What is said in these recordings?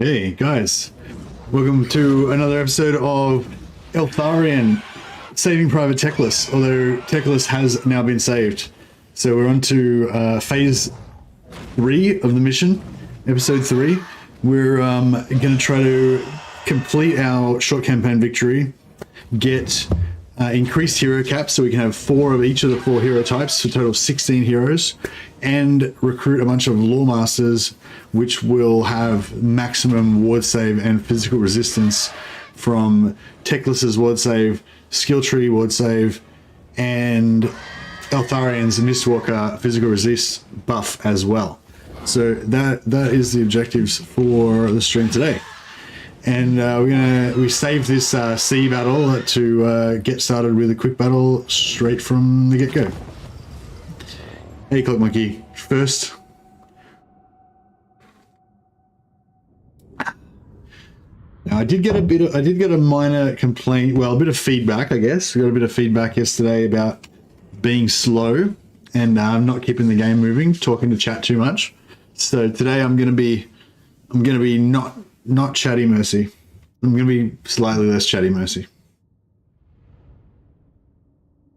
Hey guys, welcome to another episode of Eltharion Saving Private Teclis, although Teclis has now been saved. So we're on to phase 3 of the mission, episode 3. We're going to try to complete our short campaign victory, get increased hero caps so we can have 4 of each of the 4 hero types, so a total of 16 heroes, and recruit a bunch of Loremasters, which will have maximum ward save and physical resistance from Teclis's ward save, skill tree ward save, and Eltharion's Mystwalker physical resist buff as well. So that is the objectives for the stream today. And we saved this sea battle to get started with a quick battle straight from the get-go. Hey, Clock Monkey, first. Now I did get a minor complaint, well, a bit of feedback, I guess. We got a bit of feedback yesterday about being slow and not keeping the game moving, talking to chat too much. So today I'm gonna be not chatty mercy. I'm gonna be slightly less chatty mercy.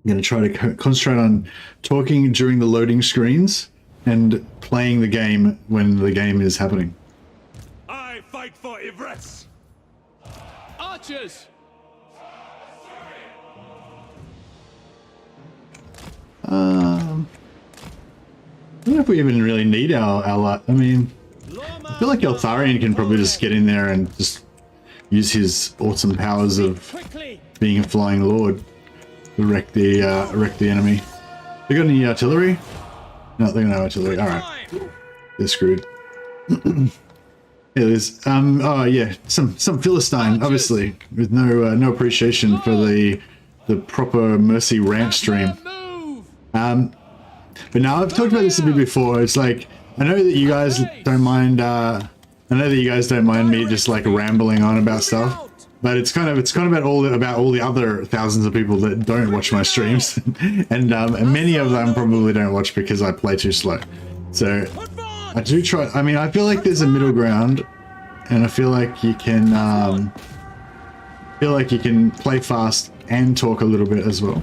I'm gonna try to concentrate on talking during the loading screens and playing the game when the game is happening. I fight for Yvresse. Archers. I don't know if we even really need our I mean, I feel like Eltharion can probably just get in there and just use his awesome powers of being a flying lord to wreck the enemy. They got any artillery? No, they got no artillery. All right, they're screwed. Yeah, there's oh yeah, some Philistine, obviously, with no appreciation for the proper mercy rant stream. But now I've talked about this a bit before. It's like, I know that you guys don't mind. I know that you guys don't mind me just like rambling on about stuff, but it's kind of about all the other thousands of people that don't watch my streams, and many of them probably don't watch because I play too slow. So I do try. I mean, I feel like there's a middle ground, and I feel like you can play fast and talk a little bit as well.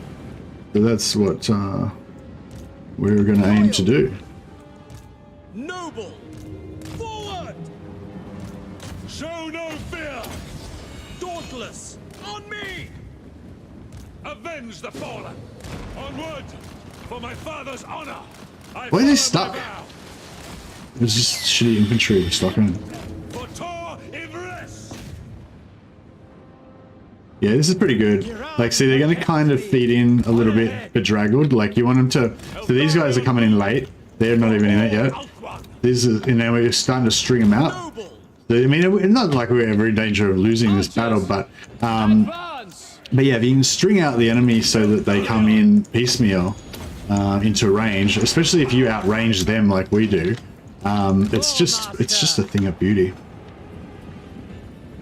So that's what we're going to aim to do. Noble, forward! Show no fear! Dauntless, on me! Avenge the fallen! Onward! For my father's honor! Why is he stuck? It's just shitty infantry stuck in. For Tor Yvresse! Yeah, this is pretty good. Like, see, they're going to kind of feed in a little bit bedraggled. Like, you want them to... So these guys are coming in late. They're not even in it yet. This is, and then we're starting to string them out. So, I mean, it's not like we're ever in danger of losing this battle, but yeah, if you can string out the enemy so that they come in piecemeal into range, especially if you outrange them like we do, it's just a thing of beauty.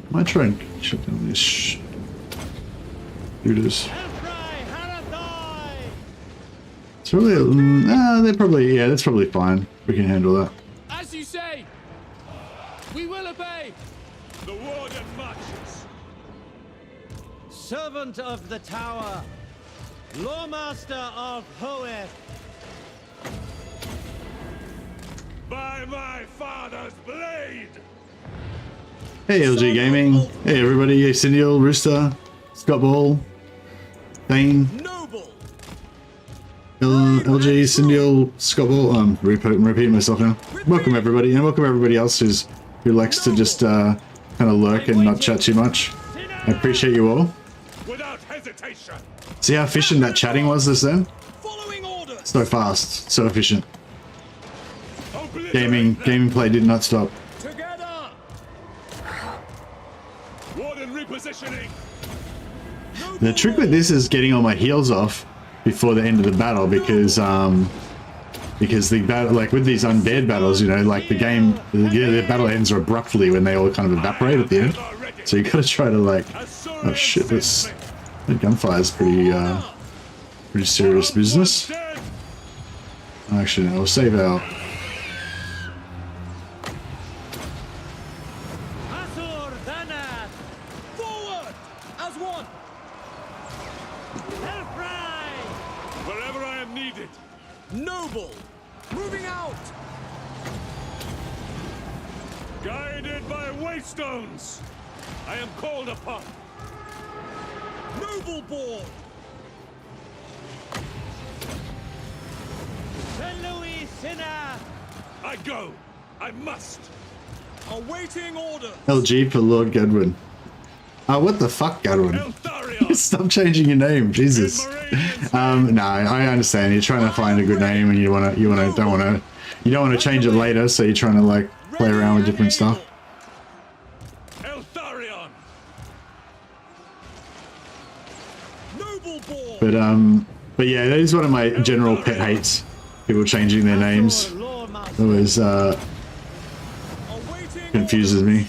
I might try and shut down this shooters. It's really, they're probably, yeah, that's probably fine. We can handle that. As you say, we will obey. The warden marches. Servant of the tower, Loremaster of Hoeth. By my father's blade. Hey LG Gaming. Hey everybody. Hey Cindial, Rooster, Scott Ball, Thane, Noble. LG, Cindial, Scott Ball. I'm repeating myself now. Welcome everybody, and welcome everybody else who likes to just kind of lurk and not chat too much. I appreciate you all. Without hesitation. See how efficient that chatting was just then? Following orders. So fast, so efficient. Gameplay did not stop. Together. Warden repositioning. The trick with this is getting all my heals off before the end of the battle, because the battle, like with these undead battles, you know, like the battle ends abruptly when they all kind of evaporate at the end. So you gotta try to like, oh shit, the gunfire is pretty serious business. Actually, no, we'll save our Moving out! Guided by waystones, I am called upon. Noble board! Louis Sinner! I go! I must! Awaiting order! LG for Lord Gadwin. What the fuck, Gadwin? Eltharion! Stop changing your name, Jesus. No, I understand. You're trying to find a good name, and you don't want to change it later. So you're trying to like play around with different stuff. Eltharion! Noble board! But yeah, that is one of my general pet hates. People changing their names. Always confuses me.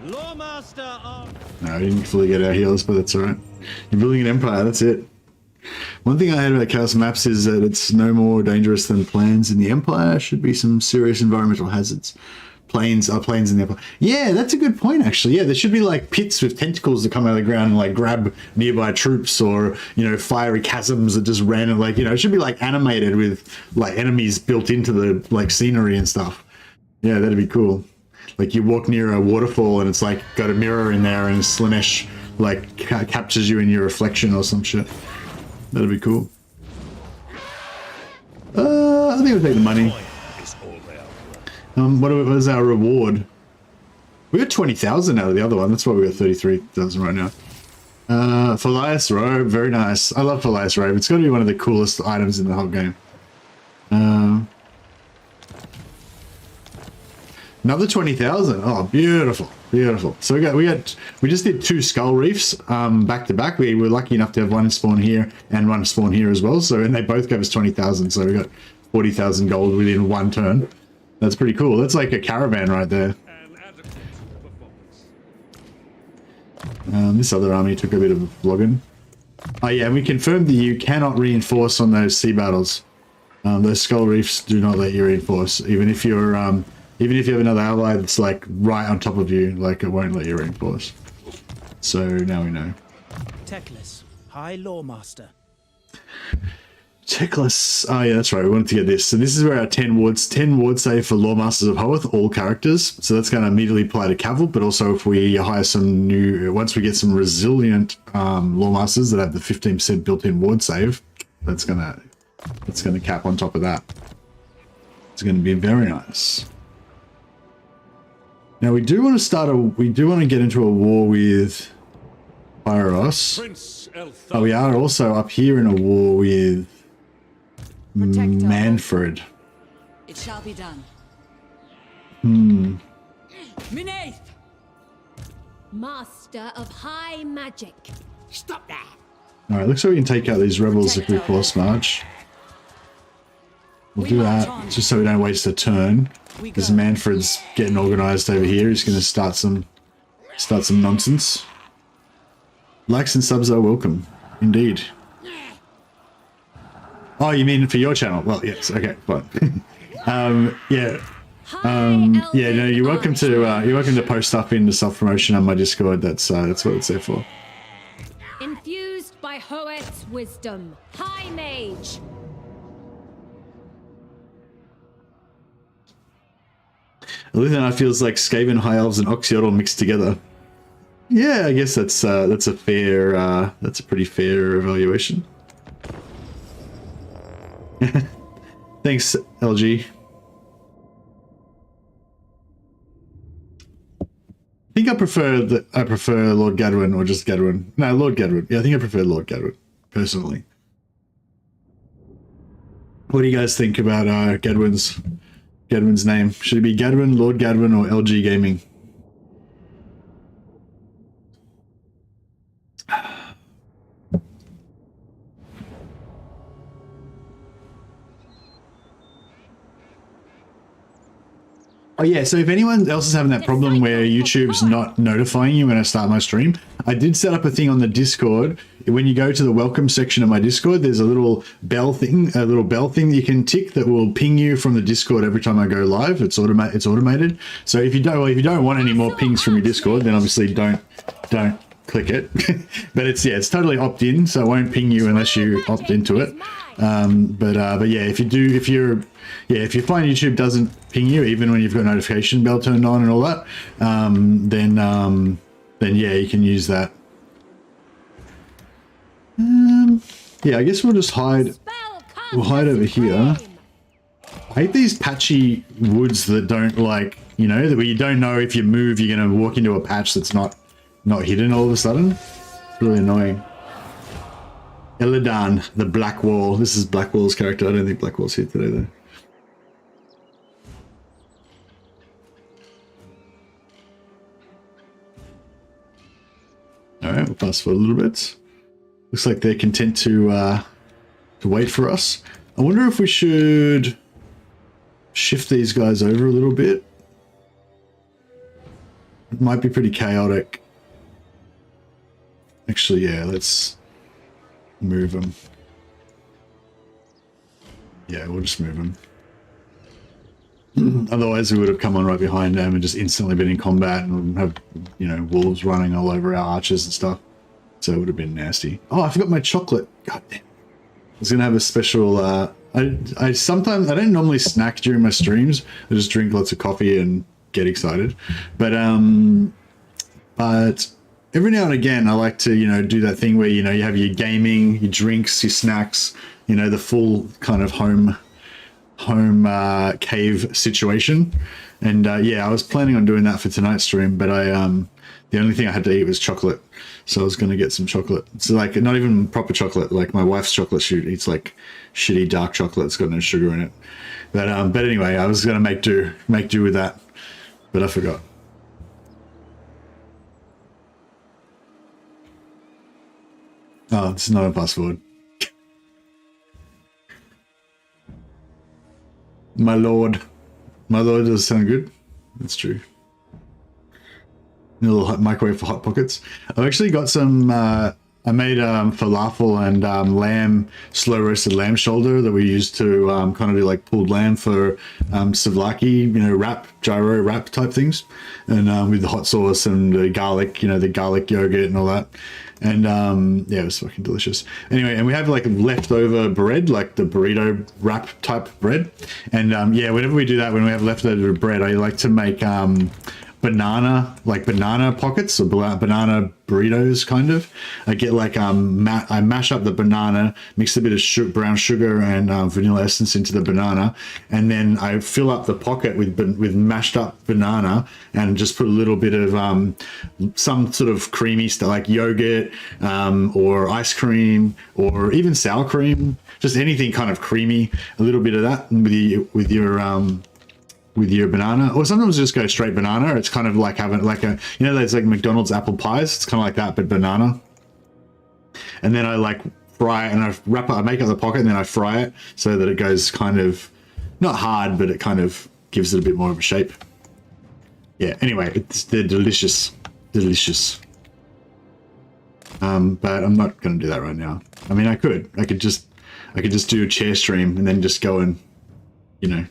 Loremaster of... No, I didn't fully get our heals, but that's alright. You're building an empire, that's it. One thing I heard about Chaos Maps is that it's no more dangerous than planes in the Empire. Should be some serious environmental hazards. Planes in the Empire. Yeah, that's a good point, actually. Yeah, there should be like pits with tentacles that come out of the ground and like grab nearby troops, or, you know, fiery chasms that just random, like, you know, it should be like animated with like enemies built into the like scenery and stuff. Yeah, that'd be cool. Like you walk near a waterfall and it's like got a mirror in there and Slanesh like captures you in your reflection or some shit. That'd be cool. I think we'll take the money. What is our reward? We got 20,000 out of the other one. That's why we got 33,000 right now. Philias Robe, very nice. I love Philias Robe. It's got to be one of the coolest items in the whole game. Another 20,000. Oh, beautiful, beautiful. So we just did 2 skull reefs back to back. We were lucky enough to have one spawn here and one spawn here as well. So, and they both gave us 20,000. So we got 40,000 gold within one turn. That's pretty cool. That's like a caravan right there. This other army took a bit of vlogging. Oh yeah, and we confirmed that you cannot reinforce on those sea battles. Those skull reefs do not let you reinforce, even if you're even if you have another ally that's like right on top of you, like it won't let you reinforce. So now we know. Teclis, High Loremaster. Teclis. Oh yeah, that's right. We wanted to get this. So this is where our 10 ward save for Loremasters of Hoeth, all characters. So that's going to immediately apply to Cavil, but also if we hire some new, once we get some resilient Loremasters that have the 15% built-in ward save, that's gonna cap on top of that. It's going to be very nice. Now we do want to get into a war with Pyros. Oh, we are also up here in a war with Manfred. It shall be done. Mineth, Master of High Magic. Stop that! Alright, looks like we can take out these rebels if we force march. We'll do that, just so we don't waste a turn. Because Manfred's getting organised over here. He's going to start some nonsense. Likes and subs are welcome, indeed. Oh, you mean for your channel? Well, yes. Okay, fine. Yeah. Yeah. No, you're welcome to post stuff in the self promotion on my Discord. That's what it's there for. Infused by Hoeth's wisdom, High Mage. Eltharion feels like Skaven, High Elves, and Oxyotl mixed together. Yeah, I guess that's a pretty fair evaluation. Thanks, LG. I think I prefer Lord Gadwin or just Gadwin. No, Lord Gadwin. Yeah, I think I prefer Lord Gadwin personally. What do you guys think about Gadwin's name? Should it be Gadwin, Lord Gadwin, or LG Gaming? Oh yeah, so if anyone else is having that problem where YouTube's not notifying you when I start my stream, I did set up a thing on the Discord. When you go to the welcome section of my Discord, there's a little bell thing that you can tick that will ping you from the Discord every time I go live. It's automated. So if you don't want any more pings from your Discord, then obviously don't click it. But it's totally opt-in, so it won't ping you unless you opt into it. But yeah, if you find YouTube doesn't ping you even when you've got notification bell turned on and all that, then yeah, you can use that. Yeah, I guess we'll just hide. We'll hide over here. I hate these patchy woods that don't, like, you know, that where you don't know if you move you're going to walk into a patch that's not hidden all of a sudden. It's really annoying. Illidan, the Black Wall. This is Black Wall's character. I don't think Black Wall's here today though. Alright, we'll fast forward a little bit. Looks like they're content to wait for us. I wonder if we should shift these guys over a little bit. It might be pretty chaotic. Actually, yeah, let's move them. Yeah, we'll just move them. Otherwise, we would have come on right behind them and just instantly been in combat and have, you know, wolves running all over our archers and stuff. So it would have been nasty. Oh, I forgot my chocolate. God damn. I was gonna have a special. I sometimes, I don't normally snack during my streams. I just drink lots of coffee and get excited. But every now and again, I like to, you know, do that thing where, you know, you have your gaming, your drinks, your snacks, you know, the full kind of home cave situation. And yeah, I was planning on doing that for tonight's stream, but the only thing I had to eat was chocolate. So I was going to get some chocolate. It's like not even proper chocolate. Like my wife's chocolate, she eats like shitty dark chocolate. It's got no sugar in it. But anyway, I was going to make do with that, but I forgot. Oh, it's not a password. My lord. My lord does sound good. That's true. A little hot microwave for hot pockets. I've actually got some, I made falafel and lamb, slow roasted lamb shoulder that we used to kind of do like pulled lamb for souvlaki, you know, gyro wrap type things. And with the hot sauce and the garlic, you know, the garlic yogurt and all that. And yeah, it was fucking delicious. Anyway, and we have like leftover bread, like the burrito wrap type bread. And yeah, whenever we do that, when we have leftover bread, I like to make banana pockets or banana burritos kind of. I get like I mash up the banana, mix a bit of brown sugar and vanilla essence into the banana, and then I fill up the pocket with mashed up banana and just put a little bit of some sort of creamy stuff like yogurt or ice cream or even sour cream, just anything kind of creamy, a little bit of that with your banana, or sometimes just go straight banana. It's kind of like having like a, you know, there's like McDonald's apple pies. It's kind of like that, but banana. And then I like fry it and I make up the pocket and then I fry it so that it goes kind of not hard, but it kind of gives it a bit more of a shape. Yeah. Anyway, they're delicious, delicious. But I'm not going to do that right now. I mean, I could just do a chair stream and then just go and, you know.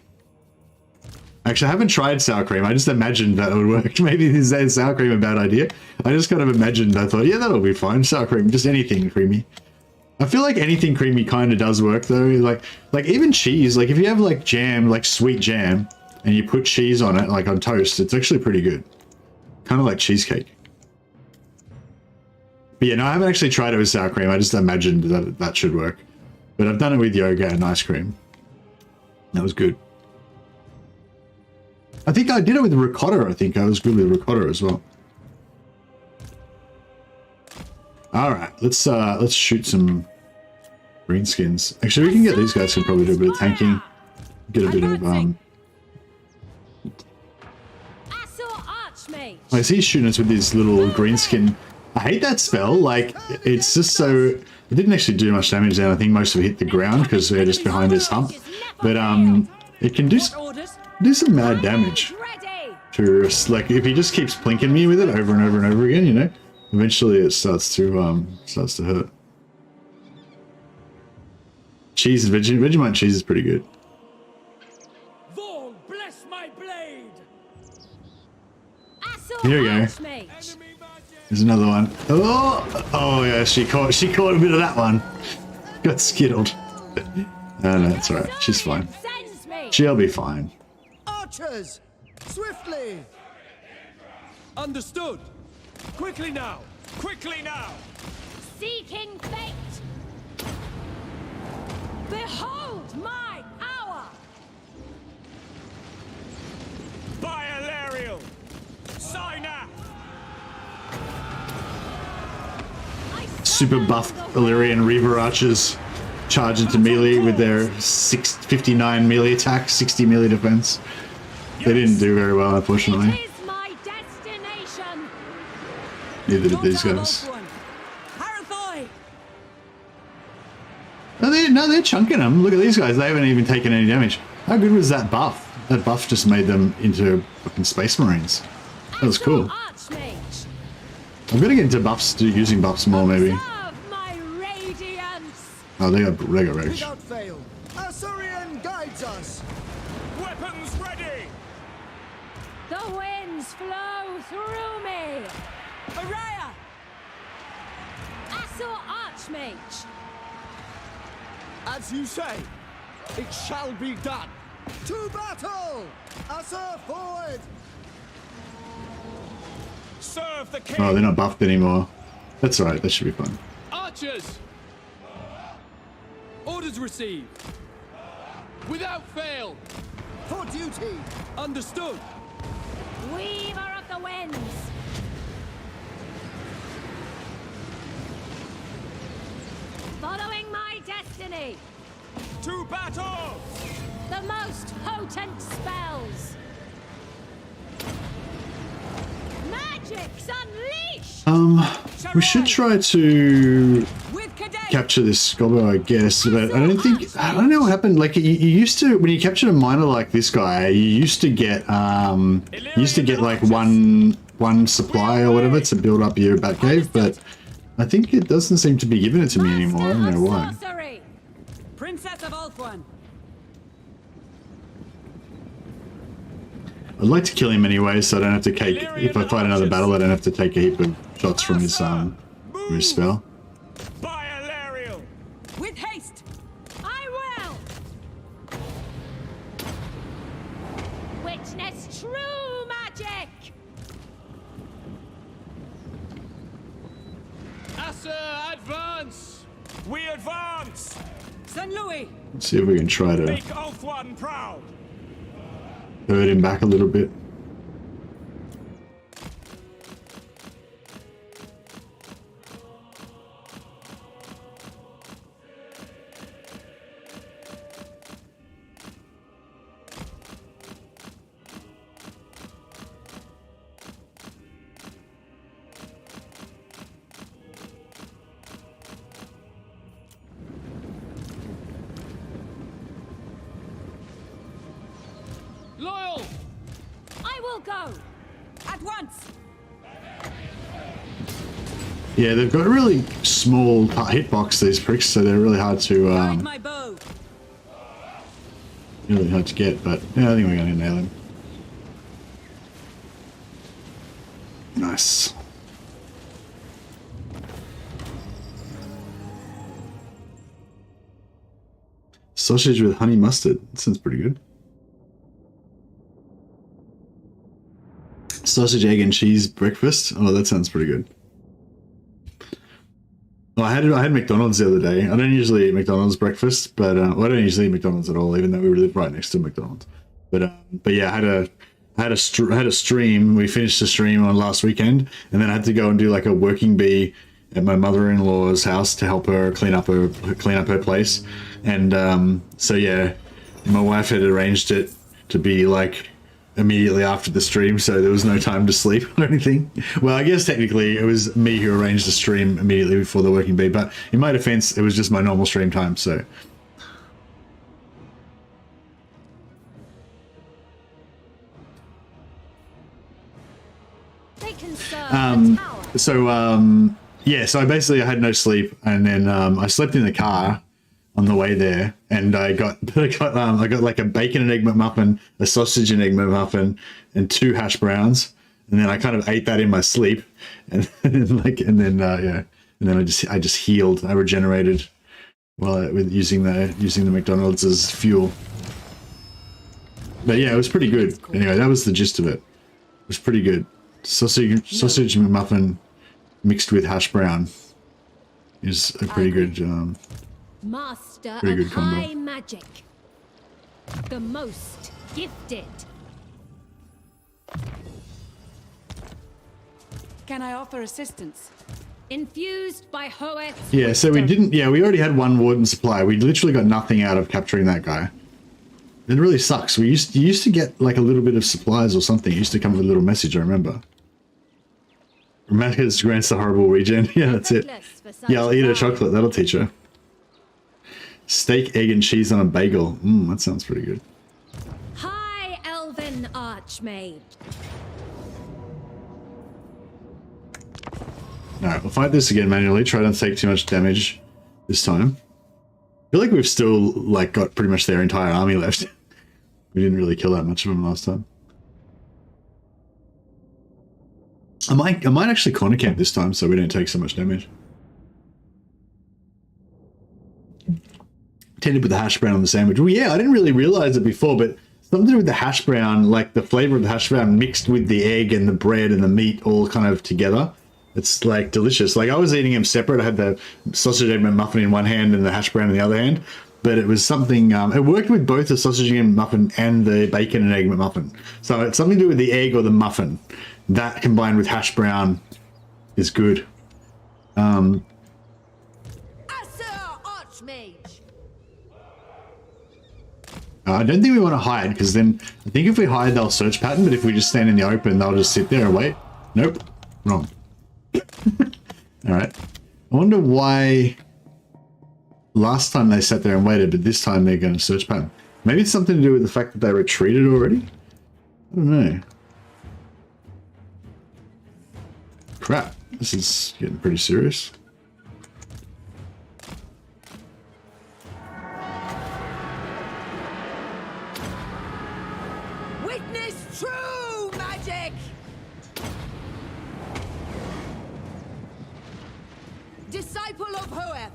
Actually, I haven't tried sour cream. I just imagined that it would work. Maybe is sour cream a bad idea? I just kind of imagined. I thought, yeah, that'll be fine. Sour cream, just anything creamy. I feel like anything creamy kind of does work though. Like even cheese. Like if you have like jam, like sweet jam, and you put cheese on it, like on toast, it's actually pretty good. Kind of like cheesecake. But yeah, no, I haven't actually tried it with sour cream. I just imagined that should work. But I've done it with yogurt and ice cream. That was good. I think I did it with ricotta. I think I was good with ricotta as well. All right, let's shoot some greenskins. Actually, we can get these guys to probably do a bit of tanking. Get a bit of I see shooting us with this little greenskin. I hate that spell. Like it's just so. It didn't actually do much damage there. I think most of it hit the ground because they're just behind this hump. But it can do some mad damage to us. Like if he just keeps plinking me with it over and over and over again, you know, eventually it starts to hurt. Cheese, Vegemite cheese is pretty good. Vorn, bless my blade. Here we go. Enemy magic. There's another one. Oh yeah, she caught a bit of that one. Got skittled. No, it's alright. She's fine. Sends me. She'll be fine. Archers! Swiftly! Understood. Quickly now. Quickly now. Seeking fate. Behold my hour. By Eltharion. Signa. Super buff Illyrian Reaver Archers charge into melee with their 59 melee attack, 60 melee defense. They didn't do very well, unfortunately. It is my destination. Neither did these guys. Harathoi! No, they're chunking them. Look at these guys. They haven't even taken any damage. How good was that buff? That buff just made them into fucking Space Marines. That was cool. Archmage. I'm gonna get into buffs, using buffs more maybe. Observe my radiance. Oh, they got rage. Without fail, Eltharion guides us! Weapons ready. The winds flow through me. Araya. Asor Archmage. As you say, it shall be done! To battle! Asur forward! Serve the king. Oh, they're not buffed anymore. That's alright, that should be fun. Archers. Orders received. Without fail. For duty! Understood. Weaver of the winds. Following my destiny. To battle. The most potent spells. Magic's unleashed. We should try to With Cadet! capture this Gobbo, I guess, but I don't know what happened. Like, you used to, when you captured a miner like this guy, you used to get like one supply or whatever to build up your Batcave, but I think it doesn't seem to be giving it to me anymore. I don't know why. Sorcery! Princess of Ulthuan! I'd like to kill him anyway, so I don't have to take, if I fight another battle, I don't have to take a heap of shots from his spell. By Eltharion. With haste! I will. Witness true magic. Asur, advance. We advance. St. Louis! Let's see if we can try to Make Ulthuan proud. hurt him back a little bit. Loyal. I will go. At once! Yeah, they've got a really small hitbox, these pricks, so they're really hard to Guide my bow! really hard to get. But yeah, I think we're gonna nail him. Nice. Sausage with honey mustard. That sounds pretty good. Sausage, egg, and cheese breakfast. Oh, that sounds pretty good. Oh, I had McDonald's the other day. I don't usually eat McDonald's breakfast, but well, I don't usually eat McDonald's at all, even though we live right next to McDonald's. But yeah, I had a stream. We finished the stream on last weekend, and then I had to go and do like a working bee at my mother-in-law's house to help her clean up her place. And so yeah, my wife had arranged it to be like immediately after the stream, so there was no time to sleep or anything. Well, I guess technically it was me who arranged the stream immediately before the working bee, but in my defense, it was just my normal stream time, so. They can serve the tower. Yeah, so I had no sleep, and then I slept in the car on the way there, and I got like a bacon and egg McMuffin, a sausage and egg McMuffin, and 2 hash browns, and then I kind of ate that in my sleep, and then I just healed. I regenerated with using the McDonald's as fuel. But yeah, it was pretty good. Anyway, that was the gist of it. It was pretty good. Sausage McMuffin mixed with hash brown is a pretty good Master pretty of good combo. high magic. The most gifted. Can I offer assistance? Infused by Hoeth. Yeah, so we didn't. Yeah, we already had one warden supply. We literally got nothing out of capturing that guy. It really sucks. You used to get like a little bit of supplies or something. It used to come with a little message. I remember. Romanticus grants the horrible regen. Yeah, that's it. Yeah, I'll eat her chocolate. That'll teach her. Steak, egg, and cheese on a bagel. That sounds pretty good. High Elven Archmage. Alright, we'll fight this again manually. Try not to take too much damage this time. I feel like we've still like got pretty much their entire army left. We didn't really kill that much of them last time. I might actually corner camp this time so we don't take so much damage. Tended with the hash brown on the sandwich. Well, yeah, I didn't really realize it before, but something to do with the hash brown, like the flavor of the hash brown mixed with the egg and the bread and the meat all kind of together. It's like delicious. Like I was eating them separate. I had the sausage egg muffin in one hand and the hash brown in the other hand. But it was something, it worked with both the sausage egg muffin and the bacon and egg muffin. So it's something to do with the egg or the muffin. That combined with hash brown is good. Sir Archmage. I don't think we want to hide, because then I think if we hide, they'll search pattern. But if we just stand in the open, they'll just sit there and wait. Nope. Wrong. All right. I wonder why last time they sat there and waited, but this time they're going to search pattern. Maybe it's something to do with the fact that they retreated already? I don't know. Crap. This is getting pretty serious. Witness true magic. Disciple of Hoeth.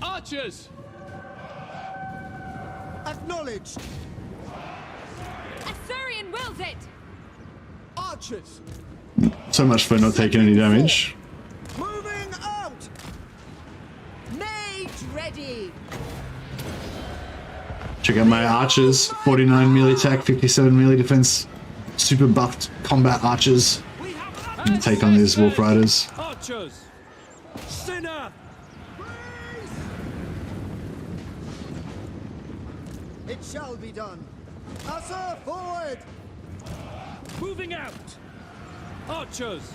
Archers! Acknowledged. Eltharion wills it. Archers. So much for not taking any damage. Moving out. Mage ready. Check out my archers. 49 melee attack, 57 melee defense. Super buffed combat archers. We have Take on these wolf riders. Archers! Sinner! It shall be done. Hussar forward. Moving out! Archers!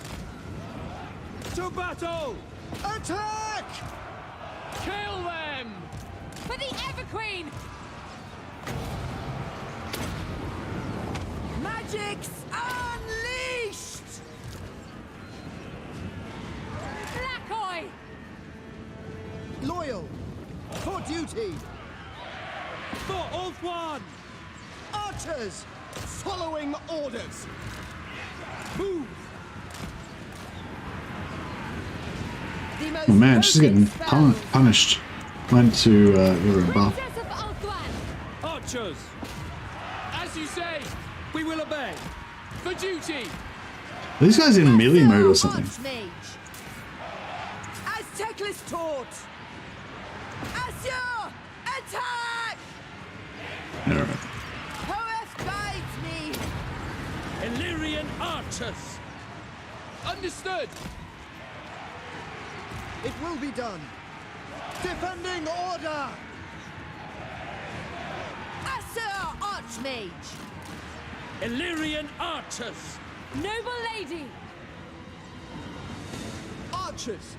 To battle! Attack! Kill them! For the Everqueen. Magic's unleashed. Black Eye. Loyal. For duty. For Oath One! Archers. Following orders. Move! The most Oh man, she's getting spells. punished. Went to give her a buff. Princess of Ulthuan. Archers! As you say, we will obey. For duty! Are these guys in melee mode or something? Archmage. As Teclis taught. Asya, attack! Alright. Hoeth guides me. Illyrian archers! Understood! It will be done. Defending order. Asya, Archmage. Illyrian archers! Noble lady. Archers.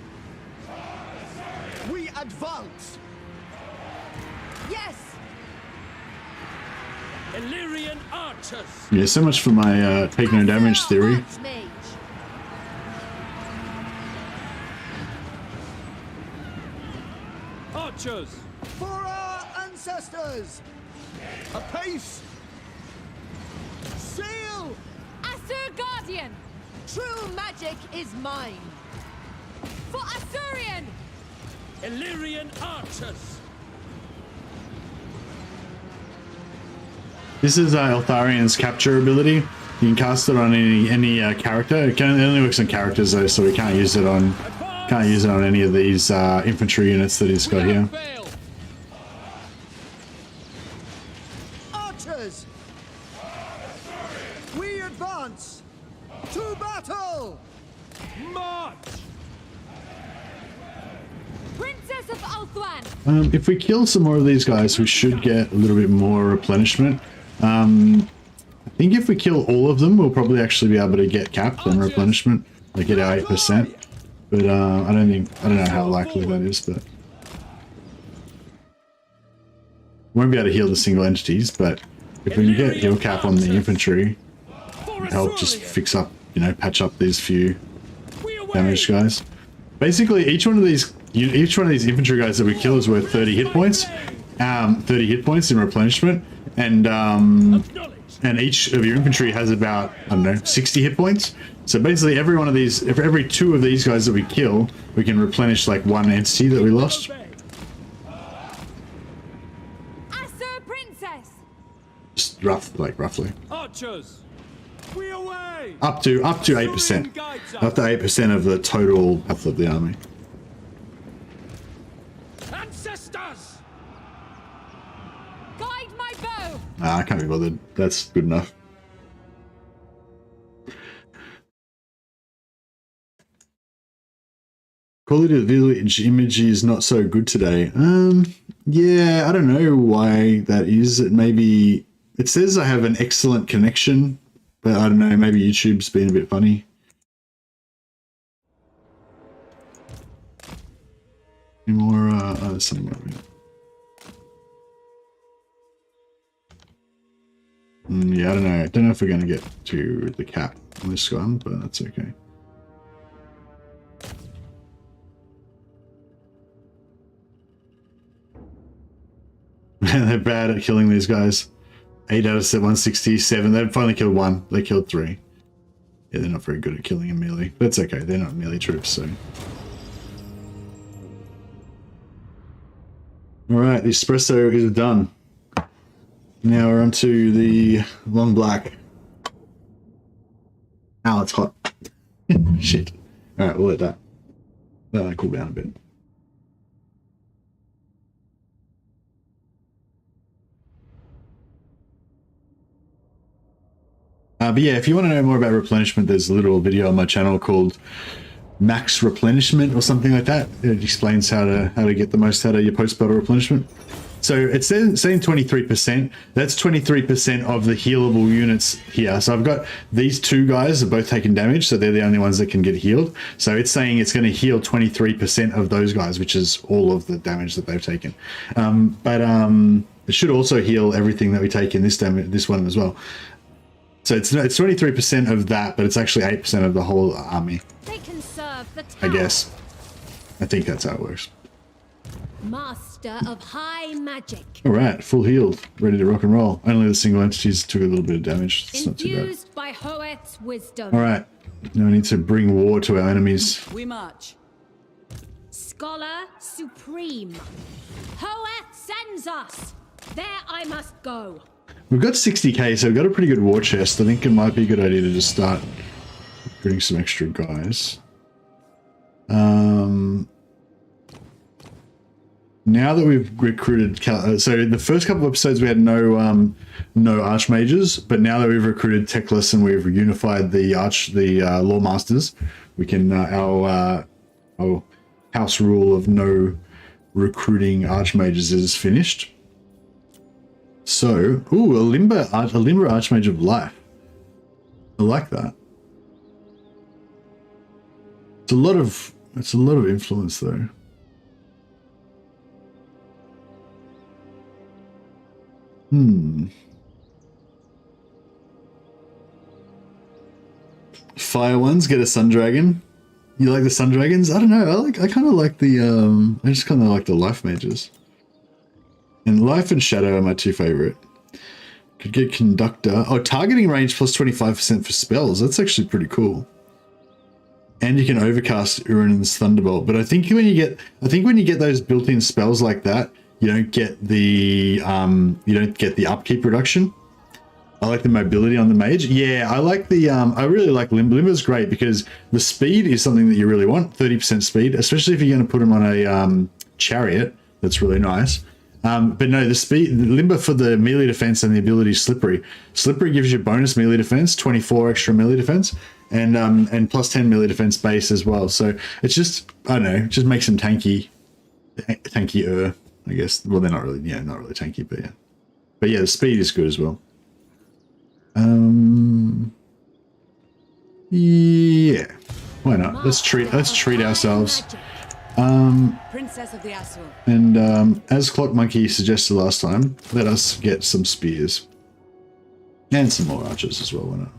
We advance. Yes. Illyrian archers! Yeah, so much for my take no damage Asya, theory. Archmage. Archers! For our ancestors. Apace. Seal. Asur Guardian! True magic is mine. For Eltharion! Illyrian archers! This is Eltharion's capture ability. You can cast it on any character. It only works on characters though, so we can't use it on any of these infantry units that he's got here. Fail! Archers! We advance! To battle! March! Princess of Ulthuan! If we kill some more of these guys, we should get a little bit more replenishment. I think if we kill all of them, we'll probably actually be able to get capped on replenishment, like get our 8%. But I don't know how likely that is, but won't be able to heal the single entities. But if we can get heal cap on the infantry, it'll help just fix up, you know, patch up these few damaged guys. Basically, each one of these infantry guys that we kill is worth 30 hit points, 30 hit points in replenishment, and each of your infantry has about, I don't know, 60 hit points. So basically every one of these, if every 2 of these guys that we kill, we can replenish like 1 entity that we lost. Acer Princess! Just roughly. Archers! We away! Up to 8%. Up to 8% of the total health of the army. Ancestors! Guide my bow! I can't be bothered. That's good enough. Quality of the village image is not so good today. Yeah, I don't know why that is. Maybe it says I have an excellent connection, but I don't know, maybe YouTube's been a bit funny. Any more something over here. Yeah, I don't know. I don't know if we're going to get to the cap on this one, but that's okay. They're bad at killing these guys. 8 out of 167. They've finally killed 1. They killed 3. Yeah, they're not very good at killing in melee. But it's okay. They're not melee troops, so. Alright, the espresso is done. Now we're on to the long black. Ow, it's hot. Shit. Alright, we'll let that cool down a bit. But yeah, if you want to know more about replenishment, there's a little video on my channel called Max Replenishment or something like that. It explains how to get the most out of your post-battle replenishment. So it's saying 23%. That's 23% of the healable units here. So I've got these 2 guys are both taking damage, so they're the only ones that can get healed. So it's saying it's going to heal 23% of those guys, which is all of the damage that they've taken. It should also heal everything that we take in this one as well. So it's 23% of that, but it's actually 8% of the whole army. They can serve the tower. I guess. I think that's how it works. Master of high magic. All right, full healed, ready to rock and roll. Only the single entities took a little bit of damage. It's not too bad. Infused by Hoeth's wisdom. All right, now we need to bring war to our enemies. We march. Scholar supreme. Hoeth sends us. There I must go. We've got 60k, so we've got a pretty good war chest. I think it might be a good idea to just start recruiting some extra guys. Now that we've recruited, so the first couple of episodes we had no Archmages, but now that we've recruited Teclis and we've unified the Loremasters, we can our house rule of no recruiting Archmages is finished. So, ooh, a Limber Archmage of Life. I like that. It's a lot of influence though. Fire ones get a Sun Dragon. You like the Sun Dragons? I don't know. I kind of like the I just kind of like the Life Mages. And Life and Shadow are my 2 favorite. Could get Conductor. Oh, targeting range plus 25% for spells. That's actually pretty cool. And you can overcast Urinen's Thunderbolt. But I think when you get those built-in spells like that, you don't get the upkeep reduction. I like the mobility on the mage. Yeah, I like the I really like Limber. Limber's great because the speed is something that you really want. 30% speed, especially if you're going to put him on a chariot. That's really nice. But no, the Limber for the melee defense and the ability Slippery. Slippery gives you bonus melee defense, 24 extra melee defense, and plus 10 melee defense base as well. So it's just, I don't know, it just makes them tankier, I guess. Well, they're not really tanky, but yeah. But yeah, the speed is good as well. Yeah, why not? Let's treat ourselves. Princess of the Aswell. And as Clock Monkey suggested last time, let us get some spears and some more archers as well. Why not?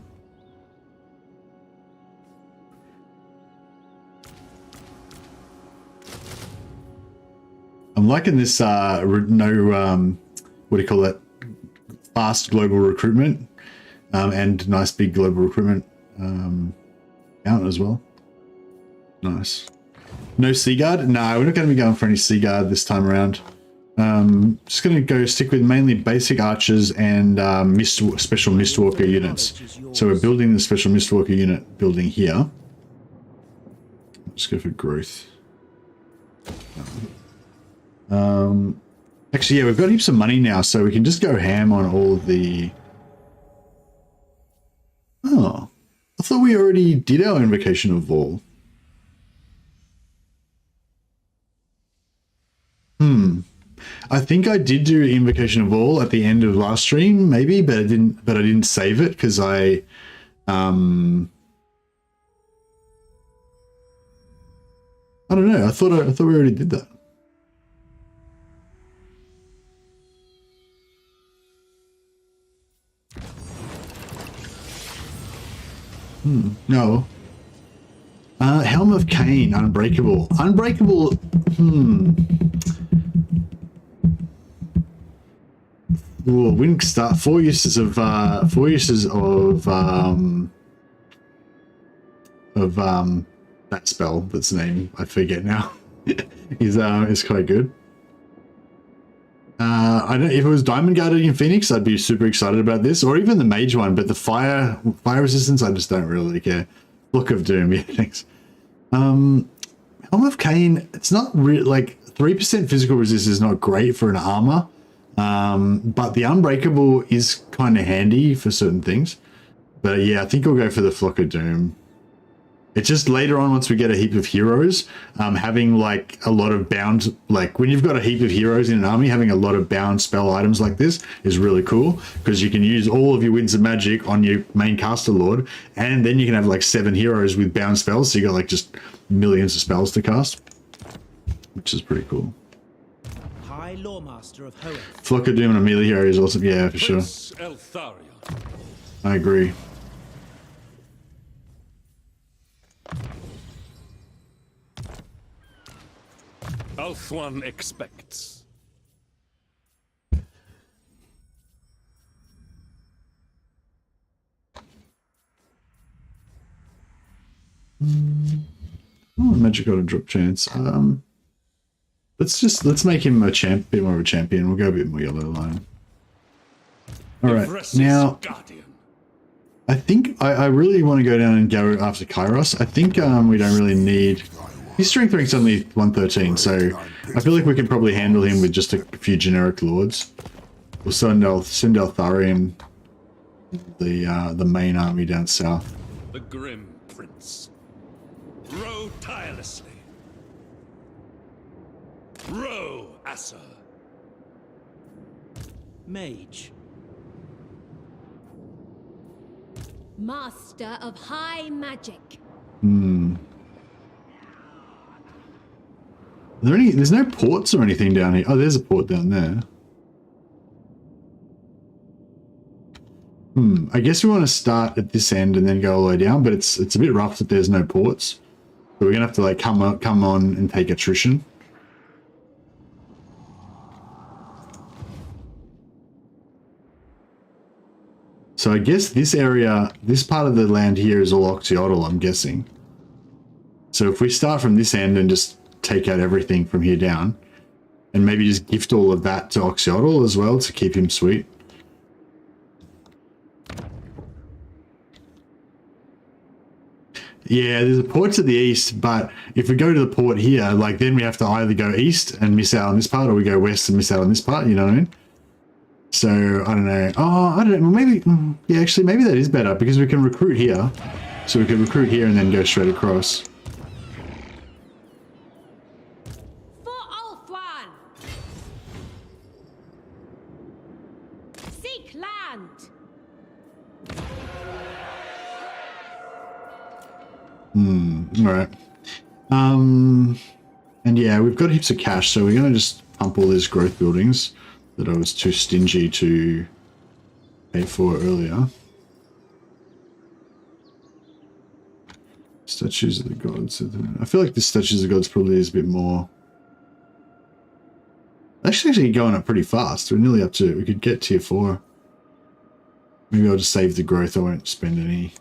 I'm liking this what do you call it? Fast global recruitment and nice big global recruitment count as well. Nice. No Seaguard? No, we're not going to be going for any Seaguard this time around. Just going to go stick with mainly basic archers and special Mystwalker units. So we're building the special Mystwalker unit building here. Let's go for growth. Actually, yeah, we've got heaps of money now, so we can just go ham on all of the... Oh, I thought we already did our Invocation of Vol. I think I did do Invocation of All at the end of last stream, maybe, but I didn't save it because I don't know. I thought we already did that. No. Helm of Cain, Unbreakable. Unbreakable. Ooh, Wing Start. 4 uses of that spell. That's the name. I forget now. is quite good. I don't. If it was Diamond Guardian Phoenix, I'd be super excited about this, or even the Mage one. But the fire resistance, I just don't really care. Book of Doom, yeah, thanks. Helm of Cain. It's not like 3% physical resist is not great for an armor. But the Unbreakable is kind of handy for certain things. But yeah, I think we'll go for the Flock of Doom. It's just later on, once we get a heap of heroes, having like a lot of bound, like when you've got a heap of heroes in an army, having a lot of bound spell items like this is really cool because you can use all of your Winds of Magic on your main caster lord, and then you can have like 7 heroes with bound spells, so you got like just millions of spells to cast, which is pretty cool. High Loremaster of Hoeth. Flock of Doom and a melee hero is awesome, yeah, for sure. Eltharion. I agree. Althwan expects. Oh, Magic got a drop chance. Let's make him a bit more of a champion. We'll go a bit more yellow line. All right, now I think I really want to go down and go after Kairos. I think we don't really need. His strength rank's only 113, so I feel like we can probably handle him with just a few generic lords. We'll send Eltharion, the main army down south. The Grim Prince. Row tirelessly. Row, Asa. Mage. Master of High Magic. There's no ports or anything down here. Oh, there's a port down there. I guess we want to start at this end and then go all the way down, but it's a bit rough that there's no ports. So we're gonna have to like come on and take attrition. So I guess this area, this part of the land here is all Oxyotl, I'm guessing. So if we start from this end and just take out everything from here down, and maybe just gift all of that to Oxyotl as well to keep him sweet. Yeah, there's a port to the east, but if we go to the port here, like then we have to either go east and miss out on this part, or we go west and miss out on this part, you know what I mean? So, I don't know. Oh, I don't know. Maybe, yeah, actually, maybe that is better because we can recruit here. So we can recruit here and then go straight across. For Ulthuan! Seek land! Alright. And yeah, we've got heaps of cash, so we're going to just pump all these growth buildings that I was too stingy to pay for earlier. Statues of the gods. I feel like the statues of the gods probably is a bit more. Actually going up pretty fast. We're nearly up to. We could get tier 4. Maybe I'll just save the growth. I won't spend any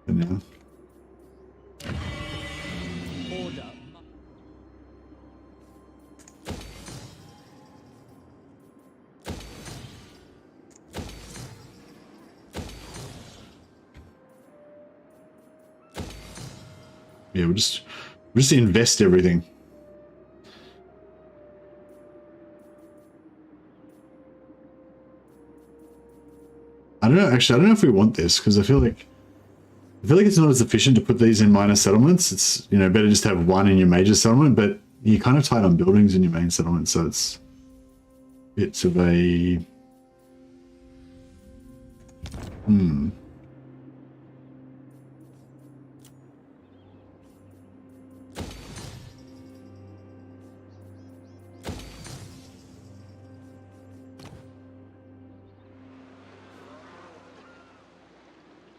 for now. Order. Yeah, we'll just invest everything. I don't know. Actually, I don't know if we want this because I feel like it's not as efficient to put these in minor settlements. It's, you know, better just to have one in your major settlement, but you're kind of tight on buildings in your main settlement, so it's bits of a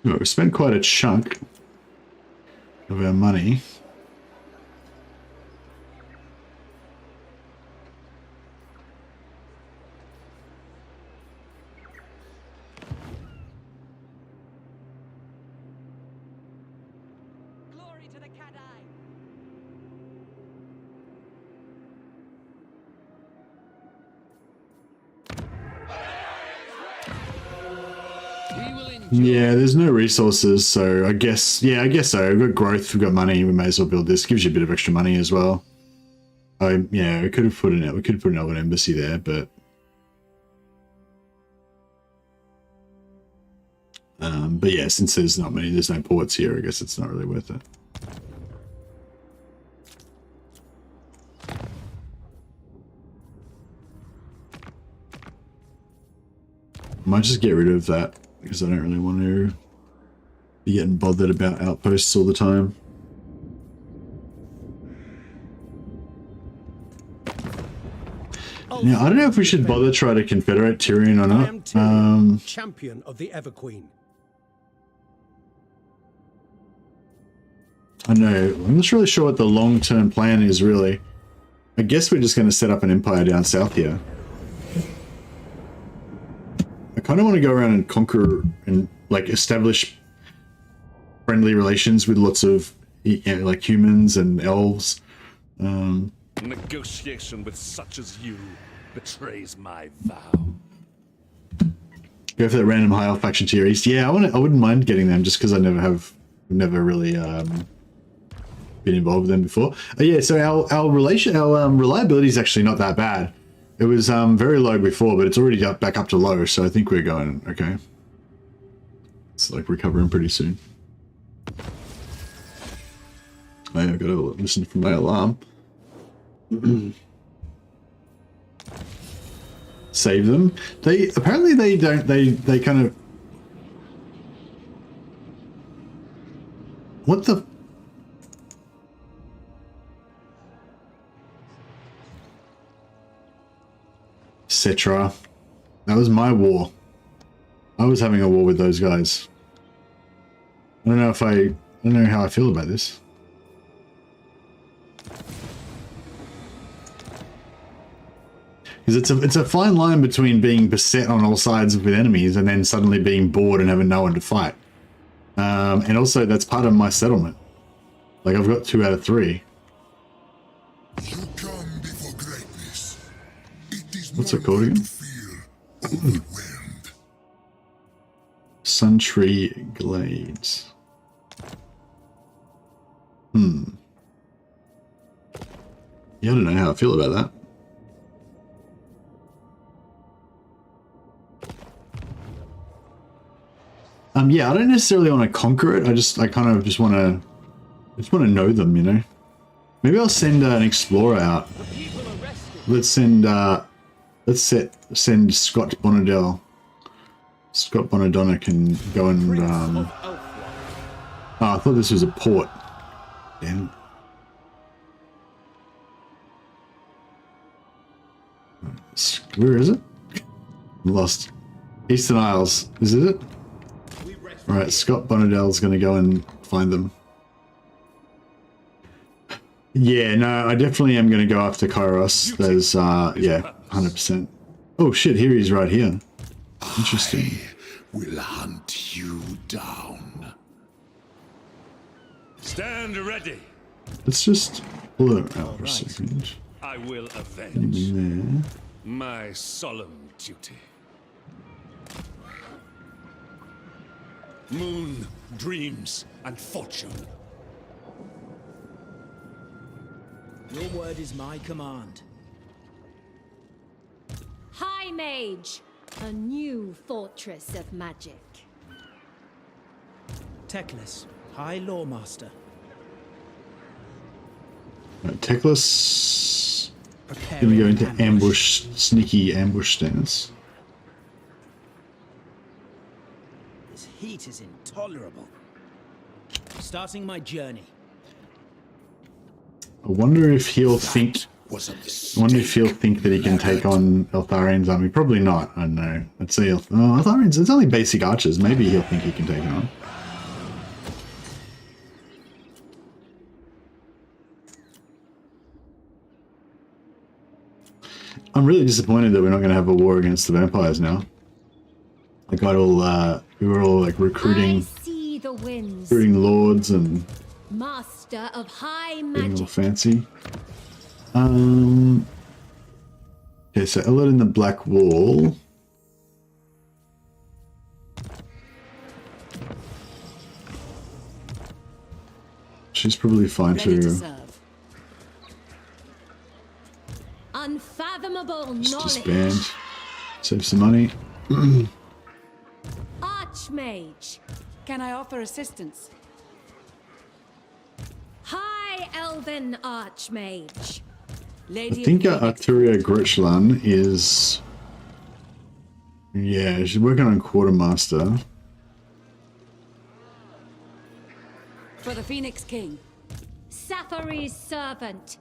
Well, we spent quite a chunk of our money. Glory to the Kadai. We will enjoy. Yeah, there's no resources, so I guess so. We've got growth, we've got money, we may as well build this. Gives you a bit of extra money as well. Yeah, we could have put an Elven embassy there, but yeah, since there's no ports here, I guess it's not really worth it. Might just get rid of that because I don't really want to be getting bothered about outposts all the time. Now, I don't know if we should bother try to confederate Tyrion or I am not. Tyrion, champion of the Everqueen. I know. I'm not really sure what the long-term plan is, really. I guess we're just going to set up an empire down south here. I kind of want to go around and conquer and, like, establish friendly relations with lots of, like, humans and elves. Negotiation with such as you betrays my vow. Go for that random high elf faction to your east. Yeah, I wouldn't mind getting them just because I never really been involved with them before. Yeah, so our reliability is actually not that bad. It was very low before, but it's already back up to low, so I think we're going okay. It's like recovering pretty soon. Oh, yeah, I've got to listen for my alarm. Save them. They apparently they don't. They kind of. What the? Citra. That was my war. I was having a war with those guys. I don't know how I feel about this. Because it's a fine line between being beset on all sides with enemies and then suddenly being bored and having no one to fight. And also that's part of my settlement. Like I've got 2 out of 3. You come before greatness. It is What's it called again? overwhelmed. Suntree Glades. Yeah, I don't know how I feel about that. Yeah, I don't necessarily want to conquer it. I kind of just want to know them, you know. Maybe I'll send an explorer out. Let's send send Scott Bonadell. Scott Bonadonna can go and oh, I thought this was a port. Damn. Where is it? I'm lost. Eastern Isles. Is it? Alright, Scott Bonadell's gonna go and find them. Yeah, no, I definitely am gonna go after Kairos. There's, yeah, 100%. Oh shit, here he's right here. Interesting. I will hunt you down. Stand ready. Let's just pull it out for a second. I will avenge Anything there? my solemn duty. Moon, dreams, and fortune. Your word is my command. High Mage, a new fortress of magic. Teclis, High Loremaster. Right, Teclis Preparing gonna go into ambush, sneaky ambush stance. This heat is intolerable. Starting my journey. I wonder if he'll think. I wonder if he'll think that he can take on Eltharion's army. Probably not. I don't know. Let's see. Eltharion's. It's only basic archers. Maybe he'll think he can take it on. I'm really disappointed that we're not going to have a war against the vampires now. I got all. We were all like recruiting. I see the winds. Recruiting lords and Master of high getting all magic. fancy. Okay, so Ellet in the Black Wall. She's probably fine Ready to to serve. Unfathomable just knowledge. disband. Save some money. Archmage. Can I offer assistance? High Elven Archmage. Lady I think of the Arturia Gretchlan is... Yeah, she's working on Quartermaster. For the Phoenix King. Safari's servant.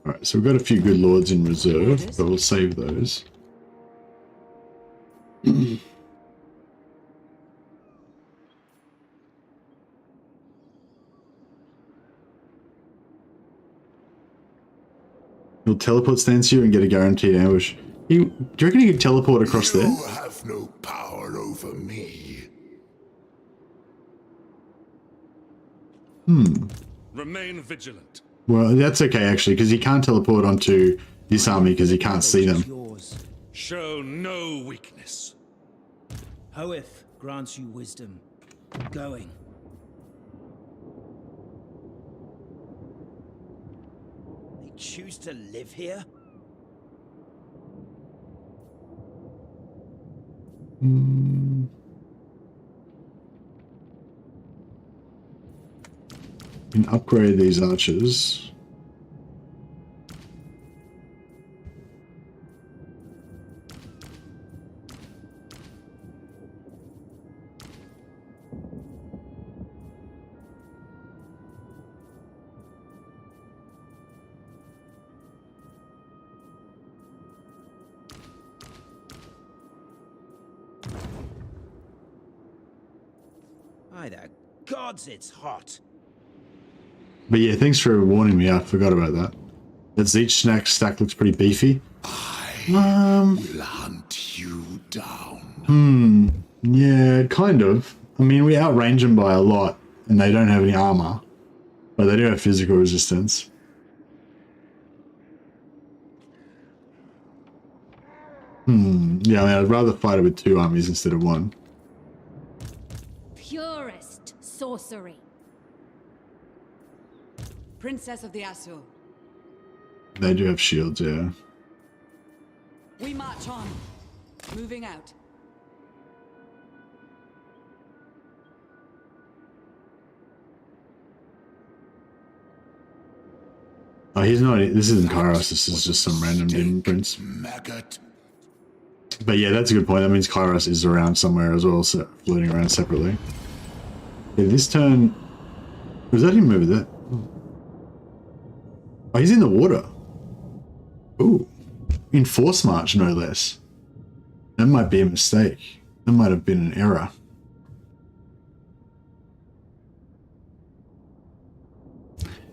Alright, so we've got a few good lords in reserve, but we'll save those. He'll teleport stance you and get a guaranteed ambush. Do you reckon he could teleport across there? You have no power over me. Remain vigilant. Well, that's okay actually, because he can't teleport onto this army because he can't see them. Yours. Show no weakness. Hoeth grants you wisdom. Going. They choose to live here? Can upgrade these archers. By the gods, it's hot. But yeah, thanks for warning me. I forgot about that. That Zeech stack looks pretty beefy. Will hunt you down. Yeah, kind of. I mean, we outrange them by a lot, and they don't have any armor. But they do have physical resistance. Yeah, I mean, I'd rather fight it with 2 armies instead of 1. Purest sorcery. Princess of the Azure. They do have shields, yeah. We march on. Moving out. Oh, he's not. This isn't Kairos. This is just some random demon prince. Maggot. But yeah, that's a good point. That means Kairos is around somewhere as well, so floating around separately. Yeah, this turn... Was that him over there? Oh, he's in the water. Ooh. In Force March, no less. That might be a mistake. That might have been an error.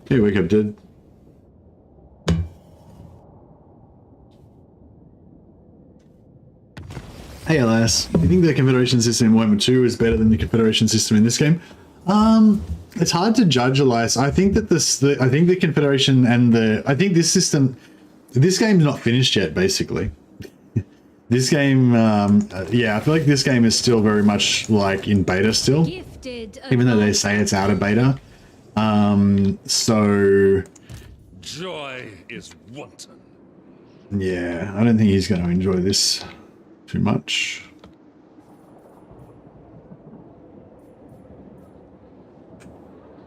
Hey, wake up, dude. Hey, Elias. Do you think the Confederation system in Warhammer 2 is better than the Confederation system in this game? It's hard to judge, Elias. I think that I think the Confederation and I think this system, this game's not finished yet, basically. This game, yeah, I feel like this game is still very much like in beta still, even though they say it's out of beta. So Joy is wanton. yeah, I don't think he's going to enjoy this too much.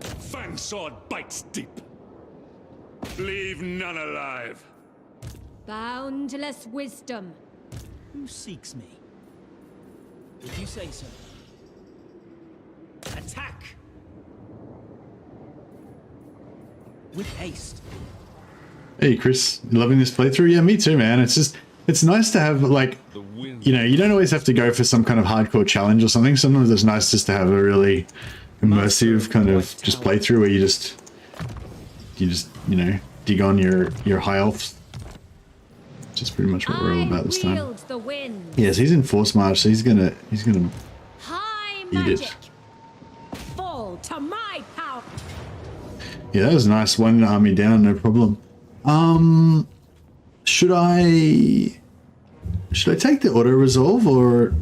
Fang sword bites deep. Leave none alive. Boundless wisdom. Who seeks me? Did you say so? Attack! With haste. Hey, Chris, you loving this playthrough? Yeah, me too, man. It's just, it's nice to have, like, you know, you don't always have to go for some kind of hardcore challenge or something. Sometimes it's nice just to have a really immersive kind of just playthrough where you just, you know, dig on your high elves. Which is pretty much what we're all about this time. Yes, he's in Force March, so he's gonna High eat magic. it. Fall to my power. Yeah, that was nice. One army down, no problem. Should I take the auto resolve or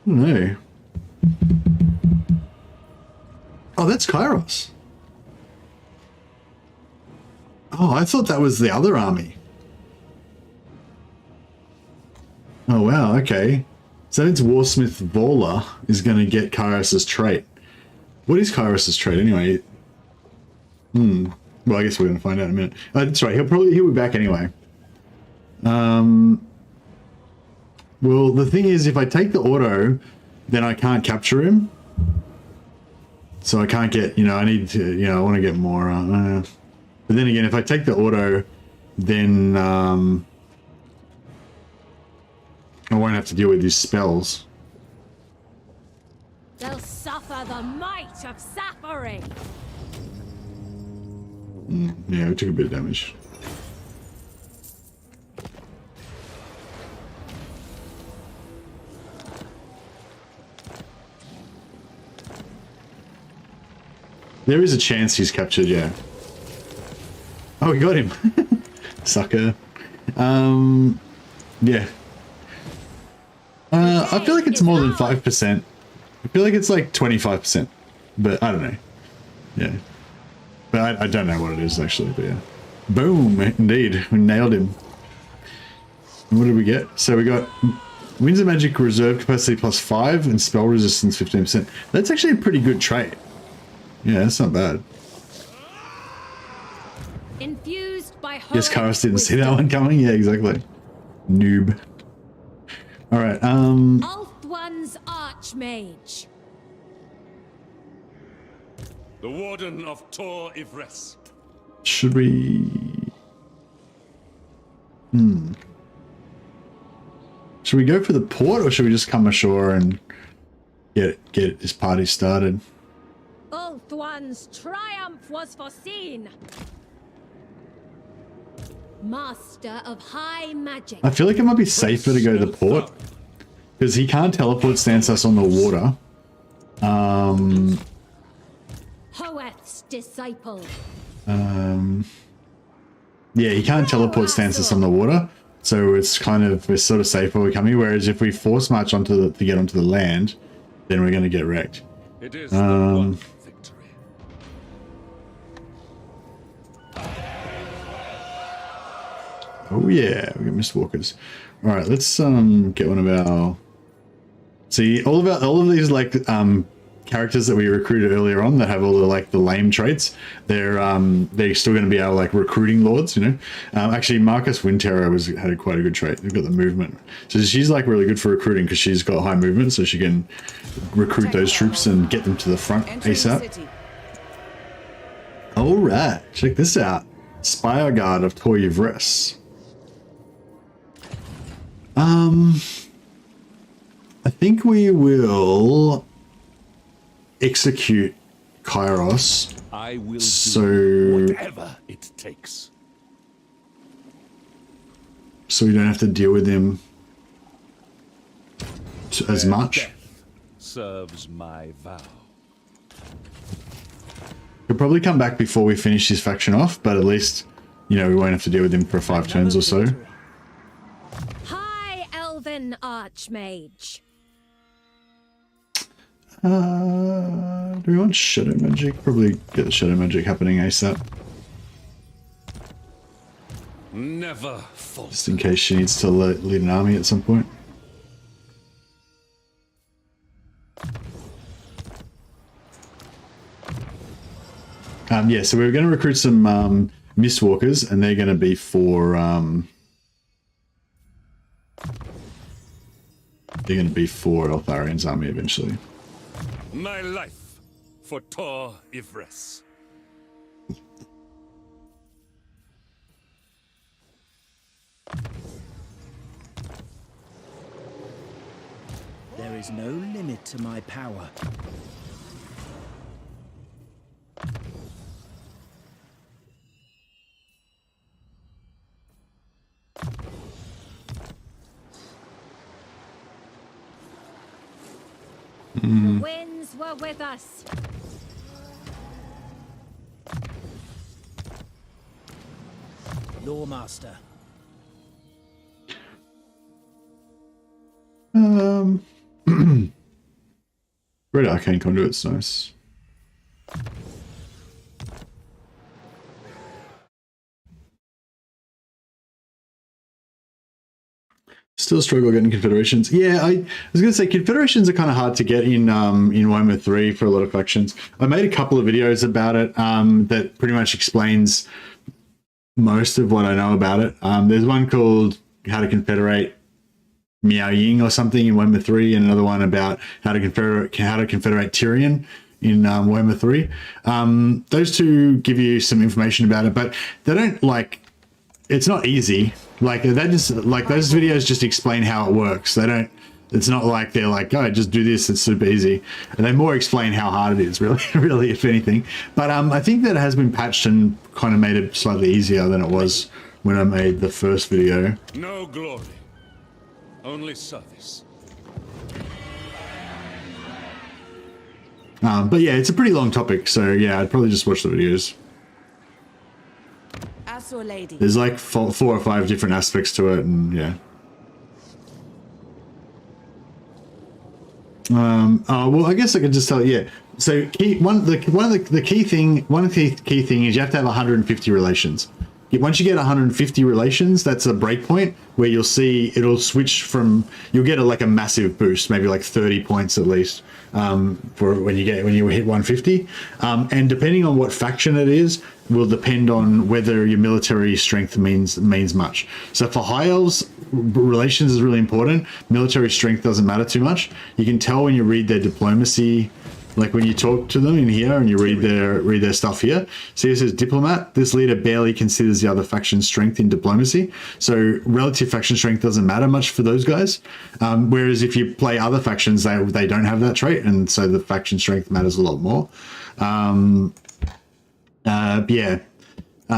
I don't know. Oh, that's Kairos. Oh, I thought that was the other army. Oh wow, okay. So it's Warsmith Vola is going to get Kairos' trait. What is Kairos' trait anyway? Well, I guess we're going to find out in a minute. That's right, he'll be back anyway. Well, the thing is, if I take the auto, then I can't capture him. So I can't get, you know, I need to, you know, I want to get more. But then again, if I take the auto, then I won't have to deal with these spells. They'll suffer the might of suffering. Yeah, we took a bit of damage. There is a chance he's captured, yeah. Oh, we got him. Sucker. Yeah. I feel like it's more than 5%. I feel like it's like 25%. But I don't know. Yeah. But I don't know what it is actually, but yeah. Boom! Indeed. We nailed him. And what did we get? So we got Winds of Magic Reserve Capacity +5 and Spell Resistance 15%. That's actually a pretty good trait. Yeah, that's not bad. Infused by Yes, Karis didn't see that one coming. Yeah, exactly. Noob. All right. Ulthuan's Archmage. The Warden of Tor Yvresse. Should we? Should we go for the port, or should we just come ashore and get this party started. Ulthuan's triumph was foreseen. Master of high magic. I feel like it might be safer to go to the port because he can't teleport stance us on the water. Hoeth's disciple. Yeah, he can't teleport stance us on the water, so it's sort of safe where we're coming. Whereas if we force march to get onto the land, then we're going to get wrecked. It is the one victory. Oh yeah, we got Mystwalkers. All right, let's get one of our. See, all of these like characters that we recruited earlier on that have all the lame traits. They're still going to be our like recruiting lords, you know. Actually, Marcus Windterror had quite a good trait. They've got the movement, so she's like really good for recruiting because she's got high movement, so she can recruit those troops and get them to the front ASAP. All right, check this out. Spire Guard of Tor Yvresse. I think we will execute Kairos. I will do whatever it takes. So we don't have to deal with him as much. Death serves my vow. He'll probably come back before we finish his faction off, but at least, you know, we won't have to deal with him for 5 turns or so. High Elven Archmage. Do we want Shadow Magic? Probably get the Shadow Magic happening ASAP. Never falter. Just in case she needs to lead an army at some point. Yeah, so we're going to recruit some Mystwalkers, and they're going to be for Eltharion's army eventually. My life for Tor Yvresse. There is no limit to my power. The winds were with us. Loremaster. Red Arcane Conduit's nice. Still struggle getting confederations. Yeah, I was going to say confederations are kind of hard to get in Warhammer 3 for a lot of factions. I made a couple of videos about it that pretty much explains most of what I know about it. There's one called How to Confederate Miao Ying or something in Warhammer 3, and another one about how to confederate Tyrion in Warhammer 3. Those two give you some information about it, but they don't like. It's not easy. Like they just like those videos just explain how it works. They don't. It's not like they're like, oh, just do this. It's super easy. And they more explain how hard it is, really, if anything. But I think that it has been patched and kind of made it slightly easier than it was when I made the first video. No glory, only service. But yeah, it's a pretty long topic, so yeah, I'd probably just watch the videos. Lady. There's like 4 or 5 different aspects to it, and yeah. Well, I guess I could just tell you. Yeah. So one of the key thing is you have to have 150 relations. Once you get 150 relations, that's a breakpoint where you'll see it'll switch from. You'll get a massive boost, maybe like 30 points at least, for when you hit 150. And depending on what faction it is, will depend on whether your military strength means much. So for high elves, relations is really important. Military strength doesn't matter too much. You can tell when you read their diplomacy Like when you talk to them in here and you read their stuff here. See, it says diplomat. This leader barely considers the other faction's strength in diplomacy. So relative faction strength doesn't matter much for those guys. Whereas if you play other factions, they don't have that trait, and so the faction strength matters a lot more.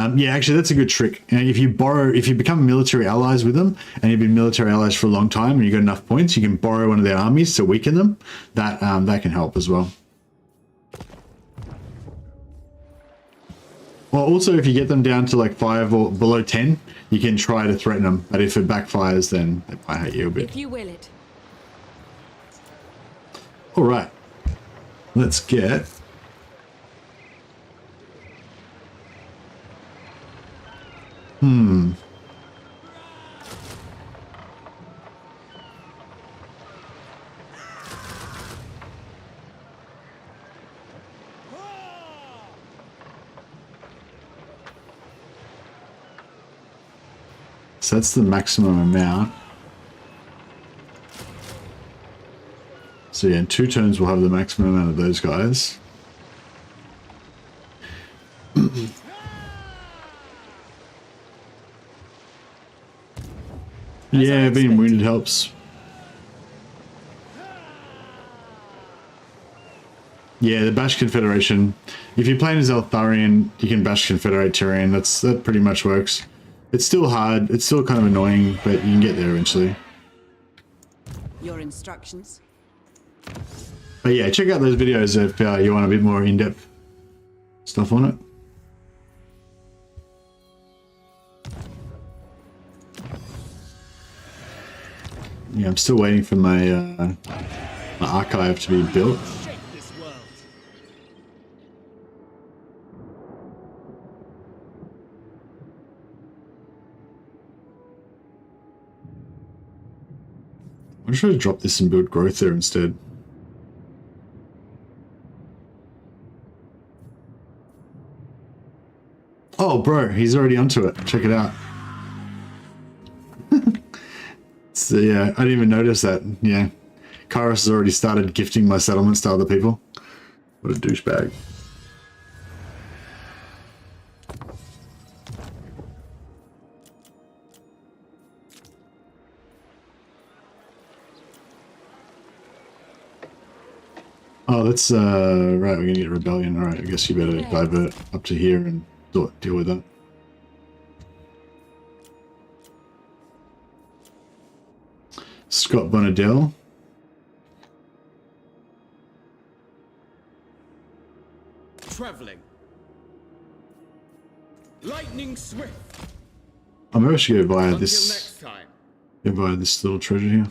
Yeah, actually, that's a good trick. You know, if you become military allies with them, and you've been military allies for a long time, and you've got enough points, you can borrow one of their armies to weaken them. That can help as well. Well, also, if you get them down to like 5 or below 10, you can try to threaten them. But if it backfires, then it might hurt you a bit. If you will it. All right, let's get. So that's the maximum amount. So yeah, in 2 turns we'll have the maximum amount of those guys. Yeah, being wounded helps. Yeah, the Bash Confederation. If you're playing as Eltharion, you can Bash Confederate Tyrion. That pretty much works. It's still hard. It's still kind of annoying, but you can get there eventually. Your instructions. But yeah, check out those videos if you want a bit more in-depth stuff on it. Yeah, I'm still waiting for my my archive to be built. I'm trying to drop this and build growth there instead. Oh, bro, he's already onto it. Check it out. So yeah, I didn't even notice that. Yeah, Kairos has already started gifting my settlements to other people. What a douchebag. Oh, that's right. We're gonna get rebellion. All right, I guess you better divert up to here and deal with that. Scott Bonadell. Traveling. Lightning swift. Maybe I should go via Until this. next time. Go via this little treasure here.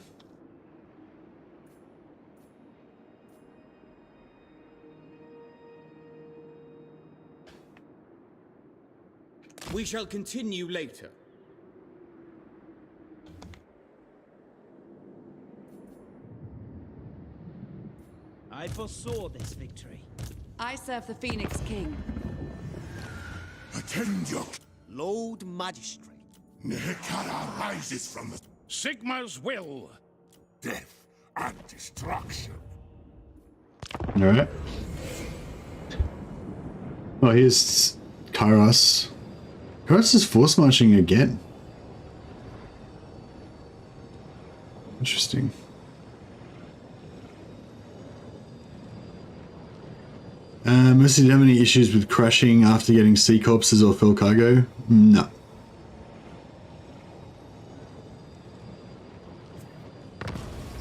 We shall continue later. I foresaw this victory. I serve the Phoenix King. Attend your... Lord Magistrate. Nehekara rises from the Sigma's will. death and destruction. All right. Oh, here's Kairos. Kairos is force marching again. Interesting. Most of you have any issues with crashing after getting sea corpses or fill cargo? No.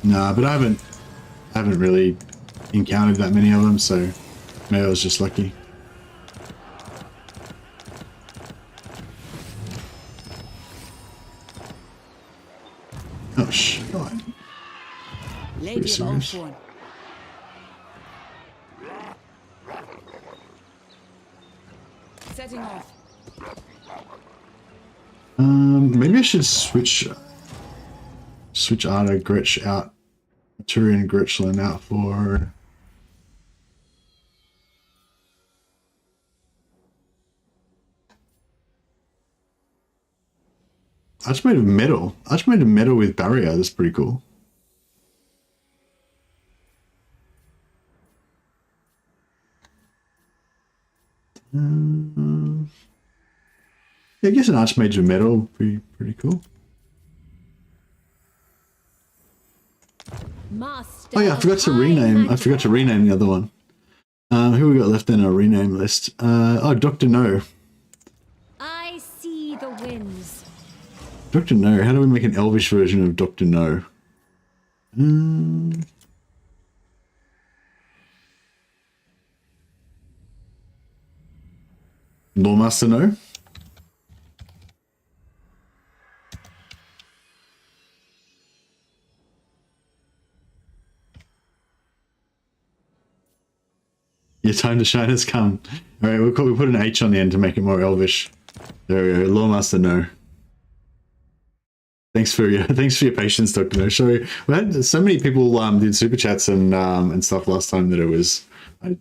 Nah, but I haven't really encountered that many of them, so maybe I was just lucky. Oh shit! Lady of Oldthorn. Setting off. Maybe I should switch Arda Gretch out, Turian Gretchlin out for. Archmage of Metal. Archmage of Metal with barrier. That's pretty cool. Yeah, I guess an Archmage of Metal would be pretty cool. Master Oh yeah, I forgot to rename. I forgot to rename the other one. Who we got left in our rename list? Oh, Dr. No. I see the winds. Dr. No. How do we make an Elvish version of Dr. No? Loremaster No. Your time to shine has come. All right, we'll put an H on the end to make it more Elvish. There we go. Loremaster No. Thanks for your patience, Dr. No. Sorry, we had so many people did super chats and stuff last time that it was I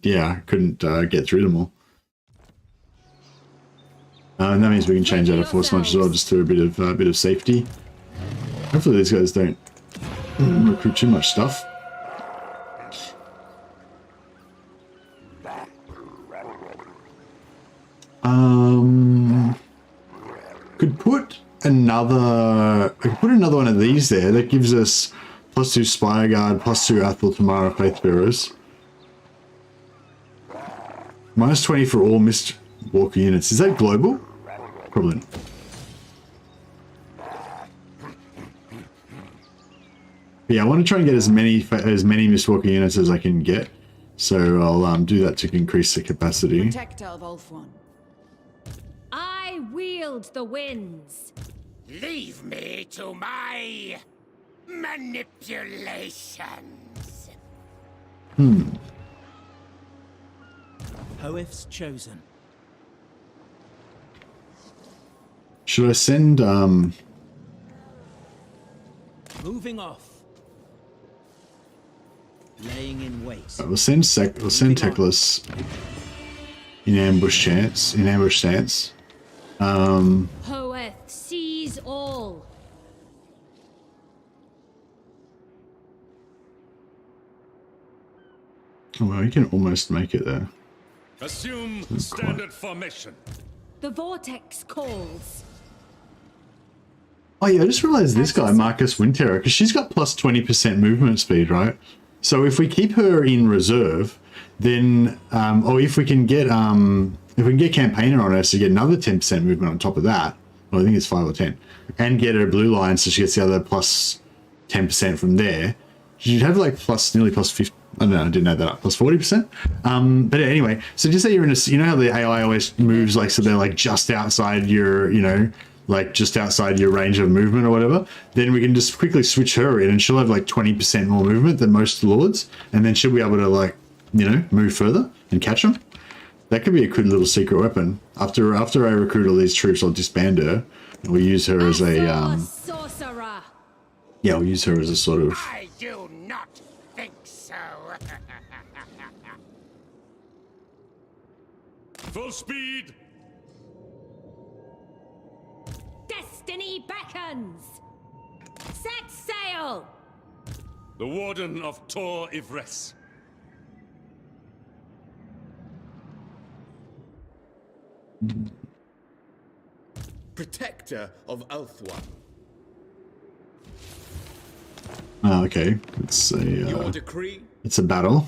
couldn't get through them all. And that means we can change out of force march as well, just to a bit of safety. Hopefully these guys don't recruit too much stuff. Could put another one of these there. That gives us +2 Spire Guard, +2 Athel Tamara Faithbearers. -20 for all Mystwalker units. Is that global? Probably not. Yeah, I want to try and get as many Mystwalker units as I can get. So I'll do that to increase the capacity. Protector of Ulthuan. I wield the winds. Leave me to my manipulations. Hoeth's chosen. Should I send Moving off. Laying in wait. we'll send Teclis in ambush stance. Hoeth sees all. Oh, well, you can almost make it there. Assume standard formation. The vortex calls. Oh yeah, I just realized this guy, Marcus Windterror, because she's got +20% movement speed, right? So if we keep her in reserve, then, or if we can get Campaigner on her, so get another 10% movement on top of that, well, I think it's 5 or 10, and get her blue line, so she gets the other +10% from there. She'd have like nearly +50. I don't know, I didn't add that up. +40%. But anyway, so just say you're in a, you know how the AI always moves like, so they're like just outside your, like just outside your range of movement or whatever, then we can just quickly switch her in and she'll have like 20% more movement than most lords. And then she'll be able to like, move further and catch them. That could be a good little secret weapon. After I recruit all these troops, I'll disband her. And we'll use her as a, sorcerer. yeah, we'll use her as a sort of, I do not think so. Full speed. Destiny beckons. Set sail. The Warden of Tor Yvresse. Protector of Ulthuan. oh, okay, it's Your a, decree. it's a battle.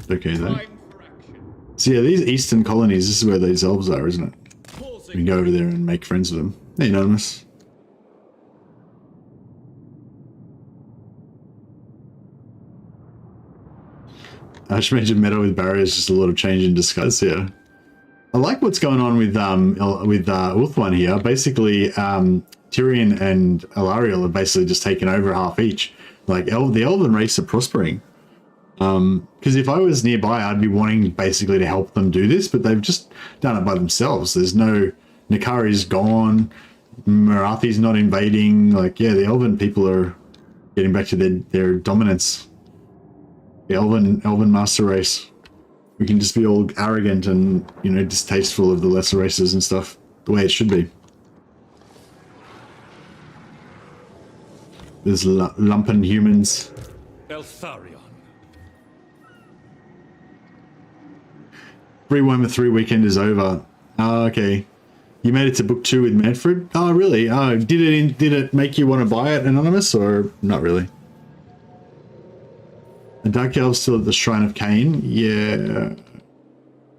Okay then. Time for action. So yeah, these eastern colonies, this is where these elves are, isn't it? We can go over there and make friends with them. Hey, Anonymous. Archmage Meta with barriers, just a lot of change in disguise here. I like what's going on with Ulthuan here. Basically, Tyrion and Eltharion have basically just taken over half each. Like the Elven race are prospering. Because if I was nearby, I'd be wanting basically to help them do this, but they've just done it by themselves. There's no, Nikari's gone, Marathi's not invading. Like, yeah, the Elven people are getting back to their dominance. The Elven master race. We can just be all arrogant and, distasteful of the lesser races and stuff, the way it should be. There's lumpen humans. Eltharion. Warhammer 3 weekend is over. Oh, okay. You made it to book 2 with Manfred? Oh, really? Oh, did it make you want to buy it, Anonymous, or not really? The Dark Elves still at the Shrine of Cain? Yeah.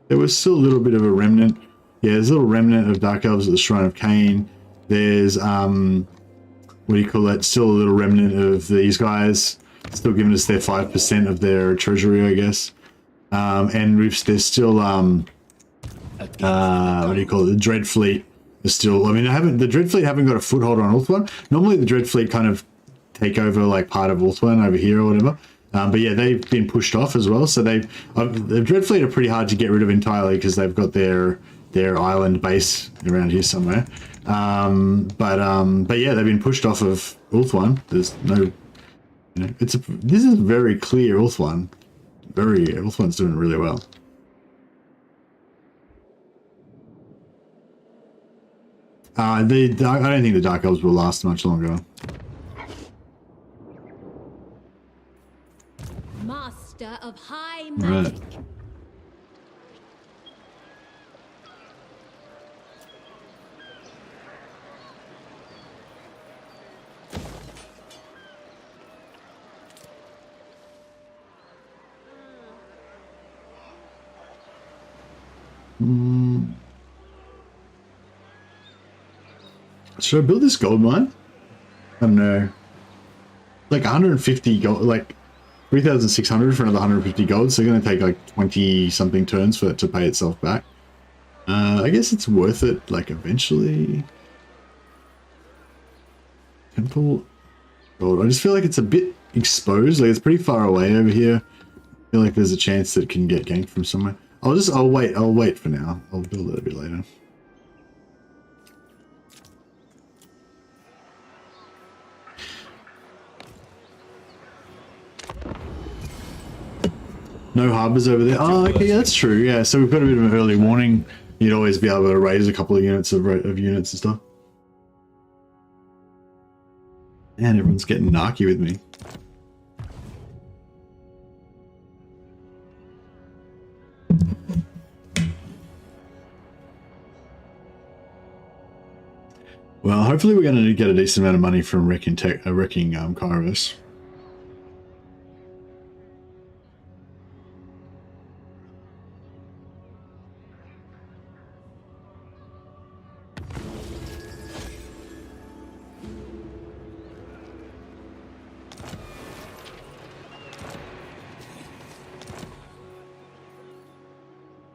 There was still a little bit of a remnant. Yeah, there's a little remnant of Dark Elves at the Shrine of Cain. There's, what do you call it? Still a little remnant of these guys. Still giving us their 5% of their treasury, I guess. And there's still, what do you call it? The Dread Fleet is still, I mean, the Dread Fleet haven't got a foothold on Ulthuan. Normally the Dread Fleet kind of take over like part of Ulthuan over here or whatever. But yeah, they've been pushed off as well. So the Dread Fleet are pretty hard to get rid of entirely because they've got their island base around here somewhere. But yeah, they've been pushed off of Ulthuan. There's no, you know, this is very clear Ulthuan. Ulthuan's doing really well. I don't think the Dark Elves will last much longer. Master of high magic. Right. Should I build this gold mine? I don't know. Like 150 gold, like 3,600 for another 150 gold. So they're going to take like 20 something turns for it to pay itself back. I guess it's worth it, like eventually. Temple gold. I just feel like it's a bit exposed. Like it's pretty far away over here. I feel like there's a chance that it can get ganked from somewhere. I'll wait for now. I'll build it a bit later. No harbors over there. Oh, okay, yeah, that's true. Yeah, so we've got a bit of an early warning. You'd always be able to raise a couple of units of units and stuff. Man, everyone's getting narky with me. Well, hopefully we're going to get a decent amount of money from wrecking Kairos.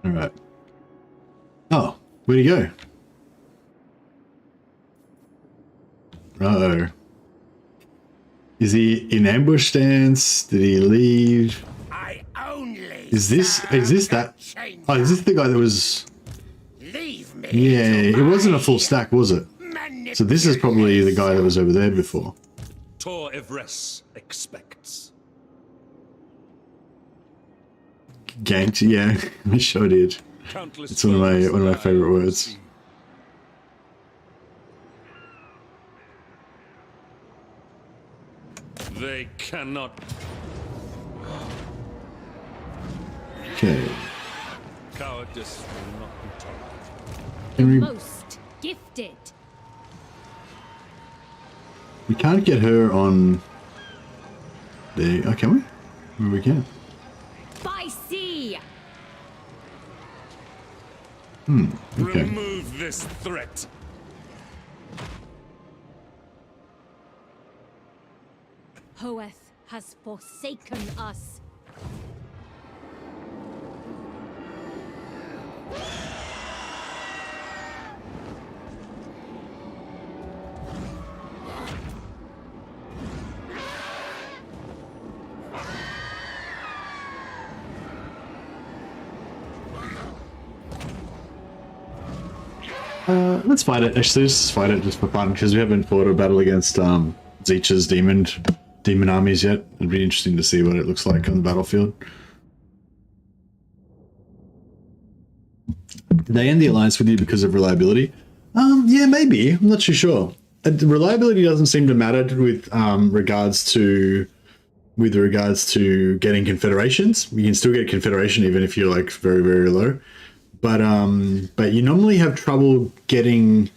All right. Oh, where'd he go? Uh-oh. Is he in ambush stance? Did he leave? Is this that? Oh, is this the guy that was? Yeah, it wasn't a full stack, was it? So this is probably the guy that was over there before. Tor Yvresse expects. Ganked, yeah, I sure did. It's one of my favorite words. They cannot. Okay. Cowardice will not be tolerated. Can we? Most gifted. We can't get her on. There. Oh, can we? Maybe we can. By sea. Okay. Remove this threat. Hoeth has forsaken us. Let's fight it. Actually, let's just fight it just for fun because we haven't fought a battle against Zeech's demon armies yet. It'd be interesting to see what it looks like on the battlefield. Did they end the alliance with you because of reliability? Yeah, maybe. I'm not too sure. Reliability doesn't seem to matter with regards to with regards to getting confederations. You can still get confederation even if you're like very, very low. But you normally have trouble getting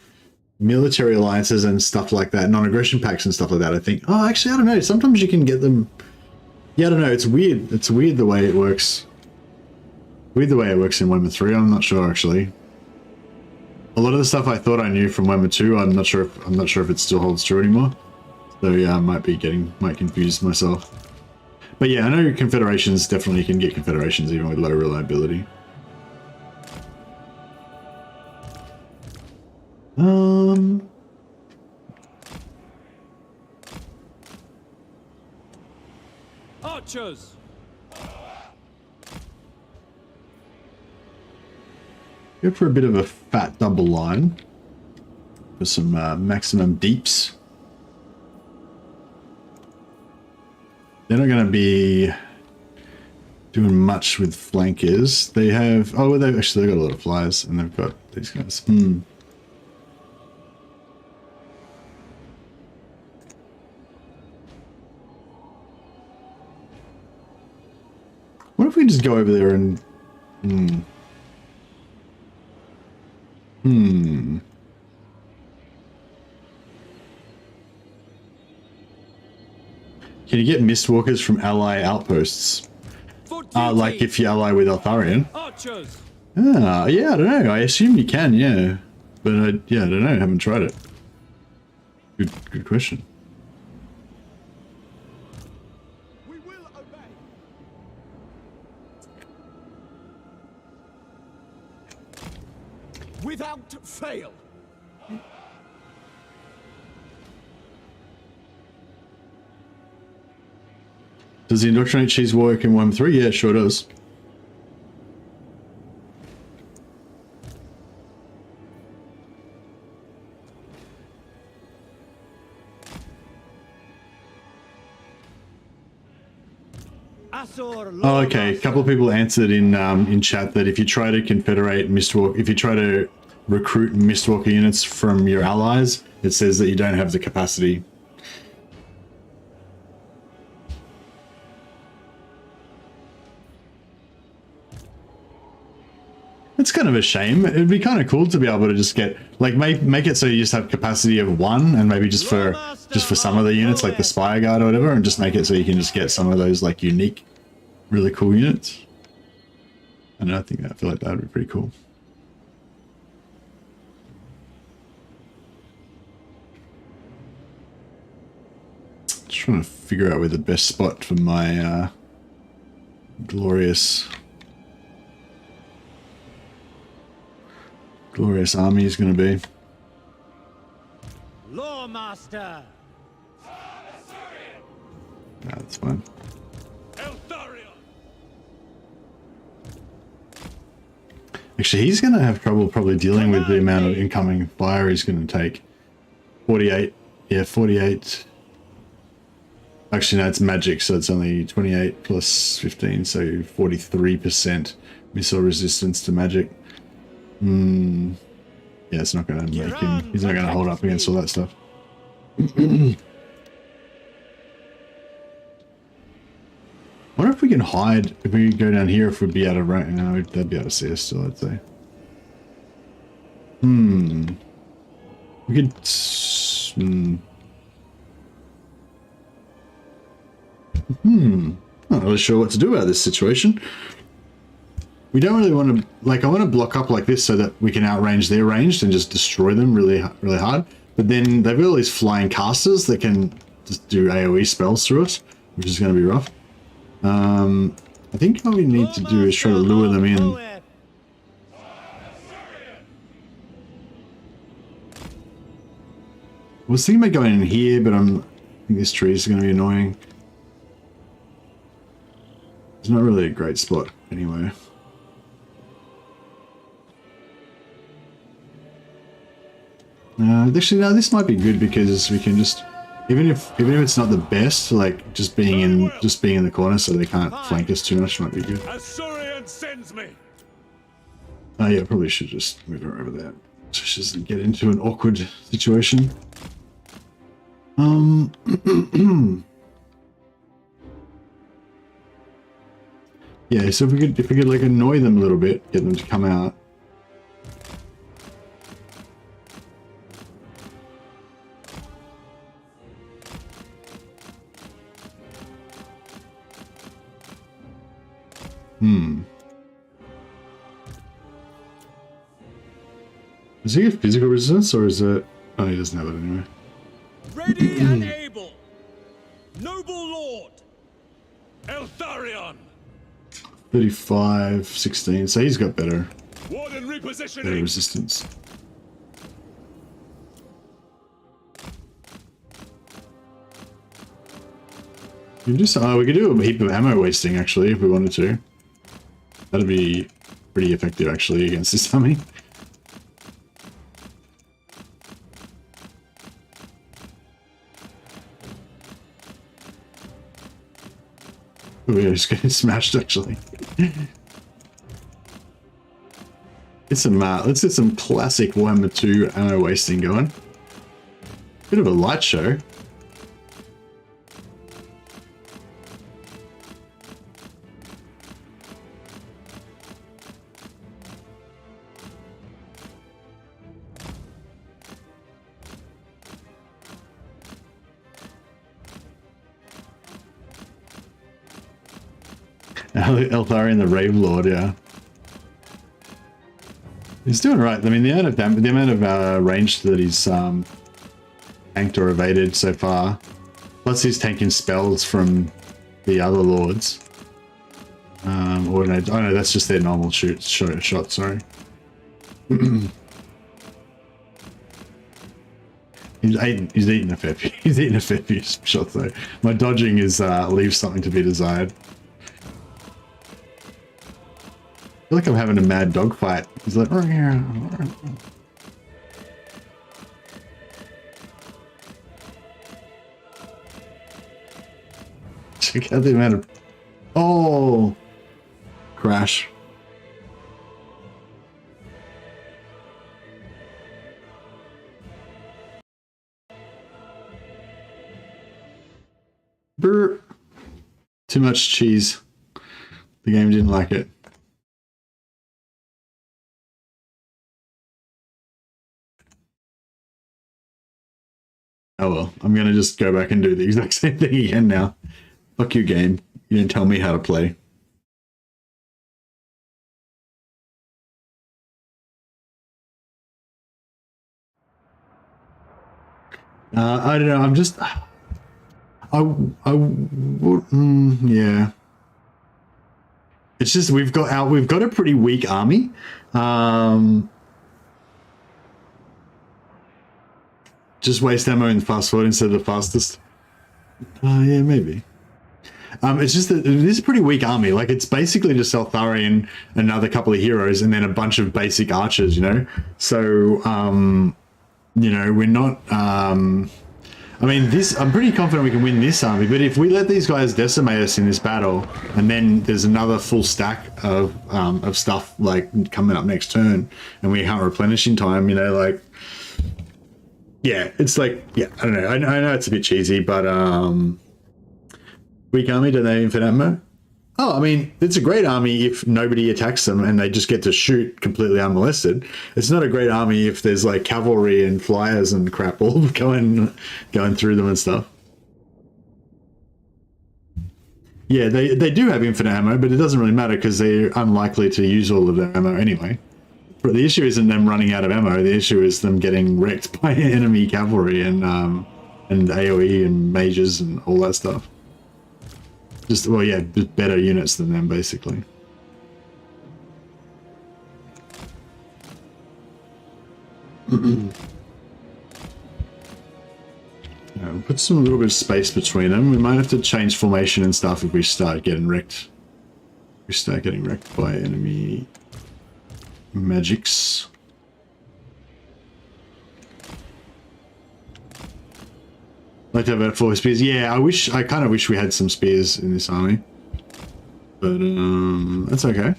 military alliances and stuff like that, non-aggression pacts and stuff like that, I think. Oh, actually, I don't know. Sometimes you can get them. Yeah, I don't know. It's weird. It's weird the way it works. Weird the way it works in Warhammer 3. I'm not sure actually. A lot of the stuff I thought I knew from Warhammer 2, I'm not sure if it still holds true anymore. So yeah, I might confuse myself. But yeah, I know confederations, definitely you can get confederations even with low reliability. Archers! Go for a bit of a fat double line for some maximum deeps. They're not going to be doing much with flankers. They have, oh, they've got a lot of flyers, and they've got these guys. What if we just go over there and Can you get Mystwalkers from ally outposts? Like if you ally with Eltharion. Archers! Ah, yeah, I don't know. I assume you can, yeah. But yeah, I don't know. I haven't tried it. Good question. We will obey. Without fail. Does the indoctrinate cheese work in 1.3? Yeah, it sure does. Oh, okay. A couple of people answered in chat that if you try to confederate Mystwalker, if you try to recruit Mystwalker units from your allies, it says that you don't have the capacity. It's kind of a shame. It'd be kind of cool to be able to just get, like, make it so you just have capacity of 1, and maybe just for some of the units, like the Spire Guard or whatever, and just make it so you can just get some of those like unique, really cool units. I don't know, I feel like that would be pretty cool. Just trying to figure out where the best spot for my glorious army is going to be. Loremaster! That's fine. Eltharion! Actually, he's going to have trouble probably dealing with the amount of incoming fire he's going to take. 48. Yeah, 48. Actually, no, it's magic, so it's only 28 plus 15, so 43% missile resistance to magic. Yeah, it's not going to make him. He's not going to hold up against all that stuff. Wonder if we can hide. If we go down here, if we'd be out of range. No, they'd be able to see us still, I'd say. We could. Not really sure what to do about this situation. We don't really want to, like, I want to block up like this so that we can outrange their range and just destroy them really hard. But then they've got all these flying casters that can just do AoE spells through us, which is going to be rough. I think what we need to do is try to lure them in. I was thinking about going in here, but I think this tree is going to be annoying. It's not really a great spot anyway. Actually, no, this might be good because we can just, even if it's not the best, like just being in the corner so they can't flank us too much might be good. Eltharion sends me. Oh yeah, probably should just move her over there so she doesn't get into an awkward situation. Yeah, so if we could like annoy them a little bit, get them to come out. Does he get physical resistance, or is it... Oh, he doesn't have it anyway. Ready and able. Noble Lord. Eltharion! 35, 16, so he's got better Warden repositioning! resistance. We could do a heap of ammo wasting, actually, if we wanted to. That'd be pretty effective, actually, against this army. Oh yeah, he's getting smashed, actually. Let's get some classic Warhammer 2 ammo wasting going. Bit of a light show. Eltharion the Rave Lord, yeah. He's doing right. I mean, the amount of range that he's tanked or evaded so far, plus he's taking spells from the other lords. Or no, oh no, that's just their normal shot. Sorry. He's eating a fair few. He's eating a fair few shots though. My dodging is leaves something to be desired. I feel like I'm having a mad dog fight. He's like, oh yeah. Check out the amount of... Oh! Crash. Brr. Too much cheese. The game didn't like it. Oh well, I'm gonna just go back and do the exact same thing again now. Fuck you, game. You didn't tell me how to play. I don't know, I'm just... yeah. It's just we've got a pretty weak army. Just waste ammo and fast forward instead of the fastest. Yeah, maybe. It's just that it is a pretty weak army. Like, it's basically just Eltharion, another couple of heroes, and then a bunch of basic archers, you know? So, you know, we're not... I mean, I'm pretty confident we can win this army, but if we let these guys decimate us in this battle, and then there's another full stack of stuff, like, coming up next turn, and we can't replenish in time, you know, like... Yeah, it's like, yeah, I don't know. I know it's a bit cheesy, but weak army, do they have infinite ammo? Oh, I mean, it's a great army if nobody attacks them and they just get to shoot completely unmolested. It's not a great army if there's like cavalry and flyers and crap all going through them and stuff. Yeah, they do have infinite ammo, but it doesn't really matter because they're unlikely to use all of their ammo anyway. But the issue isn't them running out of ammo. The issue is them getting wrecked by enemy cavalry and AoE and mages and all that stuff. Just, well, yeah, just better units than them, basically. We'll put some little bit of space between them. We might have to change formation and stuff if we start getting wrecked. We start getting wrecked by enemy magics. Like to have about 4 spears. Yeah, I kind of wish we had some spears in this army. But that's okay.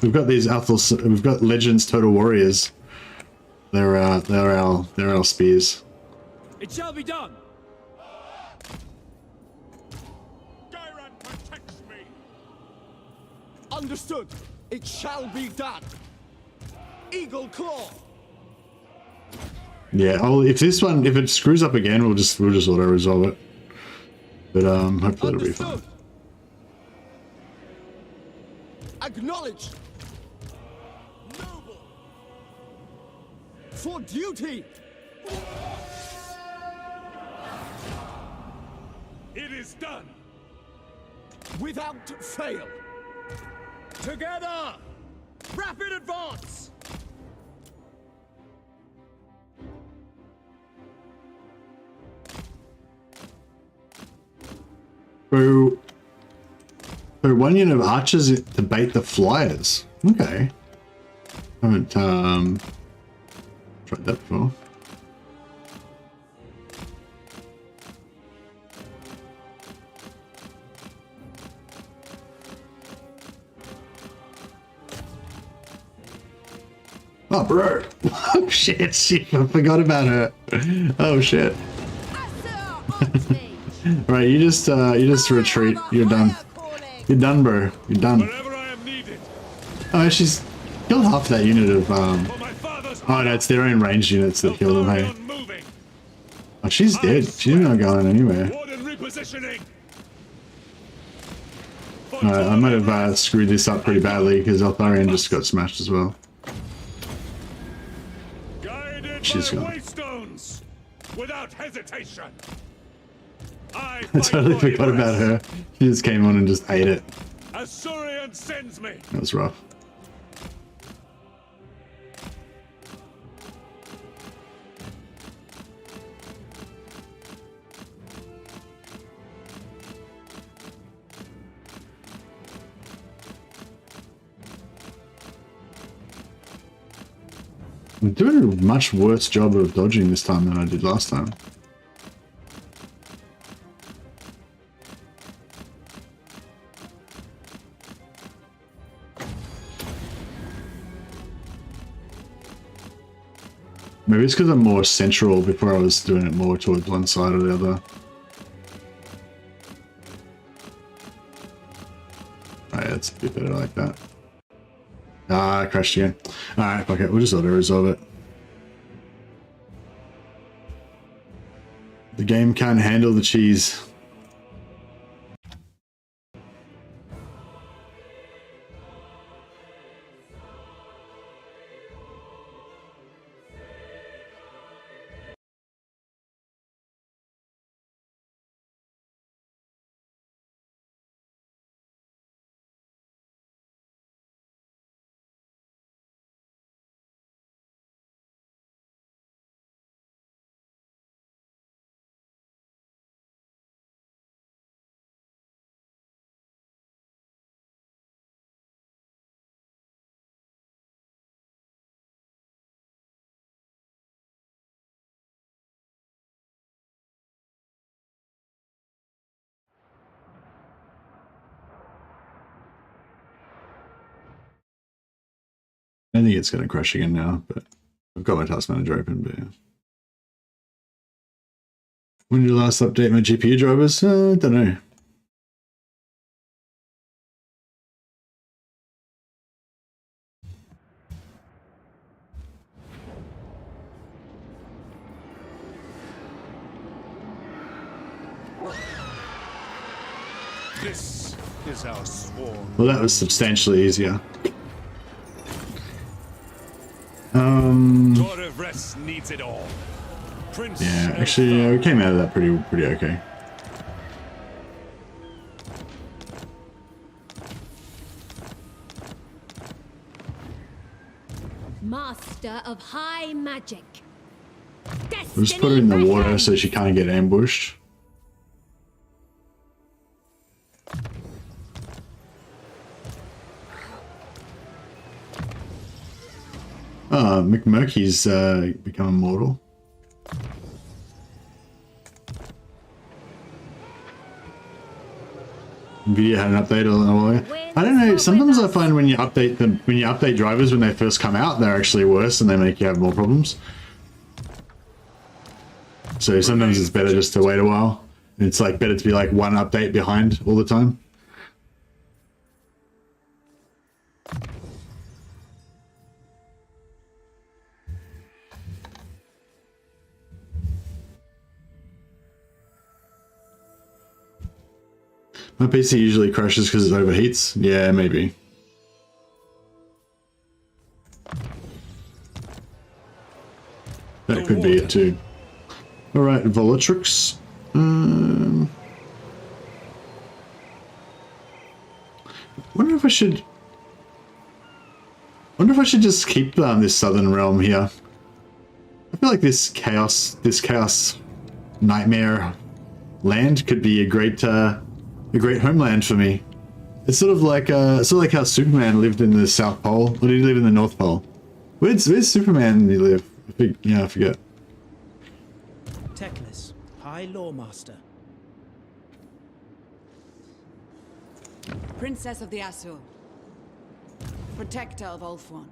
We've got these we've got Legends Total Warriors. They're our spears. It shall be done. Understood. It shall be done. Eagle Claw. Yeah, if it screws up again, we'll just auto resolve it. But hopefully it'll be fine. Acknowledged. Noble. For duty. It is done. Without fail. Together! Rapid advance! So 1 unit of archers to bait the flyers. Okay. I haven't tried that before. Oh, bro. Oh, shit. I forgot about her. Oh, shit. Right, you just retreat. You're done. You're done, bro. You're done. Wherever I am needed. Oh, she's killed half that unit of, For my father's Oh, no, it's their own ranged units that kill them, hey. Eltharion moving. Oh, she's dead. She's not going anywhere. Warden repositioning. Alright, I might have screwed this up pretty badly because Eltharion just got smashed as well. Guided She's by gone. waystones. Without hesitation. I totally forgot about her. She just came on and just ate it. Asurion sends me. That was rough. I'm doing a much worse job of dodging this time than I did last time. Maybe it's because I'm more central. Before I was doing it more towards one side or the other. Oh, yeah, it's a bit better like that. Ah, I crashed again. Alright, fuck it. We'll just auto-resolve it. The game can't handle the cheese. I think it's going to crash again now, but I've got my task manager open, but yeah. When did you last update my GPU drivers? I don't know. This is our sworn. Well, that was substantially easier. Tor Yvresse needs it all. Prince Yeah, actually, we came out of that pretty okay. Master of high magic. We'll just put her in the water so she can't get ambushed. McMurky's become immortal. Nvidia had an update on the way. I don't know. Sometimes I find when you update drivers when they first come out, they're actually worse and they make you have more problems. So sometimes it's better just to wait a while. It's like better to be like one update behind all the time. My PC usually crashes because it overheats. Yeah, maybe. That could be it too. Alright, Volatrix. Wonder if I should just keep this southern realm here. I feel like this chaos nightmare land could be a great homeland for me. It's sort of like how Superman lived in the South Pole. Or did he live in the North Pole? Where's Superman live? I forget. Teclis, High Loremaster. Princess of the Asur. Protector of Ulthuan.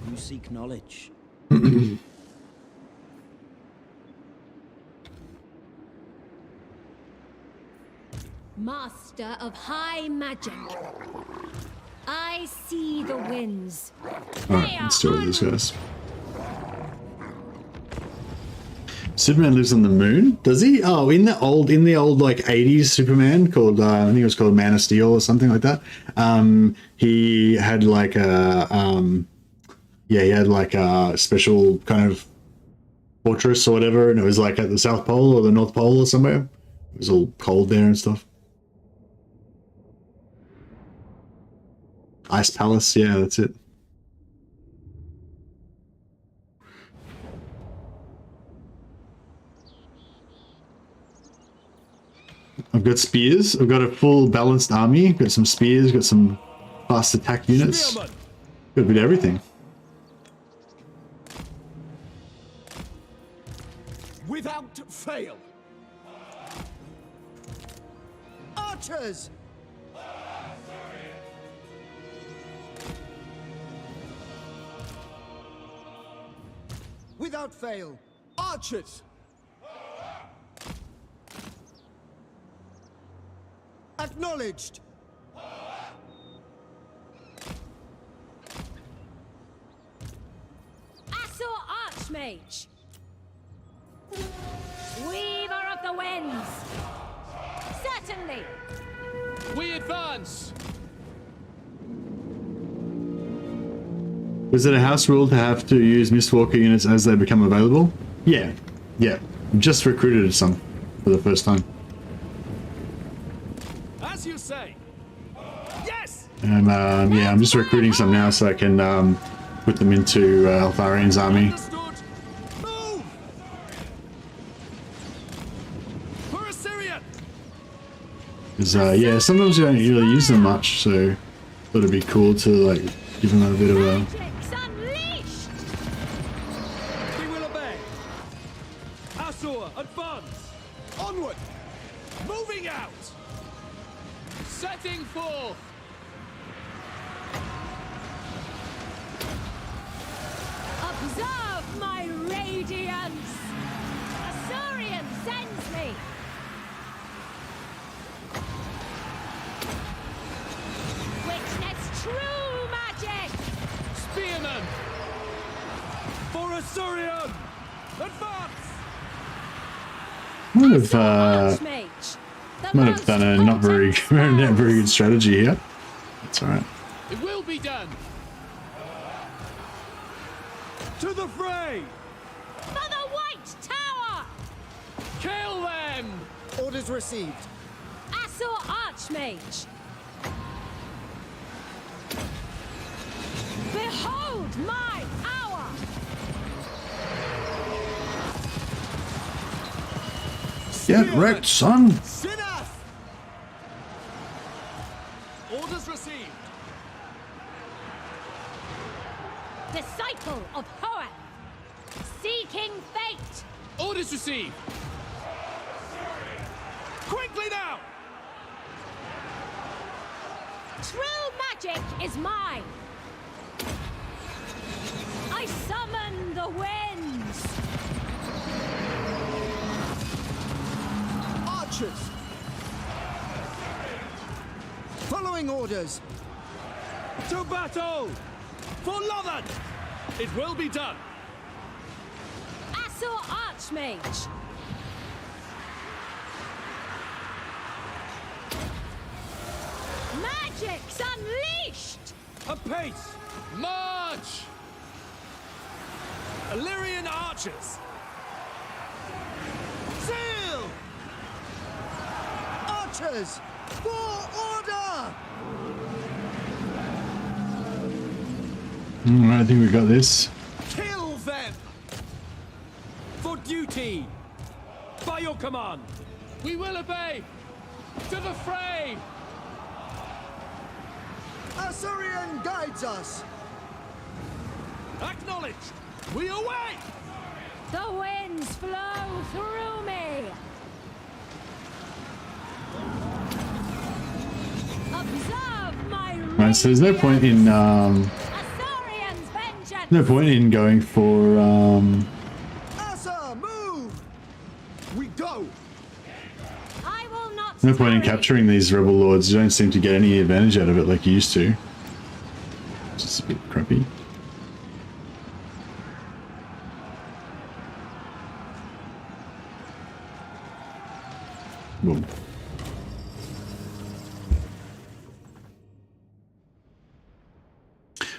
You seek knowledge. Master of high magic. I see the winds. Alright, let's do all these guys. Superman lives on the moon? Does he? Oh, in the old like 80s Superman called I think it was called Man of Steel or something like that. He had like a he had like a special kind of fortress or whatever, and it was like at the South Pole or the North Pole or somewhere. It was all cold there and stuff. Ice Palace, yeah, that's it. I've got spears. I've got a full balanced army. Got some spears. Got some fast attack units. Got a bit of everything. Without fail. Archers! Without fail. Archers! Acknowledged! Asur Archmage. Weaver of the Winds. Certainly. We advance. Was it a house rule to have to use Mystwalker units as they become available? Yeah. Just recruited some for the first time. As you say. Yes. And I'm just recruiting some now so I can put them into Eltharion's army. Understood. Move. For Assyrian. Because sometimes you don't really use them much, so thought it'd be cool to like give them a bit of a. Magic's unleashed. We will obey. Asur, advance. Onward! Moving out. Setting forth. Observe my radiance. Assyrian sends me. Witness true magic. Spearmen. For Assyrian. Advance. Archmage. The Might have most done a not very potent good strategy here. That's alright. It will be done. To the fray! For the White Tower. Kill them. Orders received. Asur Archmage. Behold my power. Get wrecked, son! Sinaf! Orders received. Disciple of Hoeth. Seeking fate. Orders received. Quickly now. True magic is mine. I summon the winds. Archers! Following orders. To battle. For Lothan. It will be done. Assault Archmage. Magic's unleashed. Apace. March. Illyrian archers. Sail! Archers, for order! I think we got this. Kill them. For duty. By your command. We will obey. To the fray. Eltharion guides us. Acknowledged. We await. The winds flow through me. Observe my Right, so there's no point in Eltharion's vengeance. no point in going for Asa, move! We go! I will not no point in tarry. capturing these rebel lords. You don't seem to get any advantage out of it like you used to. It's just a bit crappy. Boom.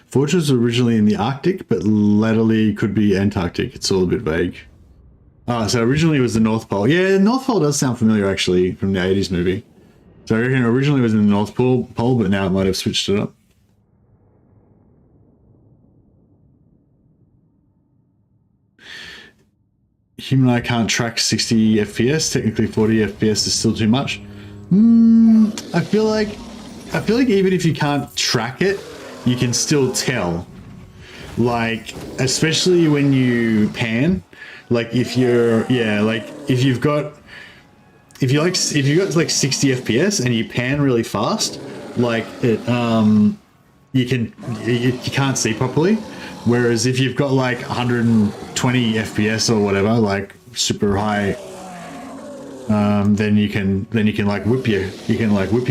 Fortress was originally in the Arctic, but latterly could be Antarctic. It's all a bit vague. Ah, so originally it was the North Pole. Yeah, North Pole does sound familiar, actually, from the 80s movie. So I reckon originally it was in the North Pole, but now it might have switched it up. Human eye can't track 60 FPS. Technically 40 FPS is still too much. I feel like even if you can't track it, you can still tell. Like, especially when you pan, like if you're, yeah, like if you've got like 60 FPS and you pan really fast, like it, you can't see properly. Whereas if you've got like 120 FPS or whatever, like super high, then you can like whip your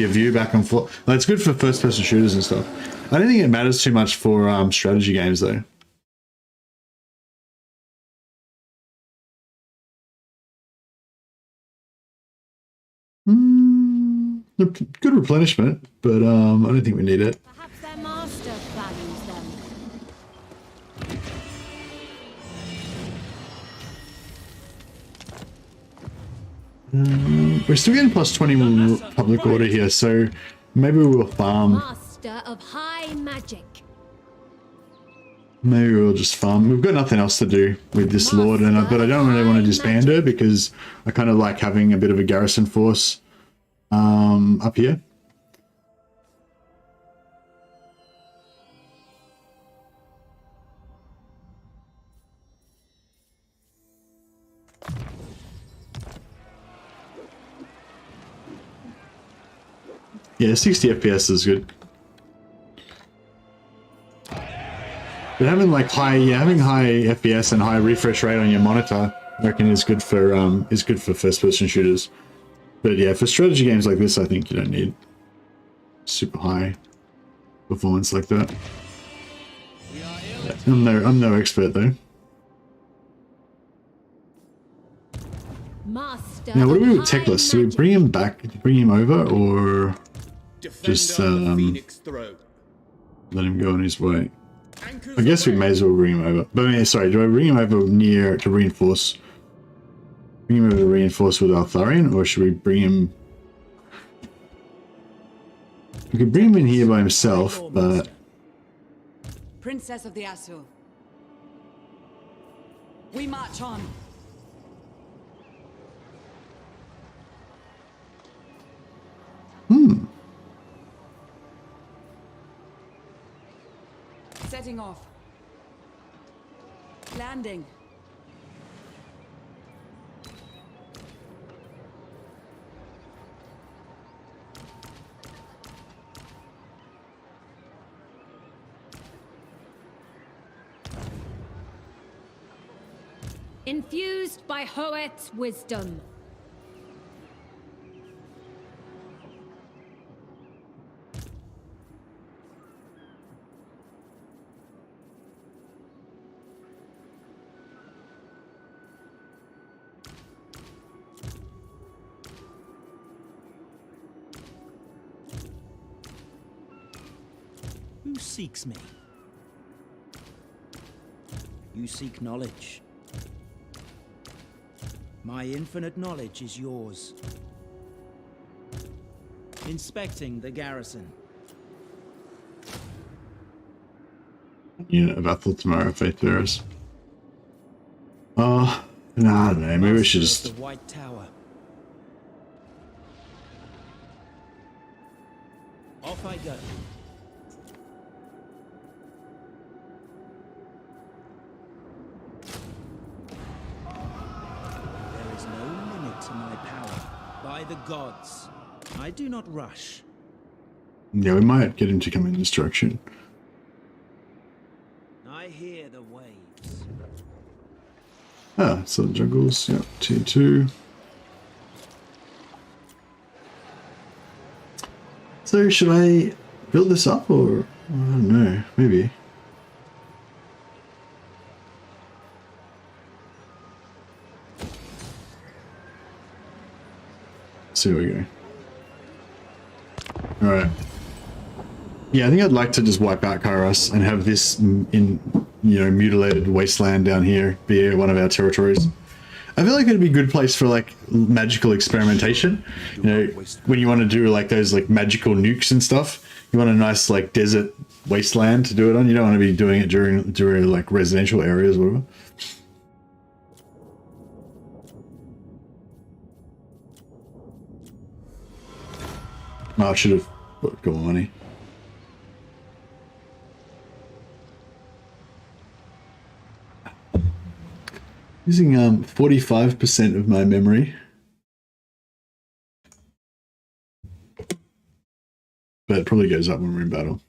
view back and forth. Like, it's good for first person shooters and stuff. I don't think it matters too much for strategy games though. Good replenishment, but I don't think we need it. Perhaps their master values them. We're still getting plus 20 public order here, so maybe we'll farm. Master of high magic. Maybe we'll just farm. We've got nothing else to do with this lord, but I don't really want to disband her because I kind of like having a bit of a garrison force up here. Yeah, 60 FPS is good. But having like high FPS and high refresh rate on your monitor, I reckon is good for first person shooters. But yeah, for strategy games like this, I think you don't need super high performance like that. I'm no expert though. Master Now, what do we do of with high Teclis? Do we magic. bring him back, bring him over, or just Defender of the Phoenix throne. let him go on his way? Anchors I guess we aweigh. may as well bring him over. But I mean, sorry, do I bring him over near to reinforce? Bring him over to reinforce with Eltharion, or should we bring him? We could bring him in here by himself, but Princess of the Asur. We march on. Setting off. Landing. Infused by Hoet's wisdom. Who seeks me? You seek knowledge. My infinite knowledge is yours. Inspecting the garrison. Unit of Ethel tomorrow, Faith Bearers. Oh, nah, I don't know. Maybe we should Master just. of the White Tower. Off I go. There is no limit to my power. By the gods, I do not rush. Yeah, we might get him to come in this direction. I hear the waves. Ah, so the jungles, yeah, tier 2. So should I build this up or I don't know, maybe. So here we go. Alright. Yeah, I think I'd like to just wipe out Kairos and have this in, you know, mutilated wasteland down here be one of our territories. I feel like it'd be a good place for like magical experimentation. You know, when you want to do like those like magical nukes and stuff, you want a nice like desert wasteland to do it on. You don't want to be doing it during like residential areas or whatever. Oh, I should have got more money. Using 45% of my memory. But it probably goes up when we're in battle.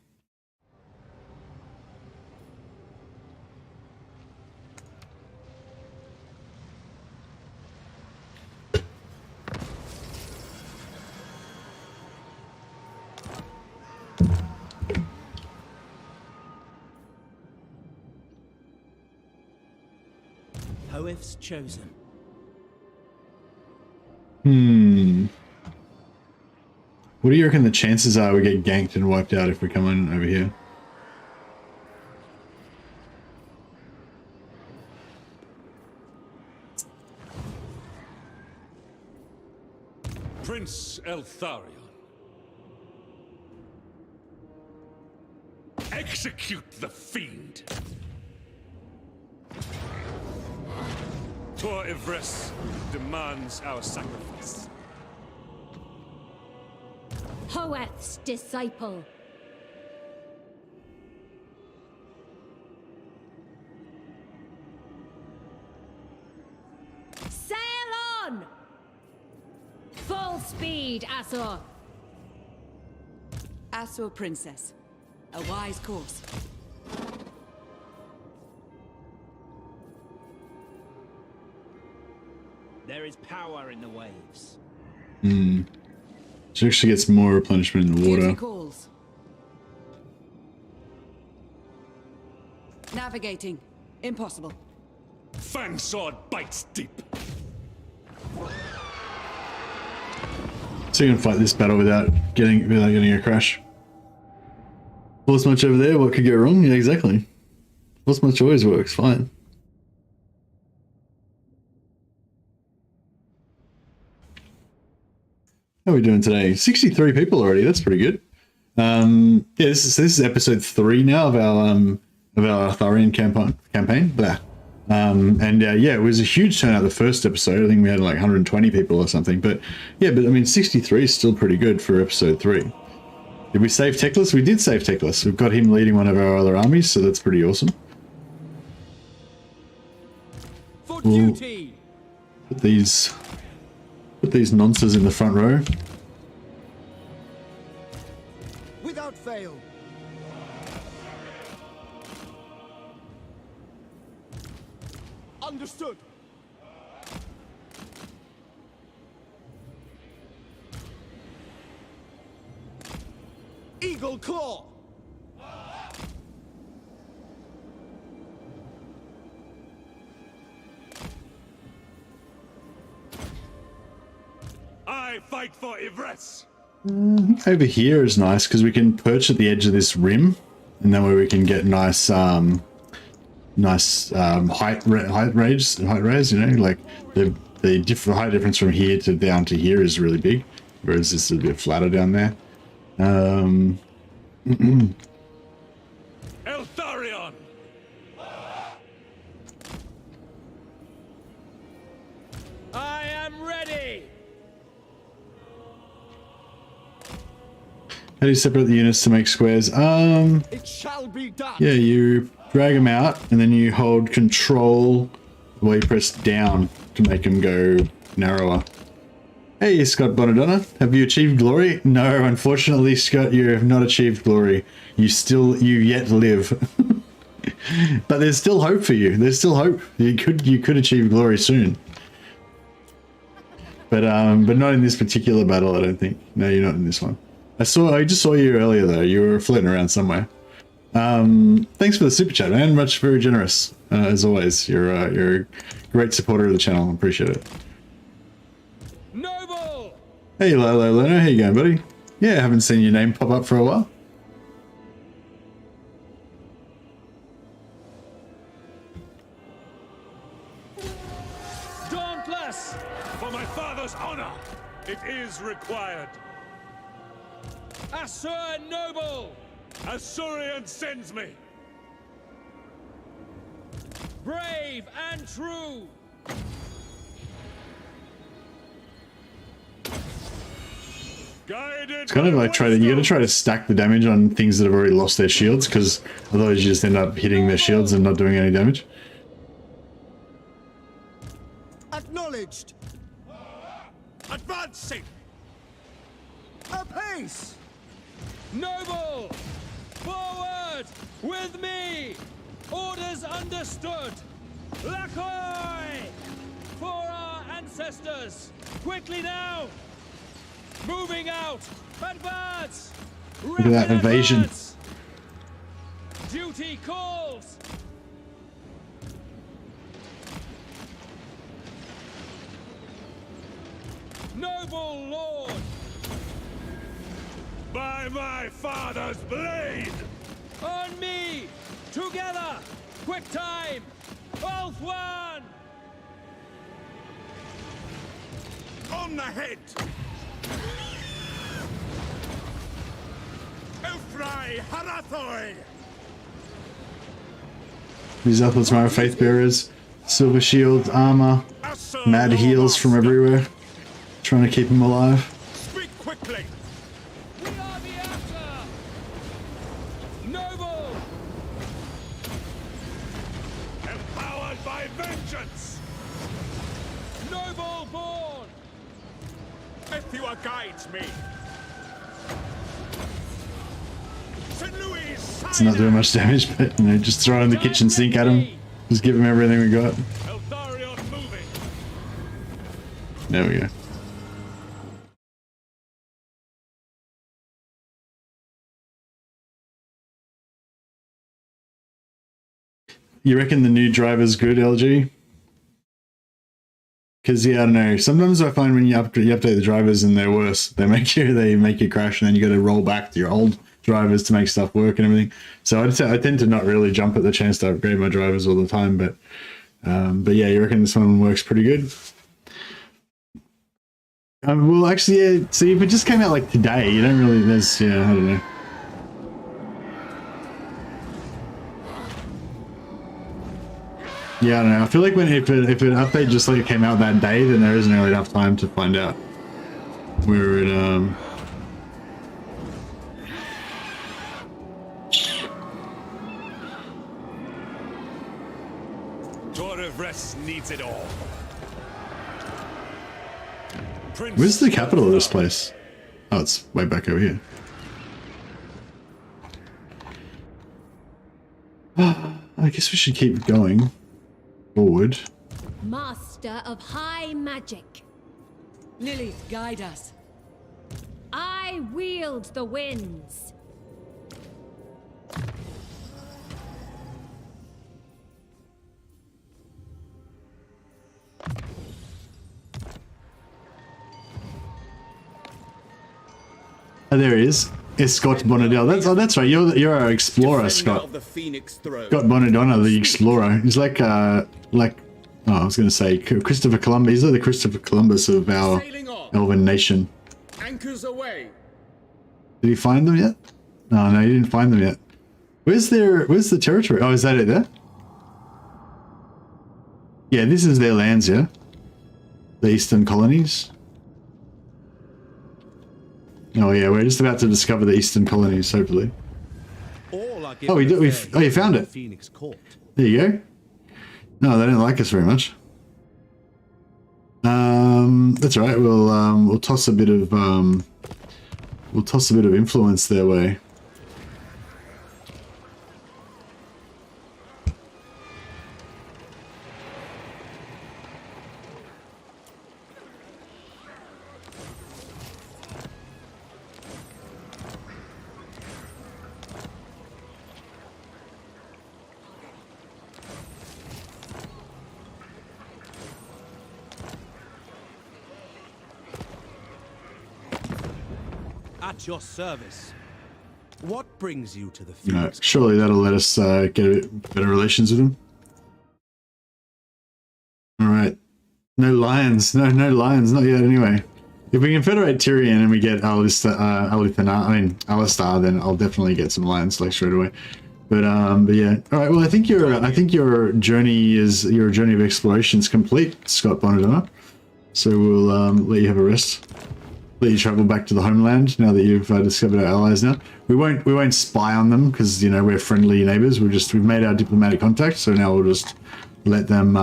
Hoef's chosen. What do you reckon the chances are we get ganked and wiped out if we come in over here? Prince Eltharion. Execute the fiend! Tor Yvresse demands our sacrifice. Hoeth's disciple. Sail on! Full speed, Azor. Azor Princess. A wise course. There is power in the waves. She actually gets more replenishment in the water. Duty calls. Navigating. Impossible. Fang sword bites deep. So you can fight this battle without getting a crash. Force much over there, what could go wrong? Yeah, exactly. Force much always works fine. How are we doing today? 63 people already. That's pretty good. Yeah, this is episode 3 now of our Eltharion campaign. Blah. And yeah, it was a huge turnout the first episode. I think we had like 120 people or something. But yeah, I mean 63 is still pretty good for episode 3. Did we save Teclis? We did save Teclis. We've got him leading one of our other armies, so that's pretty awesome. For duty. Put these nonces in the front row. Without fail. Understood. Eagle Claw. I fight for Yvresse. Over here is nice because we can perch at the edge of this rim and that way we can get nice height raise. You know, like the height difference from here to down to here is really big, whereas this is a bit flatter down there. Eltharion! I am ready. How do you separate the units to make squares? It shall be done. Yeah, you drag them out, and then you hold control while you press down to make them go narrower. Hey, Scott Bonadonna, have you achieved glory? No, unfortunately, Scott, you have not achieved glory. You yet live. But there's still hope for you. There's still hope. You could achieve glory soon. But not in this particular battle, I don't think. No, you're not in this one. I just saw you earlier though. You were floating around somewhere. Thanks for the super chat, man. Very generous as always. You're a great supporter of the channel. Appreciate it. Noble! Hey, Lolo Learner, how you going, buddy? Yeah, haven't seen your name pop up for a while. Dauntless! For my father's honor, it is required. Assur Noble! Asurion sends me. Brave and true! Guided It's kind of like you gotta try to stack the damage on things that have already lost their shields, because otherwise you just end up hitting their shields and not doing any damage. Acknowledged. Advancing! Apace. Noble! Forward! With me! Orders understood! Lakoy! For our ancestors! Quickly now! Moving out! Advance! Look at that evasion. Advance. Duty calls! Noble Lord! By my father's blade! On me! Together! Quick time! Both one! On the head! Elfrai Harathoi! These athletes are faith bearers, silver shields, armor, mad heals from everywhere, trying to keep them alive. Speak quickly! We are the answer! Noble! Empowered by vengeance! Noble born! Ethua guides me! St. Louis! It's not doing much damage, but you know, just throw in the kitchen sink at him. Just give him everything we got. Eltharion moving! There we go. You reckon the new driver's good, LG? Because yeah, I don't know. Sometimes I find when you update the drivers and they're worse, they make you crash, and then you got to roll back to your old drivers to make stuff work and everything. So I tend to not really jump at the chance to upgrade my drivers all the time. But yeah, you reckon this one works pretty good? Well, actually, yeah. See, if it just came out like today, you don't really. There's I don't know. Yeah, I don't know. I feel like if an update just like came out that day, then there isn't really enough time to find out where it Tor Yvresse needs it all. Where's the capital of this place? Oh, it's way back over here. I guess we should keep going forward. Master of high magic. Lilith, guide us. I wield the winds. Oh, there he is. Scott Bonadell. That's right. You're our explorer, Scott. Of the Phoenix throne. Scott Bonadonna, the explorer. He's like I was going to say Christopher Columbus. He's like the Christopher Columbus of our Sailing on. elven nation. Anchors away. Did he find them yet? No, he didn't find them yet. Where's the territory? Oh, is that it there? Yeah, this is their lands, yeah? The eastern colonies. Oh yeah, we're just about to discover the eastern colonies, hopefully. Oh, you found it. Phoenix Court. There you go. No, they don't like us very much. That's all right. We'll toss a bit of influence their way. At your service. What brings you to the No, Phoenix? surely that'll let us get a bit better relations with them. All right. No lions. No lions. Not yet, anyway. If we can federate Tyrion and we get Alistar, then I'll definitely get some lions like straight away. But yeah. All right. Well, I think your journey of exploration is complete, Scott Bonadonna. So we'll let you have a rest. Let you travel back to the homeland now that you've discovered our allies. Now we won't spy on them because we're friendly neighbors. We've made our diplomatic contact, so now we'll just let them.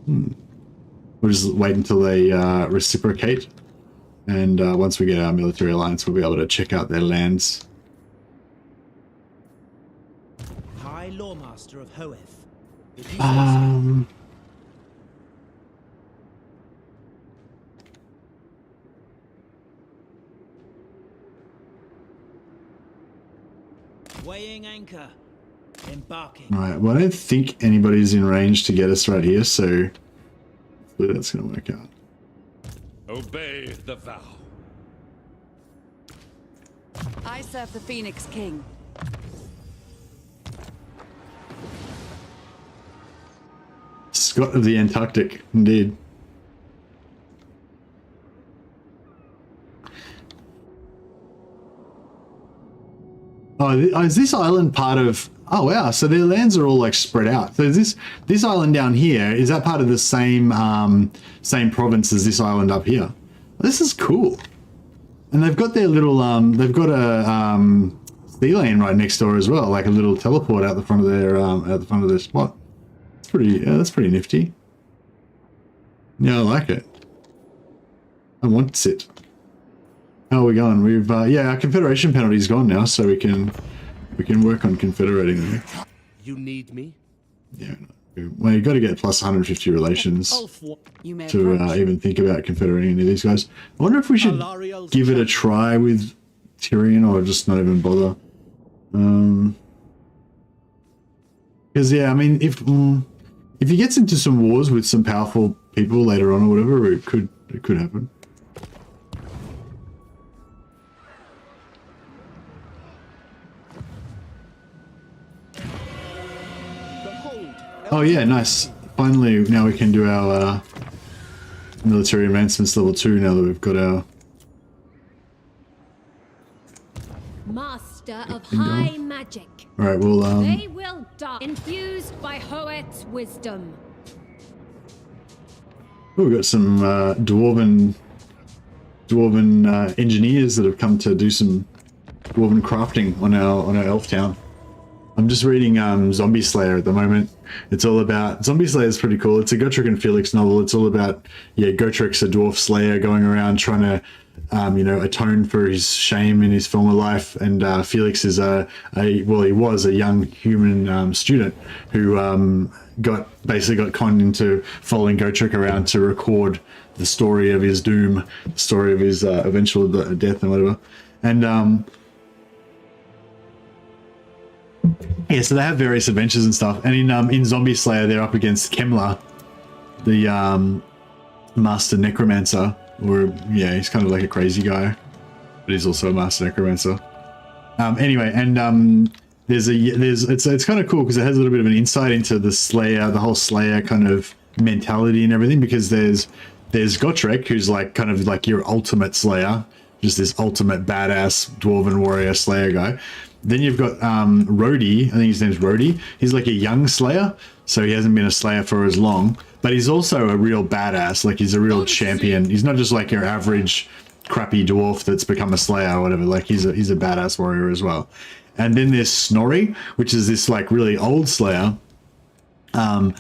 We'll just wait until they reciprocate, and once we get our military alliance, we'll be able to check out their lands. High Loremaster of Hoeth. Weighing anchor. Embarking. Right. Well, I don't think anybody's in range to get us right here, so hopefully that's going to work out. Obey the vow. I serve the Phoenix King. Scott of the Antarctic, indeed. Oh, is this island part of... Oh, wow. So their lands are all, like, spread out. So is this island down here, is that part of the same same province as this island up here? This is cool. And they've got their little... they've got a sea lane right next door as well, like a little teleport out the front of their spot. It's pretty... that's pretty nifty. Yeah, I like it. I want to sit. How are we going? We've yeah, our confederation penalty's gone now, so we can work on confederating them. You need me? Yeah. Well, you got to get plus 150 relations to even think about confederating any of these guys. I wonder if we should give it a try with Tyrion, or just not even bother. Because yeah, I mean, if he gets into some wars with some powerful people later on or whatever, it could happen. Oh yeah, nice. Finally, now we can do our military advancements level 2 now that we've got our... Master of high magic. Alright, well, They will die, infused by Hoet's wisdom. oh, we've got some dwarven engineers that have come to do some dwarven crafting on our elf town. I'm just reading Zombie Slayer at the moment. It's all about... Zombie Slayer is pretty cool. It's a Gotrek and Felix novel. It's all about, yeah, Gotrek's a dwarf slayer going around trying to, you know, atone for his shame in his former life. And Felix is well, he was a young human student who basically got conned into following Gotrek around to record the story of his doom, the story of his eventual death and whatever. And yeah, so they have various adventures and stuff. And in Zombie Slayer, they're up against Kemlar, the master necromancer, or yeah, he's kind of like a crazy guy. but he's also a master necromancer. Anyway, and it's kind of cool because it has a little bit of an insight into the Slayer, the whole Slayer kind of mentality and everything, because there's Gotrek, who's like kind of like your ultimate Slayer, just this ultimate badass dwarven warrior Slayer guy. Then you've got Rhodey, I think his name's Rhodey. He's like a young Slayer, so he hasn't been a Slayer for as long, but he's also a real badass, like he's a real champion. He's not just like your average crappy dwarf that's become a Slayer or whatever, like he's a badass warrior as well. And then there's Snorri, which is this like really old Slayer. Yeah,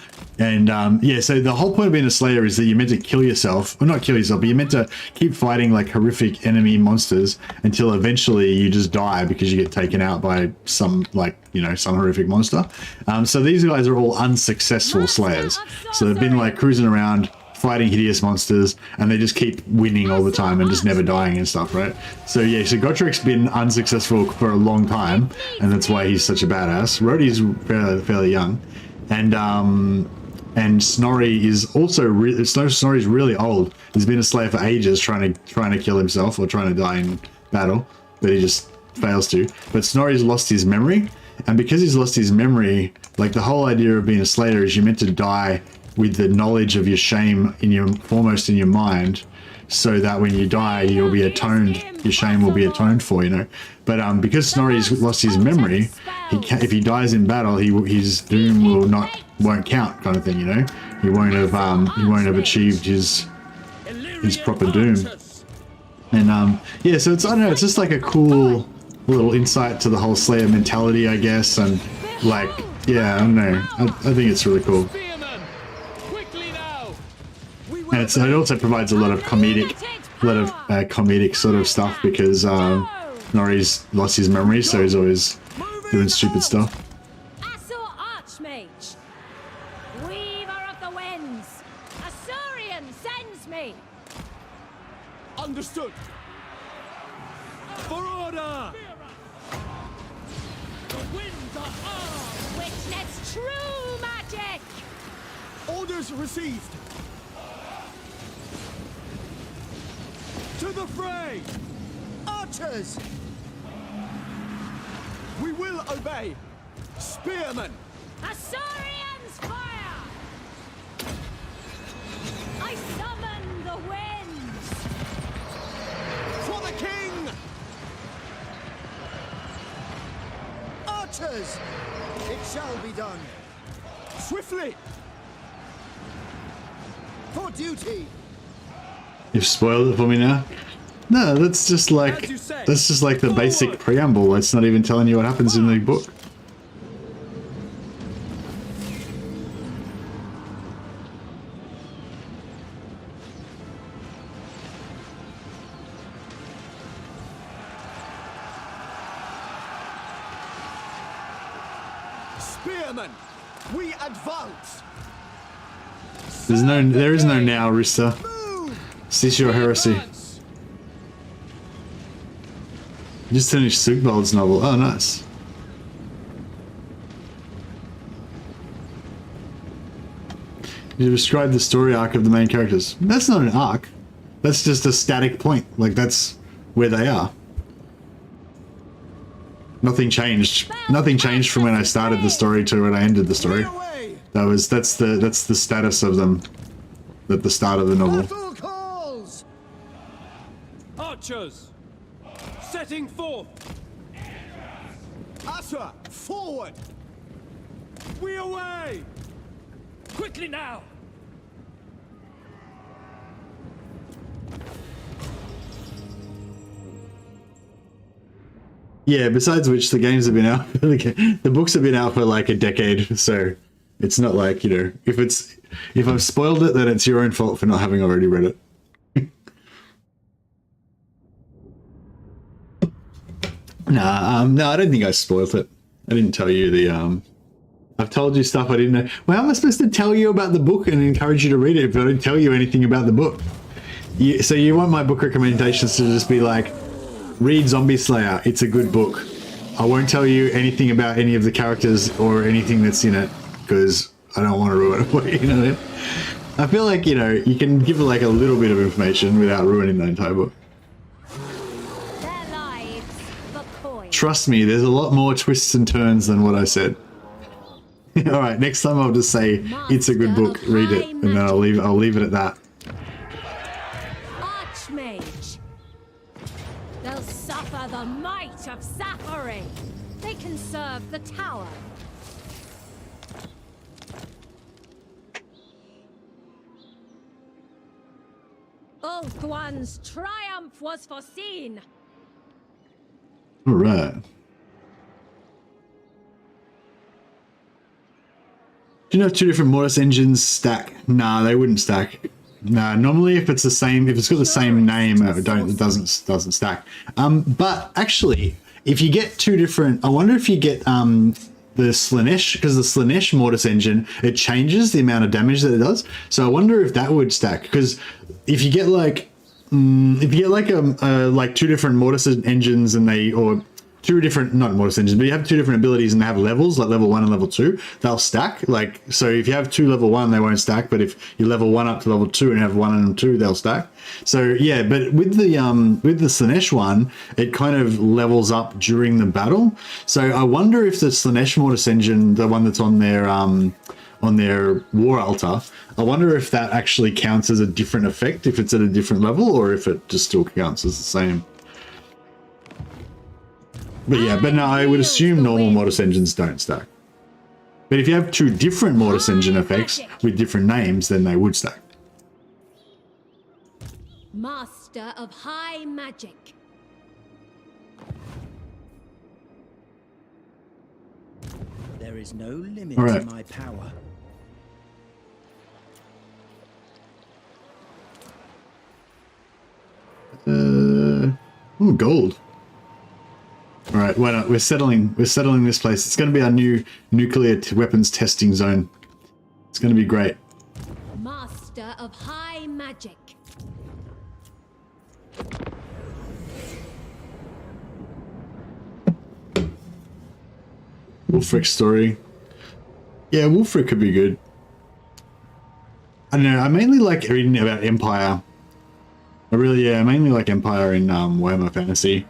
so the whole point of being a Slayer is that you're meant to kill yourself, or not kill yourself, but you're meant to keep fighting like horrific enemy monsters until eventually you just die because you get taken out by some, like, you know, some horrific monster. So these guys are all unsuccessful Slayers. So they've been like cruising around fighting hideous monsters, and they just keep winning all the time and just never dying and stuff, right? So yeah, so Gotrek's been unsuccessful for a long time, and that's why he's such a badass. Rhodey's fairly young, and Snorri is also Snorri's really old. He's been a Slayer for ages, trying to kill himself or trying to die in battle, but he just fails to. But Snorri's lost his memory, and because he's lost his memory, like the whole idea of being a Slayer is you're meant to die with the knowledge of your shame foremost in your mind, so that when you die, you'll be atoned. Your shame will be atoned for, you know. But because Snorri's lost his memory, if he dies in battle, his doom won't count, kind of thing, you know. He won't have achieved his proper doom. And yeah, so it's, I don't know, it's just like a cool little insight to the whole Slayer mentality, I guess, and like, yeah, I don't know. I think it's really cool. And it also provides a lot of comedic sort of stuff, because Snorri's lost his memory, so he's always doing stupid stuff. Archmage, Weaver of the Winds, Eltharion sends me. Understood. For order. The winds are ours! Witness true magic. Orders received. To the fray! Archers! We will obey! Spearmen! Eltharion's fire! I summon the winds! For the king! Archers! It shall be done! Swiftly! For duty! You've spoiled it for me now? No, that's just like the basic preamble. It's not even telling you what happens in the book. Spearmen, we advance. There is no now, Rista. Cease your heresy. Just finished Sugbald's novel. Oh, nice. You described the story arc of the main characters. That's not an arc. That's just a static point. Like, that's where they are. Nothing changed. Nothing changed from when I started the story to when I ended the story. That's the status of them at the start of the novel. Archers, setting forth. Asa, forward. We away. Quickly now. Yeah, besides which, the games have been out, the books have been out for like a decade, so it's not like, you know, if I've spoiled it, then it's your own fault for not having already read it. Nah, no, I don't think I spoiled it. I didn't tell you the, I've told you stuff I didn't know. Well, how am I supposed to tell you about the book and encourage you to read it if I don't tell you anything about the book? So you want my book recommendations to just be like, read Zombie Slayer, it's a good book. I won't tell you anything about any of the characters or anything that's in it, because I don't want to ruin it for you, you know what I mean? I feel like, you know, you can give like a little bit of information without ruining the entire book. There trust me, there's a lot more twists and turns than what I said. All right, next time I'll just say it's a good book, read it, and then I'll leave it at that. Archmage. They'll suffer the might of suffering. They can serve the tower. Ulthuan's triumph was foreseen. All right. Do you know if 2 different Mortis engines stack? Nah, they wouldn't stack. Nah, normally if it's the same, if it's got the same name, it doesn't stack. But actually, if you get 2 different, I wonder if you get the Slaanesh, because the Slaanesh Mortis engine, it changes the amount of damage that it does. So I wonder if that would stack, because if you get like like 2 different Mortis engines and or 2 different, not Mortis engines, but you have 2 different abilities and they have levels, like level 1 and level 2, they'll stack. Like, so if you have 2 level 1, they won't stack, but if you level 1 up to level 2 and have 1 and 2, they'll stack. So yeah, but with the Slaanesh one, it kind of levels up during the battle. So I wonder if the Slaanesh Mortis engine, the one that's on their war altar, I wonder if that actually counts as a different effect, if it's at a different level, or if it just still counts as the same. But yeah, but no, I would assume normal Mortis engines don't stack. But if you have 2 different Mortis engine effects with different names, then they would stack. Master of high magic. There is no limit All right. to my power. Ooh, gold. All right, why not? We're settling this place. It's going to be our new nuclear weapons testing zone. It's going to be great. Master of high magic. Wulfric story. Yeah, Wulfric could be good. I don't know. I mainly like reading about Empire. I mainly like Empire in Warhammer Fantasy.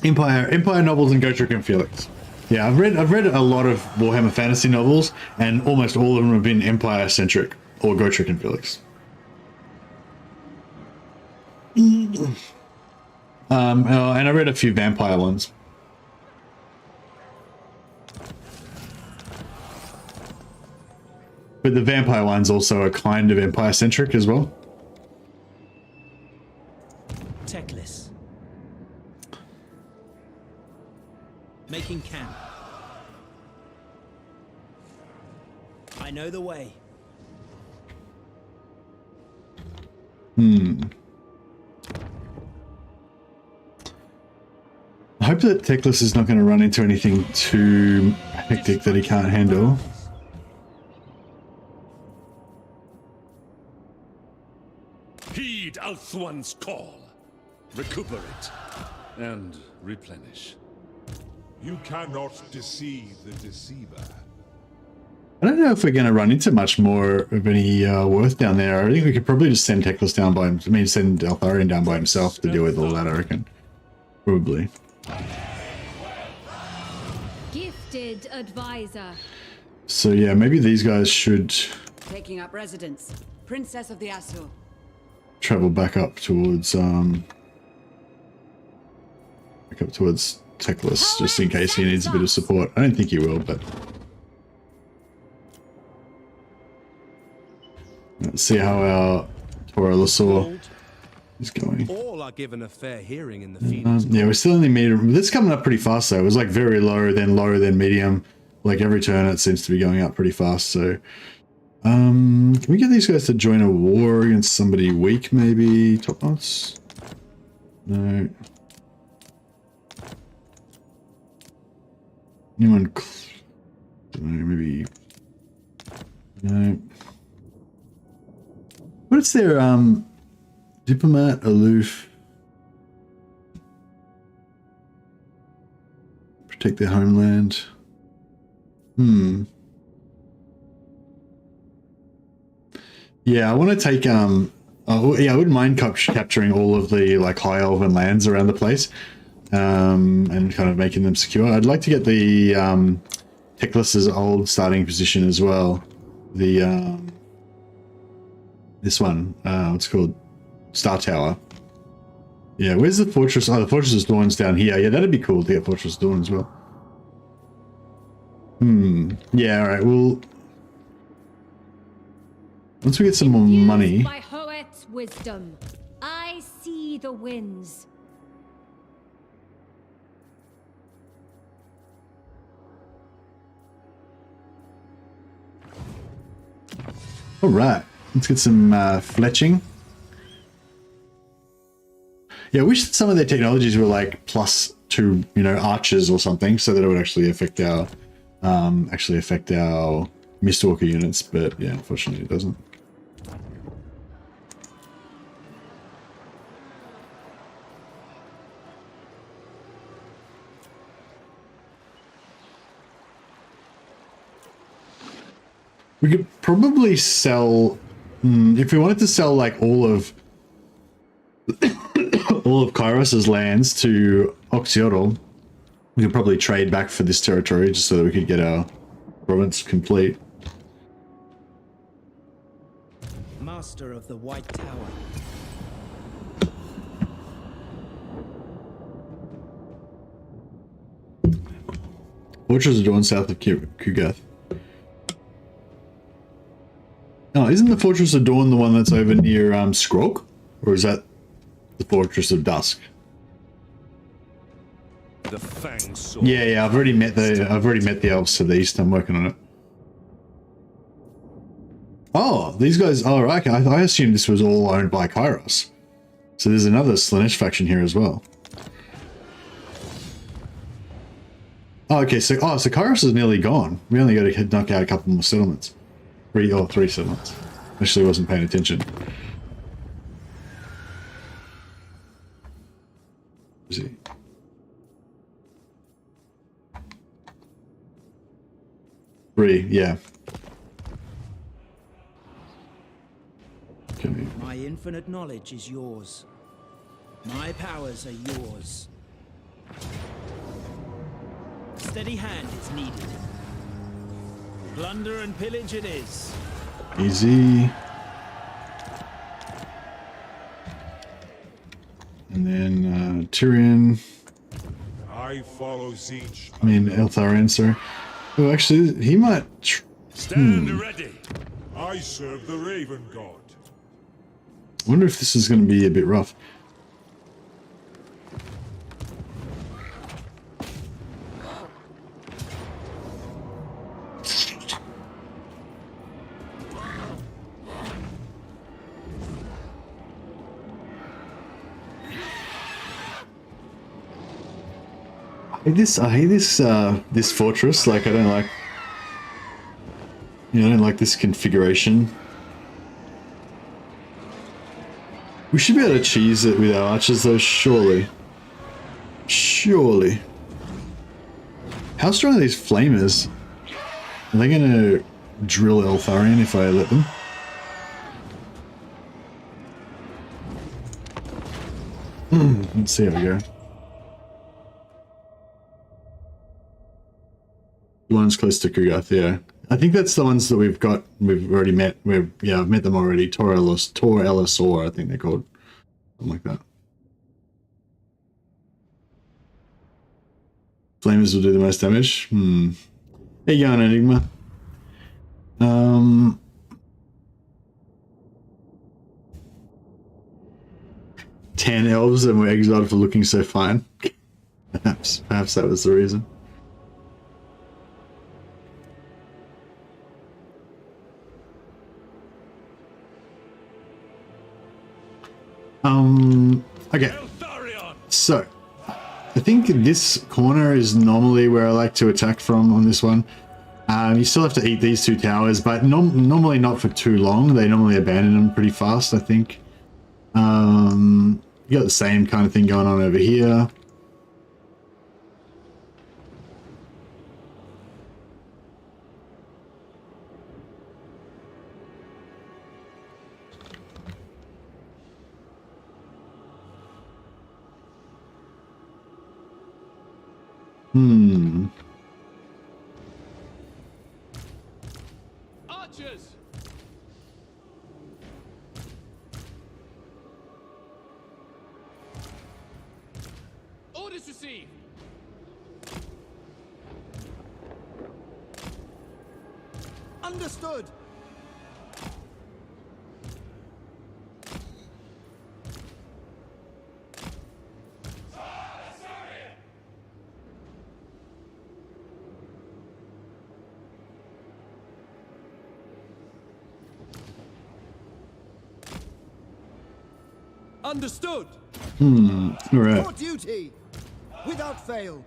Empire novels and Gotrek and Felix. Yeah, I've read a lot of Warhammer Fantasy novels, and almost all of them have been Empire centric or Gotrek and Felix. And I read a few vampire ones. But the vampire ones also are kind of Empire centric as well. Teclis. Making camp. I know the way. I hope that Teclis is not going to run into anything too hectic that he can't handle. Heed Ulthuan's call. Recuperate and replenish. You cannot deceive the deceiver. I don't know if we're going to run into much more of any worth down there. I think we could probably just send Teclis down by him. I mean, send Eltharion down by himself to deal with all that, I reckon. Probably. Gifted advisor. So yeah, maybe these guys should Taking up residence. Princess of the Azure. travel back up towards Teclis, just in case he needs a bit of support. I don't think he will, but let's see how our Tor Yvresse is going. All are given a fair hearing in the Phoenix. Yeah, we're still in the medium. This is coming up pretty fast though. It was like very low, then medium. Like every turn it seems to be going up pretty fast. So can we get these guys to join a war against somebody weak maybe? Top knots? No. Anyone? No, maybe. No. What's their diplomat, aloof, protect their homeland? Yeah, I want to take Oh yeah, I wouldn't mind capturing all of the like high elven lands around the place, and kind of making them secure. I'd like to get the Teclis's old starting position as well. The this one, what's it called? Star Tower. Yeah, where's the Fortress? Oh, the Fortress of Dawn's down here. Yeah, that'd be cool to get Fortress of Dawn as well. Yeah, alright, well... Once we get some more money... By Hoet's wisdom, I see the winds. Alright, let's get some fletching. Yeah, I wish some of their technologies were like +2, you know, archers or something, so that it would actually affect our Mystwalker units, but yeah, unfortunately it doesn't. We could probably sell, if we wanted to sell like all of Kairos's lands to Oxiodal, we could probably trade back for this territory just so that we could get our province complete. Master of the White Tower. Fortress of Dawn south of Kugath. Oh, isn't the Fortress of Dawn the one that's over near Skrog? Or is that the Fortress of Dusk? The Fang Sword. Yeah, I've already met the elves to the east. I'm working on it. Oh, these guys. Oh, right. I assumed this was all owned by Kairos. So there's another Slanesh faction here as well. Oh, okay. So Kairos is nearly gone. We only got to knock out a couple more settlements. Three settlements. Actually, wasn't paying attention. Is he? Three, yeah. Okay. My infinite knowledge is yours. My powers are yours. Steady hand is needed. Plunder and pillage it is. Easy. And then Tyrion. I follow Siege. I mean Eltharion, sorry. Oh, actually, he might. Stand ready. I serve the Raven God. I wonder if this is going to be a bit rough. I hate this fortress. Like, I don't like, I don't like this configuration. We should be able to cheese it with our archers, though. Surely. How strong are these flamers? Are they gonna drill Eltharion if I let them? Let's see how we go. The one's close to Kugath, yeah. I think that's the ones that we've already met. I've met them already. Tor Yvresse, I think they're called. Something like that. Flamers will do the most damage. There you go, Enigma. 10 elves and we're exiled for looking so fine. Perhaps that was the reason. Okay. So, I think this corner is normally where I like to attack from on this one. You still have to eat these two towers, but normally not for too long. They normally abandon them pretty fast, I think. You got the same kind of thing going on over here. Archers! Orders received! Understood. Understood! All right. For duty, without fail.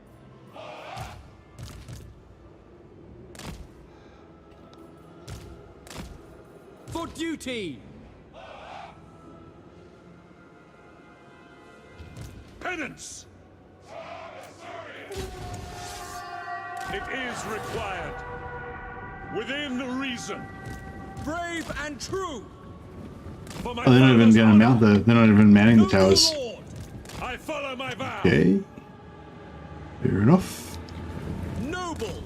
For duty! Penance! It is required. Within reason. Brave and true! For my Oh, they're not even father's gonna honor. mount the. They're not even manning the To the towers. Lord, I follow my vow. Okay. Fair enough. Noble!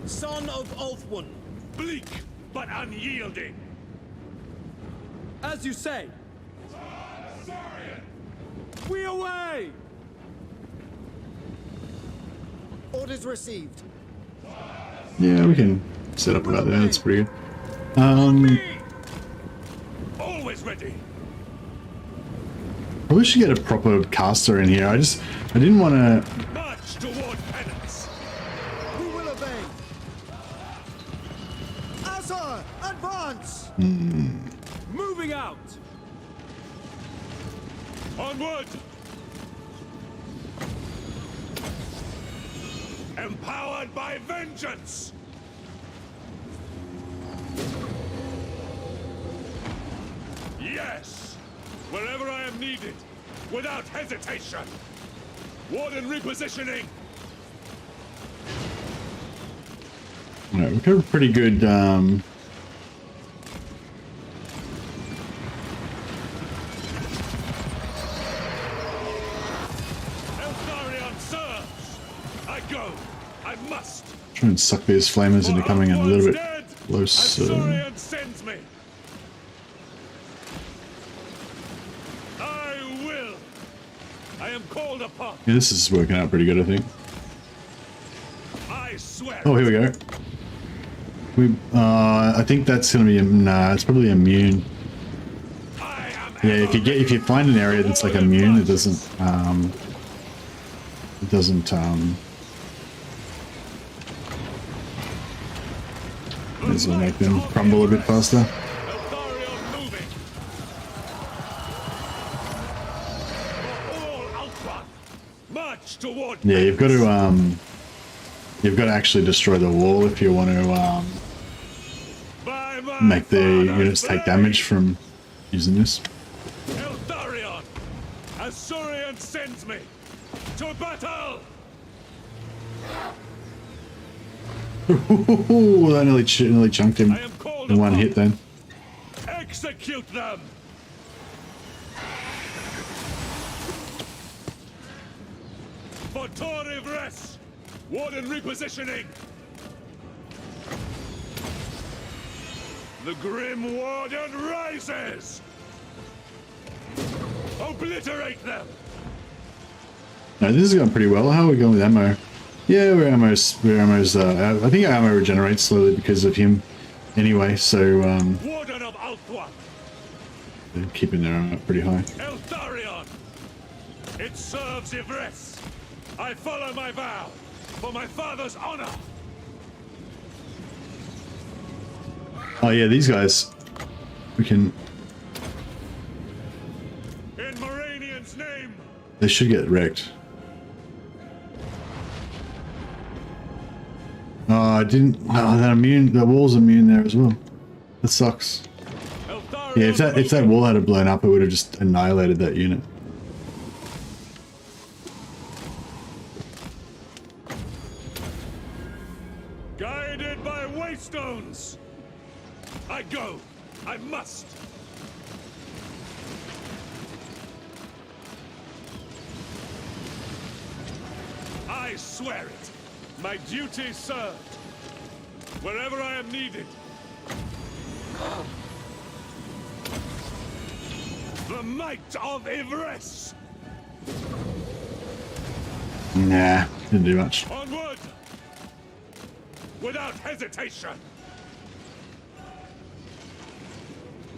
Son of Ulthwyn! Bleak, but unyielding. As you say! We away! Orders received. Yeah, we can set up about that. That's pretty good. Always ready. Probably should get a proper caster in here. I didn't want to. March toward penance. We will obey. Azar, advance! Moving out! Onward. Empowered by vengeance. Yes. Wherever I am needed, without hesitation. Warden repositioning. Alright, we've got a pretty good. Eltharion serves. I go. I must. Try and suck these flamers into coming in a little bit closer. Eltharion sends me. I will. I am called upon. Yeah, this is working out pretty good, I think. I swear. Oh, here we go. I think that's gonna be nah. It's probably immune. I am Yeah, if you find an area that's like immune, it doesn't this will make them crumble a bit faster. Eltharion moving. For all Ultron. March toward. Yeah, you've got to actually destroy the wall if you want to By my make the father's units take damage from using this. Eltharion. Azurian sends me to battle. That nearly chunked him I am called in one upon. hit then. Execute them. For Tor Yvresse. Warden repositioning. The Grim Warden rises. Obliterate them. No, this is going pretty well. How are we going with ammo? Yeah, we're ammo's. I think our ammo regenerates slowly because of him, anyway. So Warden of Ulthwyn. they're keeping their ammo pretty high. Eltharion. It serves Yvresse. I follow my vow for my father's honor. Oh yeah, these guys. We can. In Moranian's name. They should get wrecked. Oh, I didn't. No, that immune. The wall's immune there as well. That sucks. Eltharion Yeah, if that wall had blown up, it would have just annihilated that unit. Guided by waystones. I go. I must. I swear it. My duty served. Wherever I am needed. The might of Yvresse. Nah, didn't do much. Onward! Without hesitation!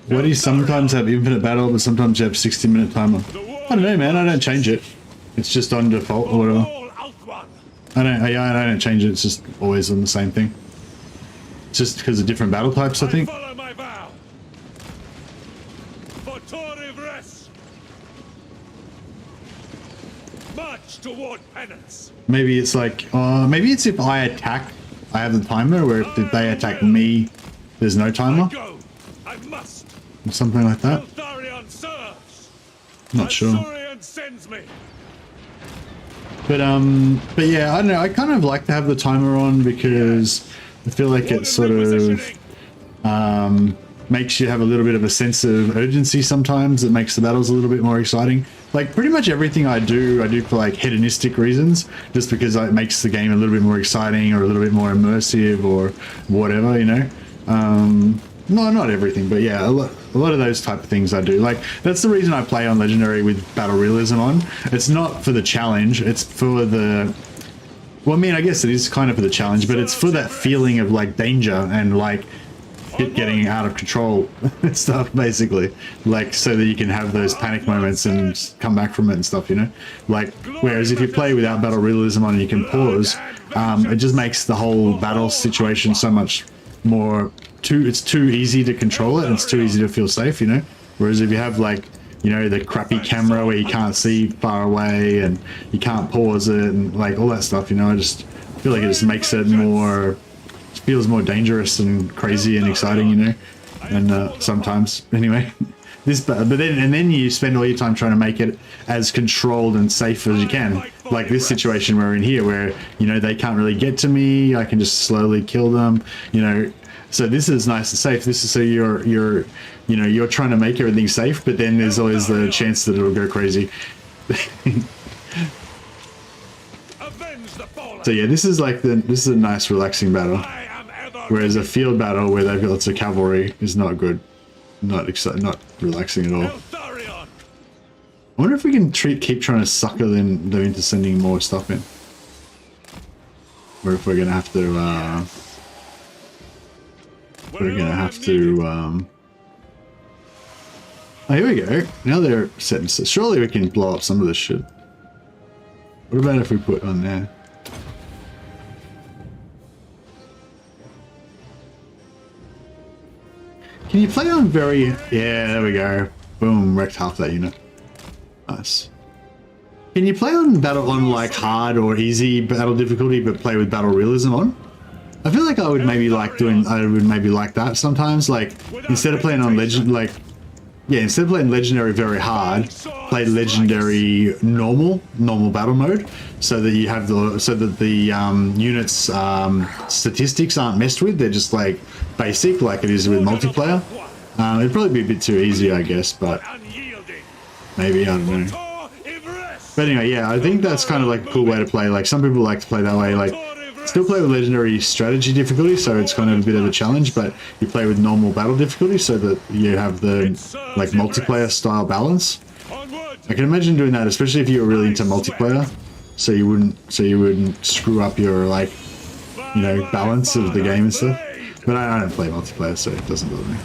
Why do you sometimes have infinite battle, but sometimes you have 60-minute timer? I don't know, man. I don't change it. It's just on default or whatever. I don't change it. It's just always on the same thing. It's just because of different battle types, I think. Follow my vow. For Tor Yvresse. March toward penance. Maybe it's like, maybe it's if I attack, I have the timer, where if they attack me, there's no timer. Go. I must. Or something like that. Eltharion serves. Not sure. Eltharion sends me. But yeah, I don't know. I kind of like to have the timer on because I feel like it sort of makes you have a little bit of a sense of urgency sometimes. It makes the battles a little bit more exciting. Like pretty much everything I do for like hedonistic reasons, just because it makes the game a little bit more exciting or a little bit more immersive or whatever, you know. No, not everything, but yeah, a lot of those type of things I do. Like, that's the reason I play on Legendary with Battle Realism on. It's not for the challenge, it's for the... Well, I mean, I guess it is kind of for the challenge, but it's for that feeling of, like, danger and, like, it getting out of control and stuff, basically. Like, so that you can have those panic moments and come back from it and stuff, you know? Like, whereas if you play without Battle Realism on and you can pause, it just makes the whole battle situation so much more... It's too easy to control it and it's too easy to feel safe, you know? Whereas if you have, like, you know, the crappy camera where you can't see far away and you can't pause it and, like, all that stuff, you know, I just feel like it just makes it more... feels more dangerous and crazy and exciting, you know? And sometimes, anyway. But then you spend all your time trying to make it as controlled and safe as you can. Like this situation we're in here where, you know, they can't really get to me, I can just slowly kill them, you know. So this is nice and safe. This is so you're trying to make everything safe, but then there's always the chance that it'll go crazy. So yeah, this is a nice relaxing battle. Whereas a field battle where they've got lots of cavalry is not good, not relaxing at all. I wonder if we can keep trying to sucker them into sending more stuff in, or if we're gonna have to. Oh, here we go. Now they're setting. Surely we can blow up some of this shit. What about if we put on there? Can you play on very... Yeah, there we go. Boom, wrecked half that unit. Nice. Can you play on like hard or easy battle difficulty, but play with battle realism on? I feel like I would maybe like that sometimes. Like instead of playing on instead of playing legendary very hard, play legendary normal battle mode, so that you have the units statistics aren't messed with. They're just like basic, like it is with multiplayer. It'd probably be a bit too easy, I guess, but maybe, I don't know. But anyway, yeah, I think that's kind of like a cool way to play. Like some people like to play that way, like still play with legendary strategy difficulty, so it's kind of a bit of a challenge, but you play with normal battle difficulty so that you have the like multiplayer style balance. I can imagine doing that, especially if you were really into multiplayer, so you wouldn't screw up your, like, you know, balance of the game and stuff. But I don't play multiplayer, so it doesn't bother me.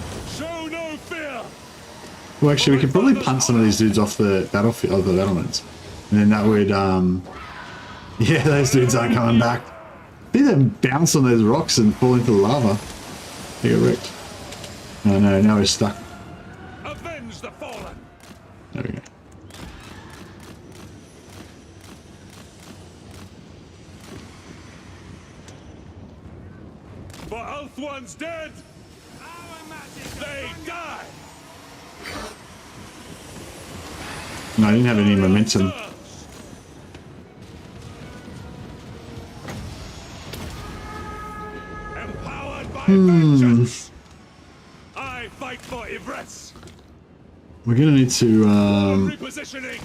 Well, actually, we could probably punt some of these dudes off the battlefield, of the battlements, and then that would yeah, those dudes aren't coming back. See them bounce on those rocks and fall into the lava. They get wrecked. Oh no, now we're stuck. Avenge the fallen. There we go. For Elf one's dead, they die. No, I didn't have any momentum. I fight for Yvresse. We're gonna need to Repositioning.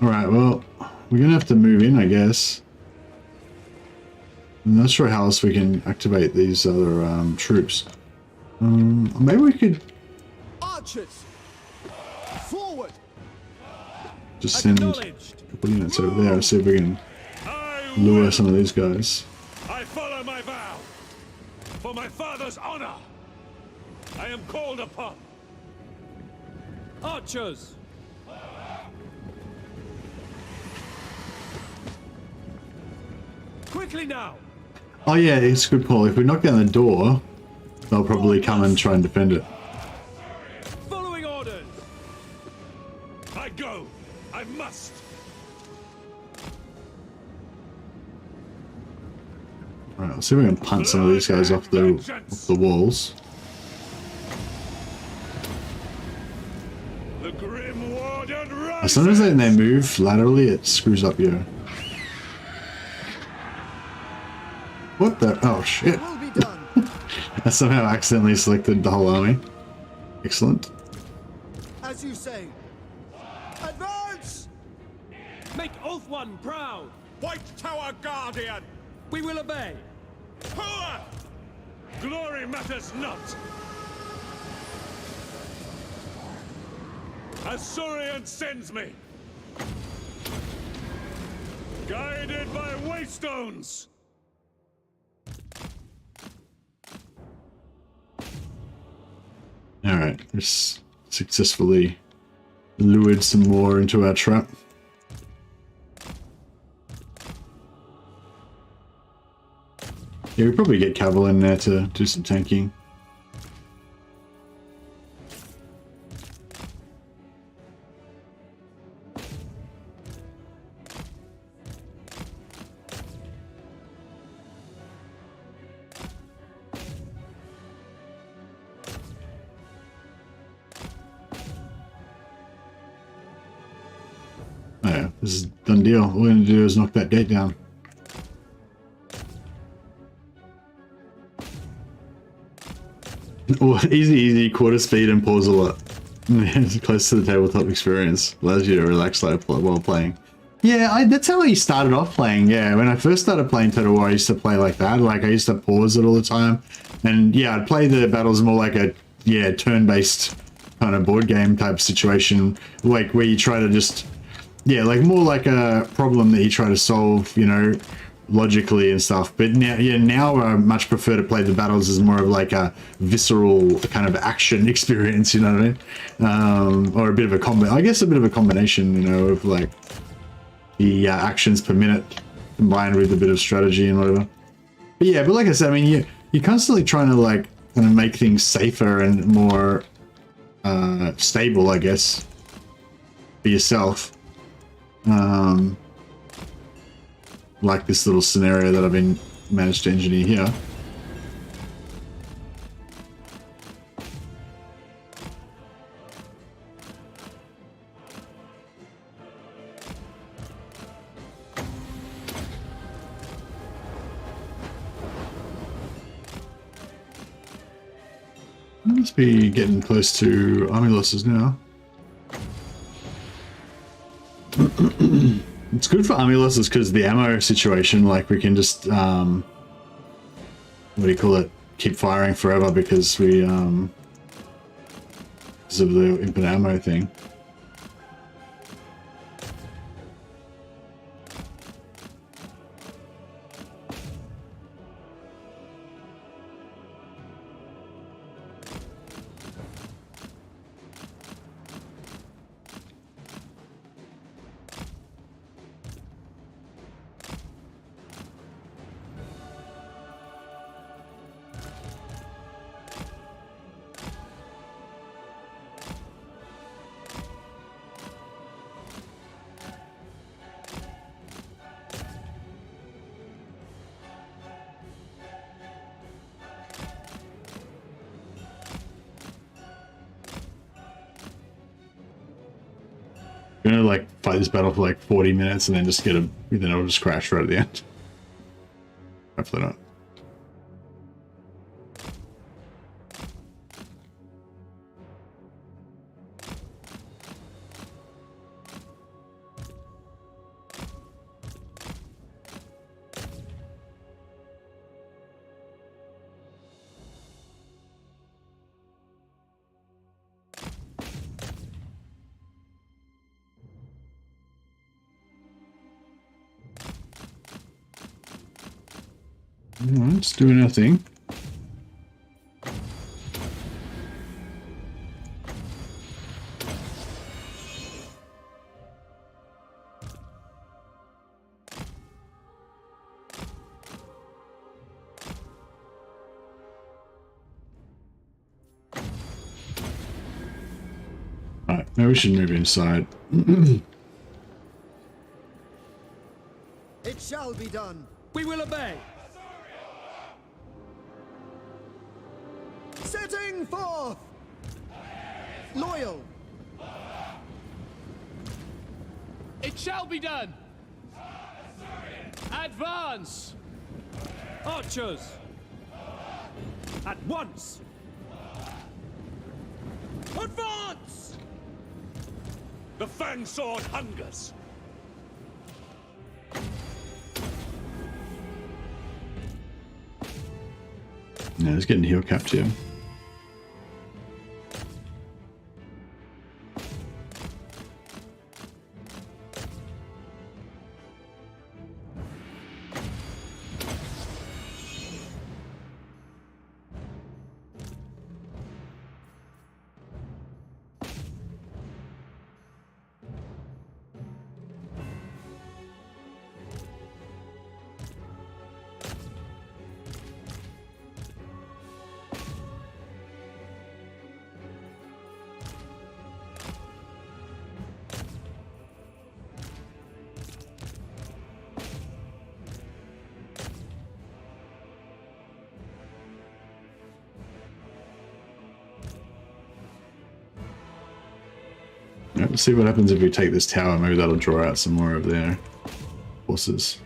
Alright, well, we're gonna have to move in, I guess. I'm not sure how else we can activate these other troops. Maybe we could Archers! Forward! just send a couple units over there, see if we can lure some of these guys. I follow my vow. For my father's honor. I am called upon. Archers! Quickly now! Oh yeah, it's a good call. If we knock down the door, they'll probably come and try and defend it. Following orders! I go. I must. Alright, let's see if we can punt some of these guys off the walls. The Grim Warden rises. Sometimes when they move laterally, it screws up your... What the? Oh shit. Will be done. I somehow accidentally selected the whole army. Excellent. As you say. Advance! Make Oath One proud! White Tower Guardian. We will obey! Poor. Glory matters not. Azurian sends me. Guided by waystones. Alright, just successfully lured some more into our trap. Yeah, we probably get cavalry in there to do some tanking. Oh yeah, this is a done deal. All we're going to do is knock that gate down. Oh, easy, quarter speed and pause a lot. Close to the tabletop experience. Allows you to relax while playing. Yeah, that's how I started off playing. Yeah, when I first started playing Total War, I used to play like that. Like, I used to pause it all the time. And yeah, I'd play the battles more like a, yeah, turn-based kind of board game type situation. Like, where you try to just, yeah, like more like a problem that you try to solve, you know, logically and stuff. But now, yeah, now I much prefer to play the battles as more of like a visceral kind of action experience, you know what I mean? Or a bit of a I guess a bit of a combination, you know, of like the actions per minute combined with a bit of strategy and whatever. But yeah, but like I said, I mean, you're constantly trying to like kind of make things safer and more stable, I guess, for yourself. Like this little scenario that I've been managed to engineer here. I must be getting close to army losses now. It's good for army losses because the ammo situation, like we can just, what do you call it, keep firing forever because we, because of the infinite ammo thing. We're gonna like fight this battle for like 40 minutes and then just get then it'll just crash right at the end. Hopefully not. It's doing our thing. Alright, now we should move inside. It shall be done. We will obey. Setting forth. Loyal. It shall be done. Advance. Archers. At once. Advance. The fang sword hungers. Yeah, it's getting heel capped here. Let's see what happens if we take this tower. Maybe that'll draw out some more of their forces.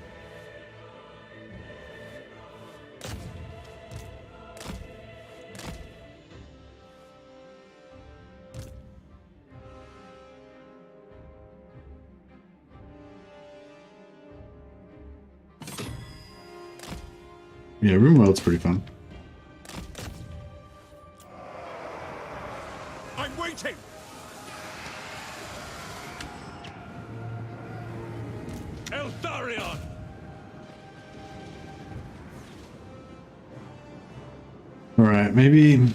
Yeah, RuneWorld's pretty fun. I'm waiting. Eltharion. All right, maybe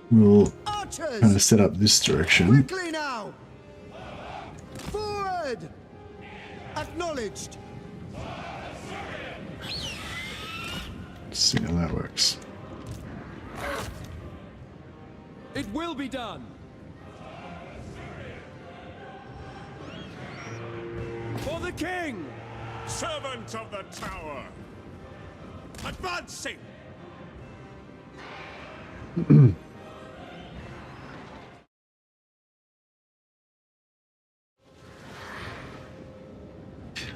we'll Archers. kind of set up this direction. Quickly now. Forward. Acknowledged. Let's see how that works. It will be done. For the king. Servant of the tower. Advancing.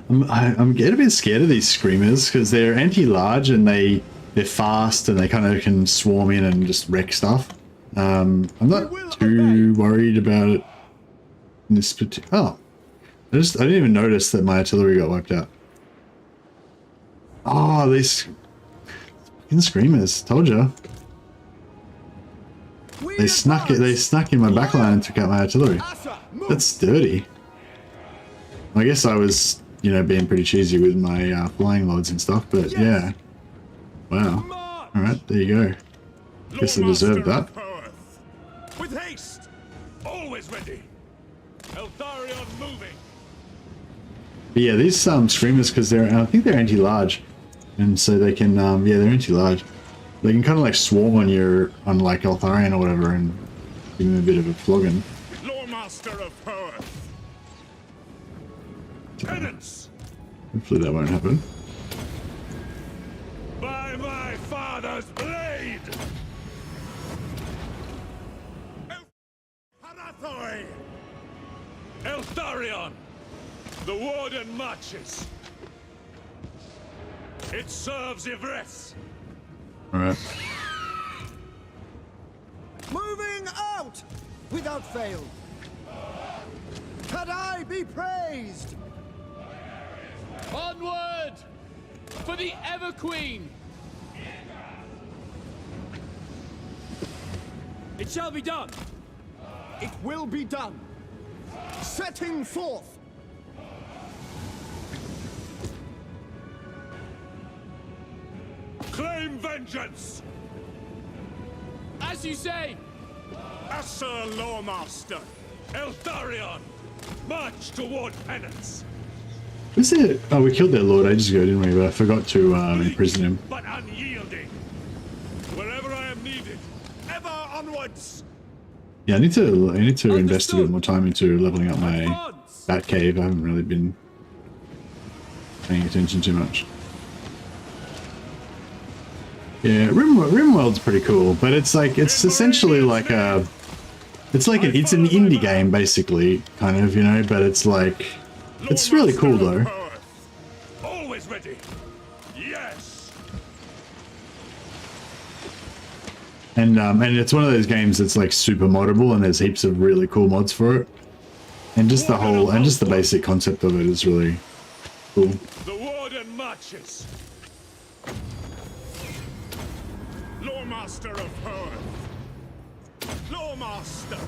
I'm getting a bit scared of these screamers because they're anti-large and they're fast and they kind of can swarm in and just wreck stuff. I'm not too worried about it in this particular. Oh, I didn't even notice that my artillery got wiped out. Oh, these fucking screamers! Told you. They snuck it. They snuck in my backline and took out my artillery. That's dirty. I guess I was, you know, being pretty cheesy with my flying lords and stuff, but yeah. Wow. All right, there you go. Guess I deserved that. With haste, always ready. Eltharion moving. But yeah, these screamers, because I think they're anti-large, and so they can yeah, they're anti-large. They can kind of like swarm on like Eltharion or whatever and give them a bit of a flogging. Loremaster of Perth. Tenants. Hopefully that won't happen. By my father's blade. Harathoi. Eltharion. The warden marches. It serves Yvresse. Alright. Moving out without fail. Kadai be praised. Onward! For the Ever Queen! It shall be done! It will be done. Setting forth. Claim vengeance! As you say! Sir Loremaster! Eltharion! March toward penance! Is it? Oh, we killed their lord ages ago, didn't we? But I forgot to imprison him. But unyielding! Wherever I am needed, ever onwards! Yeah, I need to invest a bit more time into leveling up my bat cave. I haven't really been paying attention too much. Yeah, Rimworld's pretty cool, but it's like essentially like a it's an indie game basically, kind of, you know, but it's like it's really cool though. Always ready. Yes. And it's one of those games that's like super moddable, and there's heaps of really cool mods for it. And just the basic concept of it is really cool. The warden marches. Loremaster of Earth. Loremaster.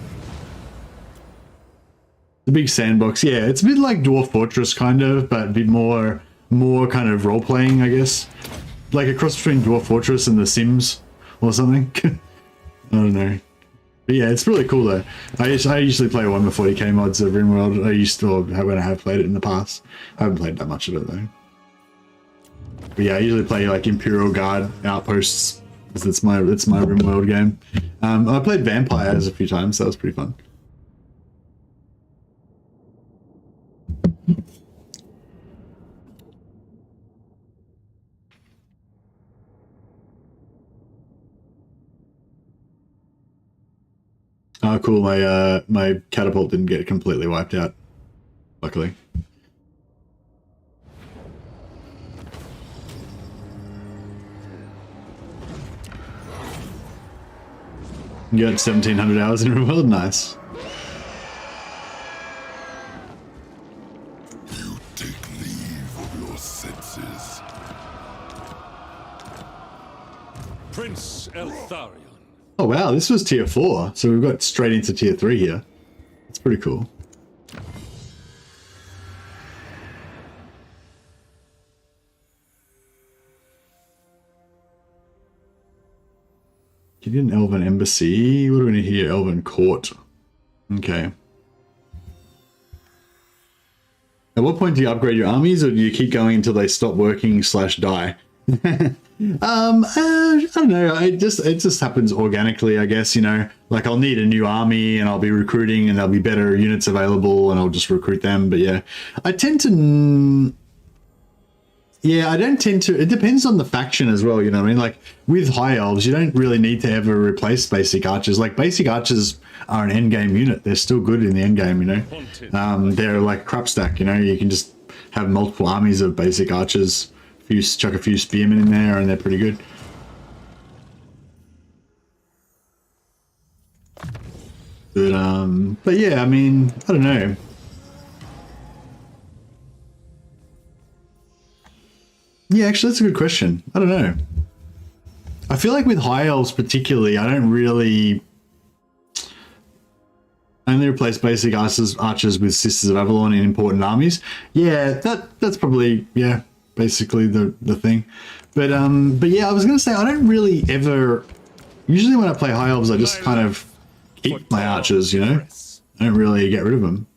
The big sandbox, yeah, it's a bit like Dwarf Fortress kind of, but a bit more kind of role playing, I guess. Like a cross between Dwarf Fortress and The Sims or something. I don't know. But yeah, it's really cool though. I usually play 1 to 40k mods of RimWorld. I used to, when I have played it in the past. I haven't played that much of it though. But yeah, I usually play like Imperial Guard Outposts, because it's my RimWorld game. I played Vampires a few times. That was pretty fun. Oh, cool. My catapult didn't get completely wiped out, luckily. You got 1,700 hours in RimWorld? Nice. You take leave of your senses. Prince Eltharion. Oh wow, this was tier 4, so we've got straight into tier 3 here. That's pretty cool. You did an Elven Embassy. What do we need here? Elven Court. Okay. At what point do you upgrade your armies, or do you keep going until they stop working / die? I don't know. It just happens organically, I guess, you know. Like I'll need a new army and I'll be recruiting and there'll be better units available and I'll just recruit them. But yeah, I don't tend to, it depends on the faction as well, you know what I mean? Like with High Elves, you don't really need to ever replace basic archers. Like basic archers are an endgame unit. They're still good in the endgame, you know. They're like crap stack, you know. You can just have multiple armies of basic archers. Chuck a few spearmen in there and they're pretty good. But yeah, I mean, I don't know. Yeah, actually, that's a good question. I don't know. I feel like with High Elves particularly, I don't really only replace basic archers with Sisters of Avalon in important armies. Yeah, that's probably, yeah, basically the thing. But yeah, I was gonna say I don't really ever. Usually when I play High Elves, I just kind of keep my archers, you know. I don't really get rid of them.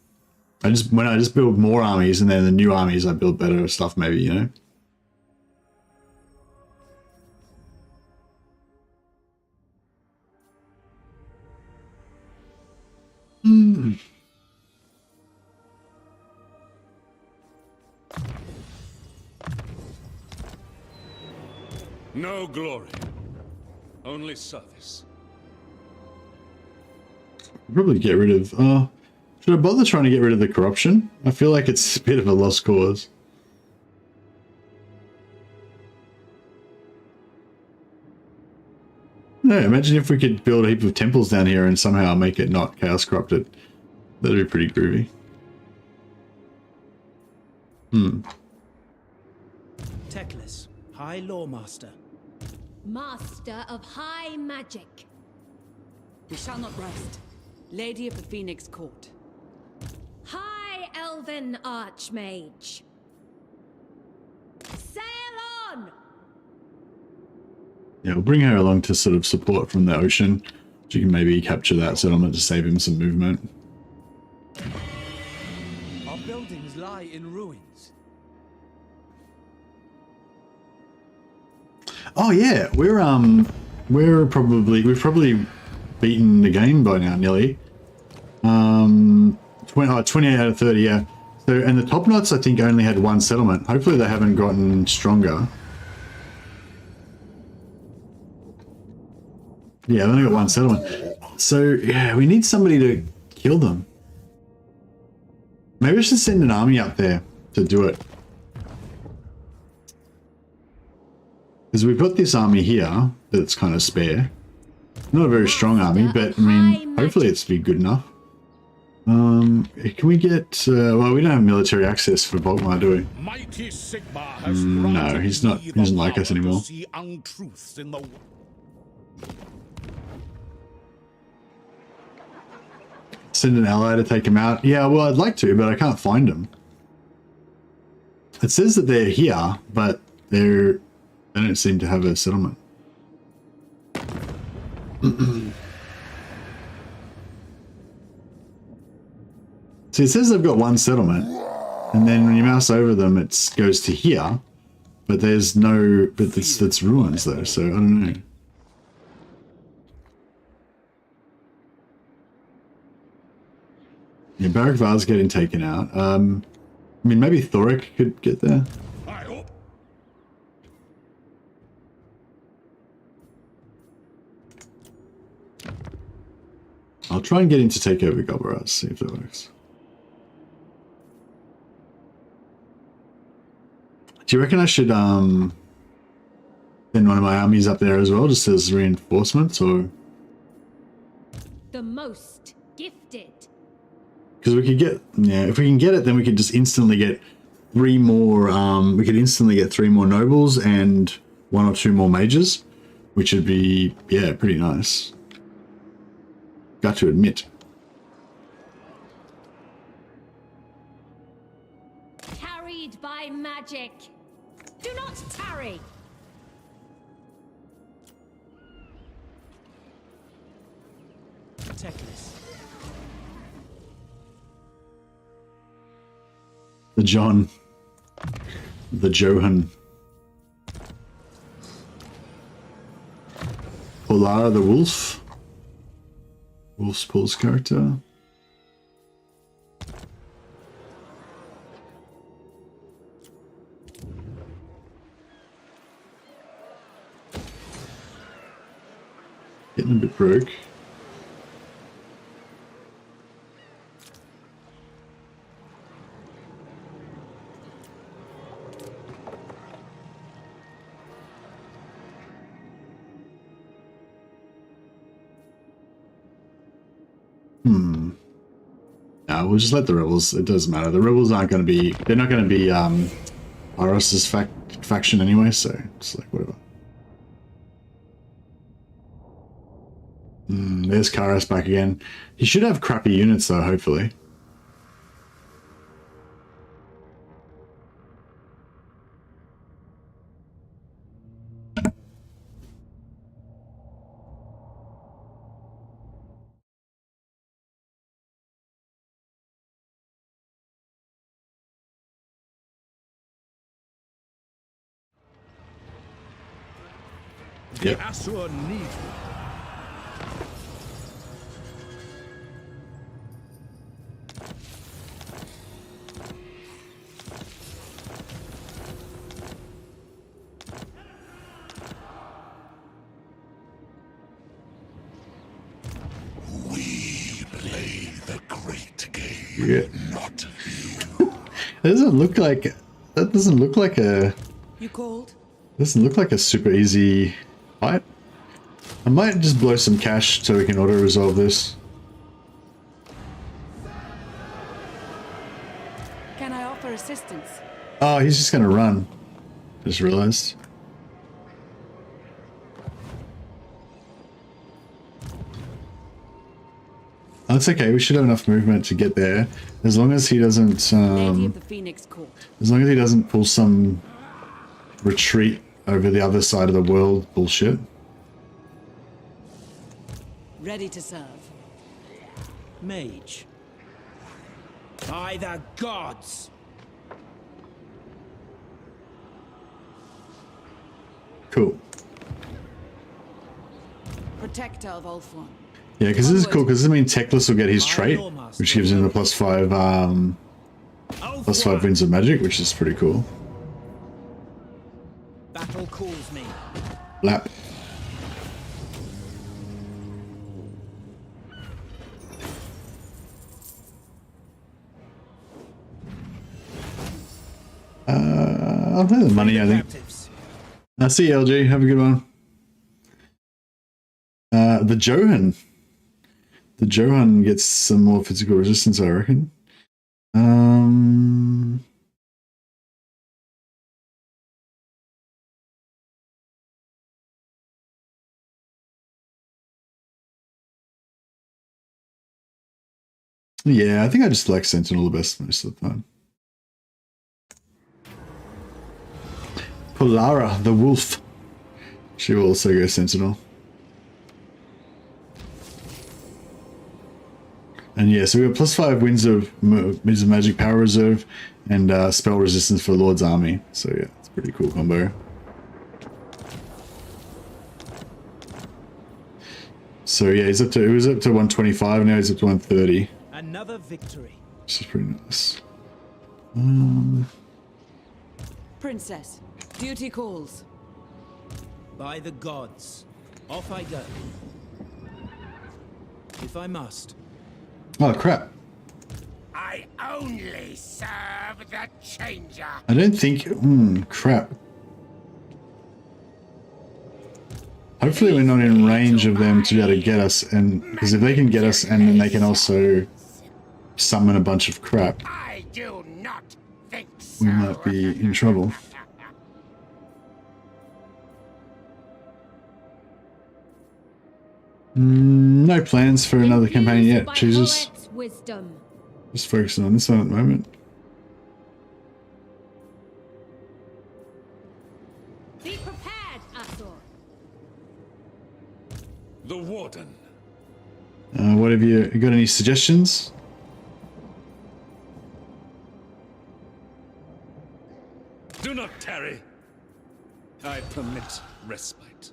I just build more armies, and then the new armies I build better stuff, maybe, you know. No glory, only service. Probably get rid of. Should I bother trying to get rid of the corruption? I feel like it's a bit of a lost cause. No, imagine if we could build a heap of temples down here and somehow make it not chaos corrupted. That'd be pretty groovy. Teclis, High Loremaster. Master of high magic. We shall not rest. Lady of the Phoenix Court. High Elven Archmage. Sail on! Yeah, we'll bring her along to sort of support from the ocean. So you can maybe capture that settlement to save him some movement. Our buildings lie in ruins. Oh yeah, we've probably beaten the game by now, nearly. 28 out of 30, yeah. So, and the top knots I think only had one settlement. Hopefully they haven't gotten stronger. Yeah, they only got one settlement. So yeah, we need somebody to kill them. Maybe I should send an army up there to do it. Because we've got this army here that's kind of spare. Not a very strong army, but I mean, hopefully it's be good enough. Can we get, well, we don't have military access for Volkmar, do we? Mighty Sigmar has No, he's not, he doesn't like us anymore. Send an ally to take him out. Yeah, well, I'd like to, but I can't find them. It says that they're here, but they don't seem to have a settlement. See, it says they've got one settlement, and then when you mouse over them, it goes to here, but there's no, but that's ruins though, so I don't know. Yeah, Barrack Var's getting taken out. I mean, maybe Thoric could get there. I'll try and get him to take over Gobberaz, see if that works. Do you reckon I should send one of my armies up there as well, just as reinforcements, or? The most gifted. Because we could get, yeah, if we can get it, then we could just instantly get 3 more, we could instantly get 3 more nobles and 1 or 2 more mages, which would be, yeah, pretty nice. Got to admit. Carried by magic. Do not tarry. Teclis. The John. The Johan. Polara the Wolf. Wolf's Paul's character. Getting a bit broke. No, we'll just let the rebels. It doesn't matter. The rebels aren't going to be. They're not going to be Aros's faction anyway. So it's like whatever. There's Karas back again. He should have crappy units though. Hopefully. Yep. Asur need We play the great game, Yeah. not It doesn't look like. That doesn't look like a. You called? Doesn't look like a super easy fight. I might just blow some cash so we can auto-resolve this. Can I offer assistance? Oh, he's just gonna run. Just realized. Oh, it's okay. We should have enough movement to get there, as long as he doesn't. Lady of the Phoenix Court. As long as he doesn't pull some retreat over the other side of the world bullshit. Ready to serve. Mage. By the gods! Cool. Protector of Ulthuan. Yeah, because this is cool, because this means Teclis will get his trait, which gives him the +5 winds of magic, which is pretty cool. Battle calls me. Lap. I'll pay the money, I think. I see you, LG. Have a good one. The Johan. The Johan gets some more physical resistance, I reckon. Yeah, I think I just like Sentinel the best most of the time. Polara, the wolf. She will also go Sentinel. And yeah, so we got +5 winds of magic power reserve and spell resistance for Lord's army. So yeah, it's a pretty cool combo. So yeah, it was up to 125, now he's up to 130. Another victory. Which is pretty nice. Princess, duty calls. By the gods, off I go. If I must. Oh crap. I only serve the changer. I don't think... crap. Hopefully we're not in range of them to be able to get us, and because if they can get us and then they can also summon a bunch of crap, I do not think so. we might be in trouble. No plans for another campaign yet. Jesus. Wisdom. Just focusing on this one at the moment. Be prepared, Asor. The Warden. What have you got? Any suggestions? Do not tarry. I permit respite.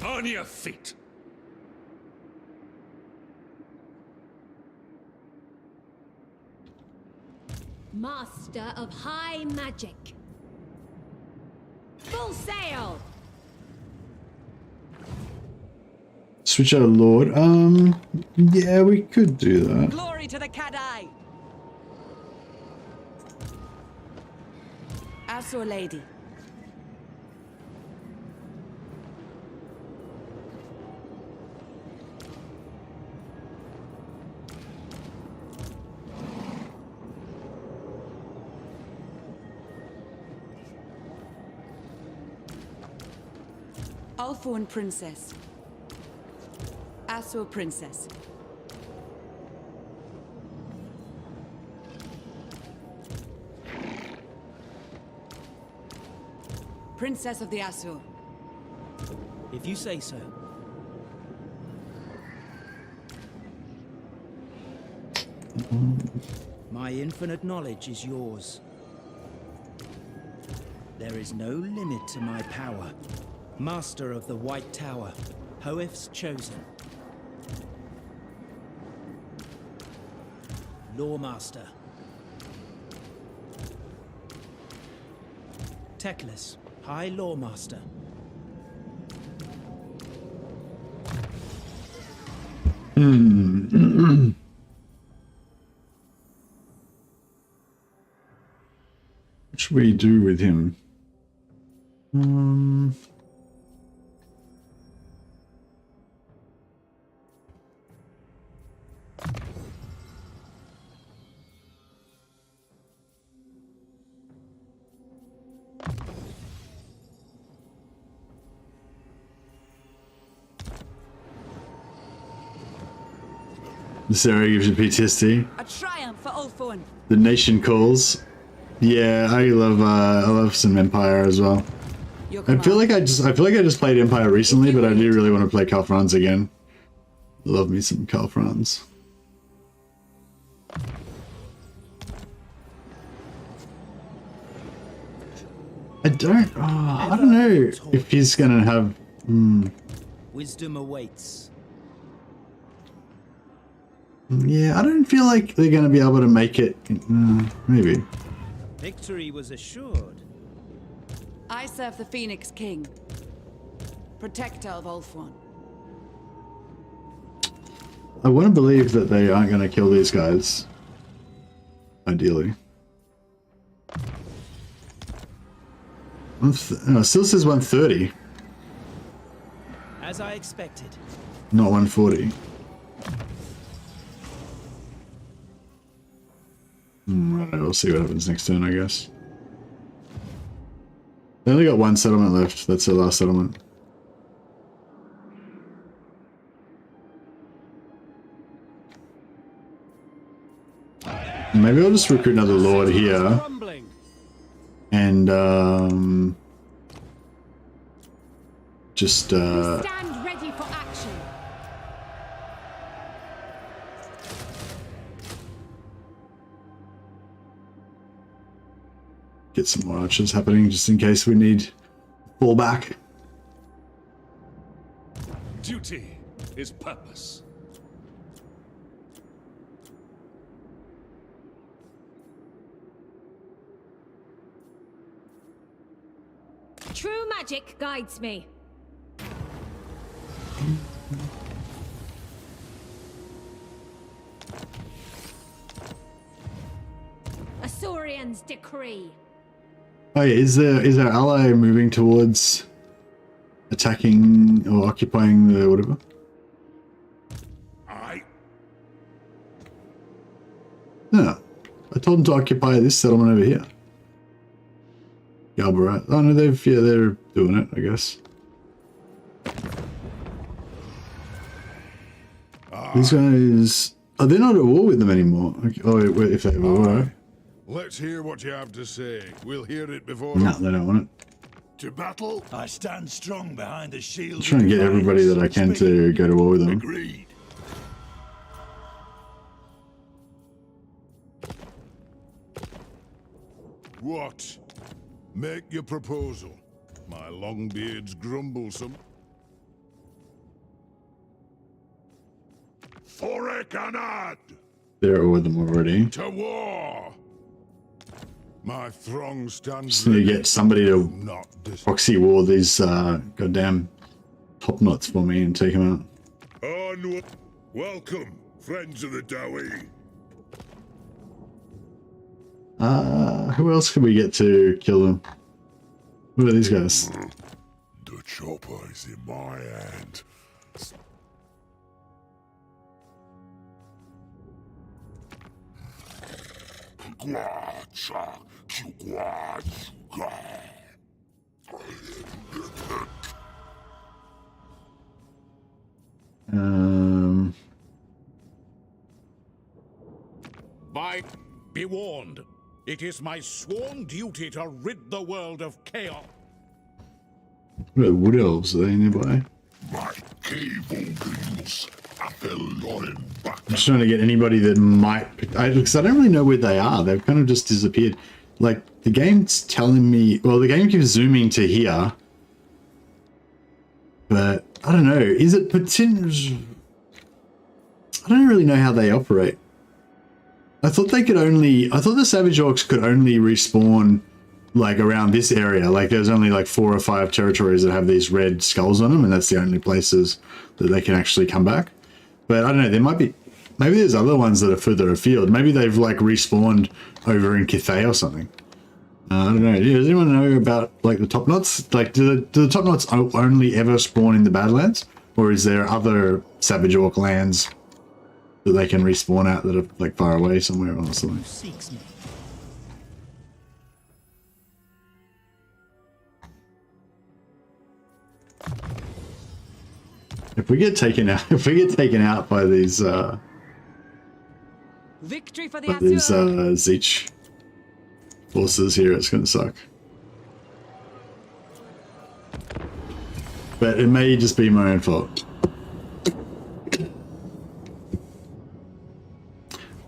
On your feet. Master of high magic. Full sail. Switch out a Lord. Yeah, we could do that. Glory to the Kadai. Asor Lady. Ulthuan Princess. Asor Princess. Princess of the Asur. If you say so. My infinite knowledge is yours. There is no limit to my power. Master of the White Tower, Hoef's chosen. Loremaster. Teclis, High Loremaster. What should we do with him? This area gives you PTSD. A triumph for Ulthuan. The nation calls. Yeah, I love some Empire as well. I feel like I just played Empire recently, but I do really want to play Calphrons again. Love me some Karl Franz. I don't know if he's gonna have. Wisdom awaits. Yeah, I don't feel like they're gonna be able to make it. Maybe. Victory was assured. I serve the Phoenix King, protector of Ulthuan. I want to believe that they aren't gonna kill these guys. Ideally. No, it still says 130. As I expected. Not 140. I don't know, we'll see what happens next turn, I guess. They only got one settlement left. That's their last settlement. Maybe I'll just recruit another lord here. And just Stand ready for action. get some more archers happening just in case we need fall back. Duty is purpose. True magic guides me. Asaurian's decree. Oh yeah, is our ally moving towards attacking or occupying the whatever? No, I told them to occupy this settlement over here. Galbarat. Oh no, they're doing it, I guess. These guys, they're not at war with them anymore. Okay. Oh, wait, if they were. Let's hear what you have to say. We'll hear it before. No, they don't want it. To battle. I stand strong behind the shield. I'm trying to get everybody that I can to go to war with them. Agreed. What? Make your proposal. My longbeard's grumblesome. Forekanad! They're at war with them already. To war! My throng stands. Just need to get somebody to proxy war these goddamn top knots for me and take them out. Onward. Welcome, friends of the Dowie. Who else can we get to kill them? Who are these guys? The chopper is in my hand. Be warned. It is my sworn duty to rid the world of chaos. What are wood elves? Are they nearby? My cave organs. Eltharion Badlands. I'm just trying to get anybody that might, because I don't really know where they are. They've kind of just disappeared. Like, the game's telling me, well, the game keeps zooming to here. But, I don't know, is it potential? I don't really know how they operate. I thought the Savage Orcs could only respawn, like, around this area. Like, there's only, like, 4 or 5 territories that have these red skulls on them, and that's the only places that they can actually come back. But, I don't know, there might be... Maybe there's other ones that are further afield. Maybe they've, like, respawned over in Cathay or something. I don't know. Does anyone know about, like, the top knots? Like, do the top knots only ever spawn in the Badlands? Or is there other Savage Orc lands that they can respawn at that are, like, far away somewhere or something? Seeks me. If we get taken out by these Victory for the Zeech forces here, it's gonna suck. But it may just be my own fault.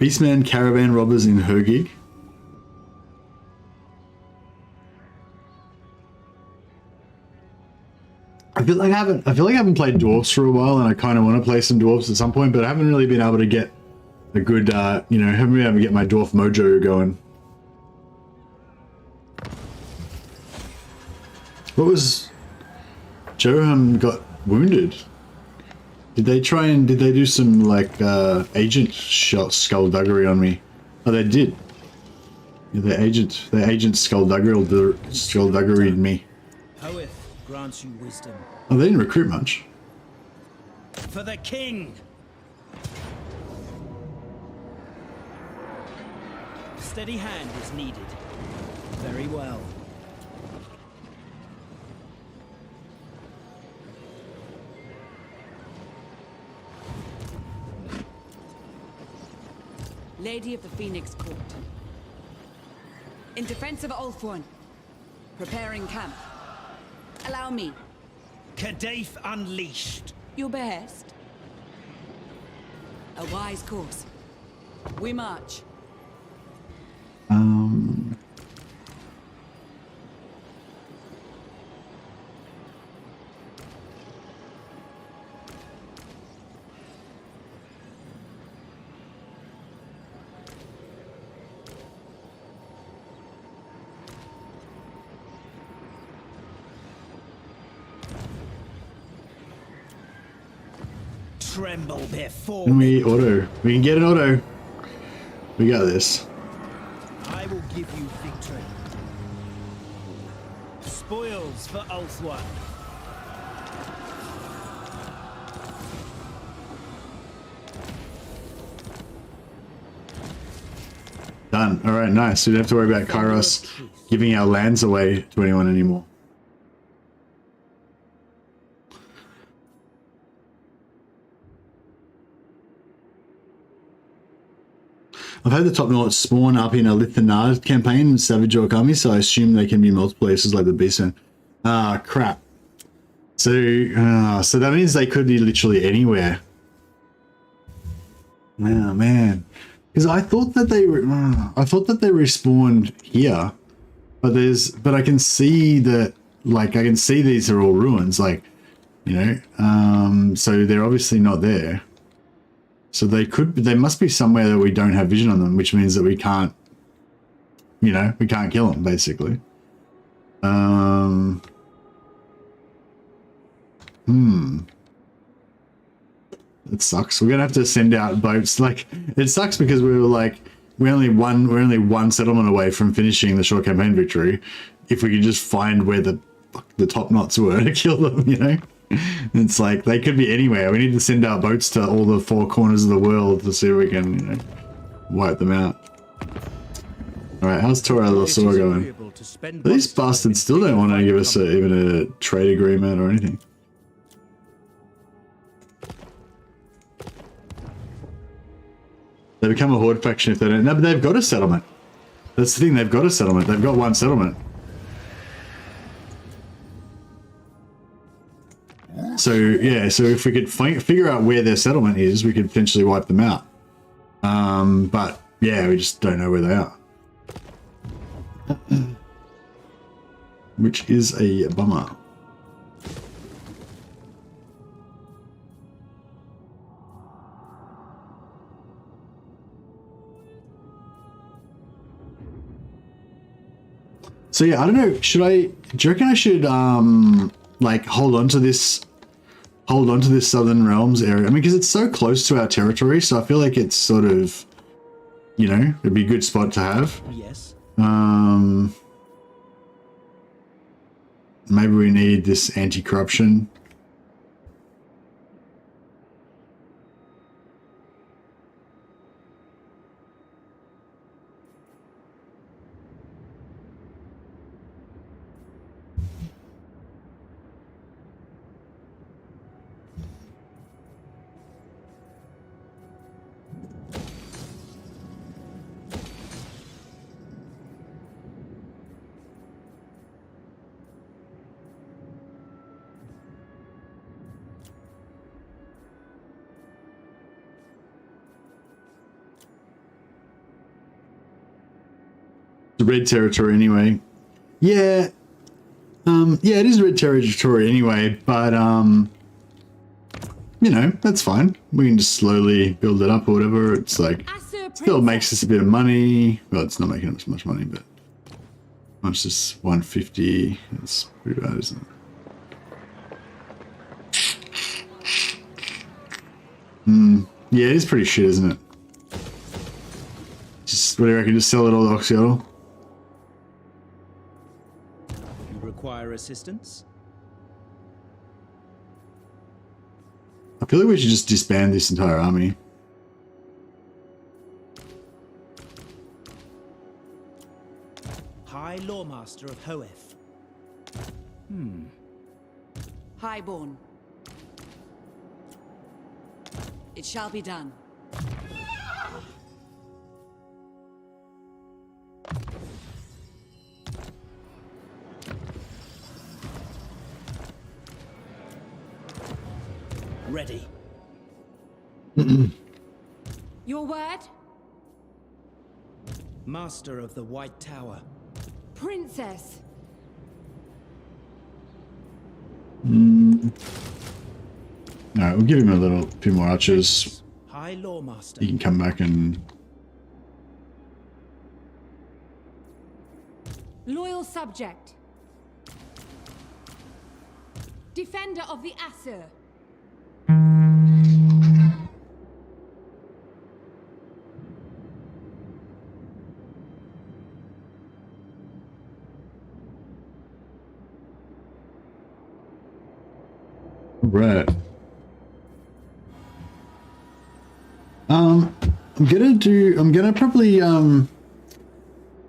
Beastman Caravan Robbers in Hergig. I feel like I haven't played dwarves for a while, and I kind of want to play some dwarves at some point, but I haven't really been able to get a good, you know, haven't been able to get my dwarf mojo going. What was... Johan got wounded. Did they do some, like, agent shot skullduggery on me? Oh, they did. Yeah, the agent skullduggery'd me. Hoeth grants you wisdom. Oh, they didn't recruit much. For the king! Steady hand is needed. Very well. Lady of the Phoenix Court. In defense of Ulthuan. Preparing camp. Allow me. Kadaif unleashed. Your behest. A wise course. We march. Tremble before Can we auto? We can get an auto. We got this. I will give you victory. Spoils for Ulthuan. Done. All right, nice. We don't have to worry about Kairos giving our lands away to anyone anymore. I've had the top knot spawn up in a Lithanar campaign in Savage Orc Army, so I assume they can be multiple places like the Beastman. Ah, crap. So that means they could be literally anywhere. Oh, man. Because I thought that they were, I thought that they respawned here, but I can see that, like, I can see these are all ruins, like, you know, so they're obviously not there. So they must be somewhere that we don't have vision on them, which means that we can't, you know, we can't kill them, basically. It sucks. We're gonna have to send out boats. Like, it sucks because we were like, we're only one settlement away from finishing the short campaign victory. If we could just find where the top knots were to kill them, you know. It's like they could be anywhere. We need to send out boats to all the four corners of the world to see if we can, you know, wipe them out. All right, how's Tor Yvresse going? These bastards still don't want to give us even a trade agreement or anything. They become a horde faction if they don't. No, but they've got a settlement. That's the thing. They've got a settlement. They've got one settlement. So yeah, so if we could figure out where their settlement is, we could potentially wipe them out. But yeah, we just don't know where they are, which is a bummer. So yeah, I don't know. Do you reckon I should like hold on to this Southern Realms area? I mean, because it's so close to our territory, so I feel like it's sort of, you know, it'd be a good spot to have. Yes. Maybe we need this anti-corruption. the red territory anyway. Yeah. Yeah, it is red territory anyway, but you know, that's fine. We can just slowly build it up or whatever. It's like still makes us a bit of money. Well, it's not making us much money, but much is 150. It's pretty bad, isn't it? Yeah, it is pretty shit, isn't it? Just what do you reckon? Just sell it all to Oxyotl? You require assistance? I feel like we should just disband this entire army. High Loremaster of Hoeth. Highborn. It shall be done. Ready. Your word? Master of the White Tower. Princess. Alright, we'll give him a few more archers. High Loremaster. He can come back and... Loyal subject. Defender of the Aesir. Right. I'm gonna probably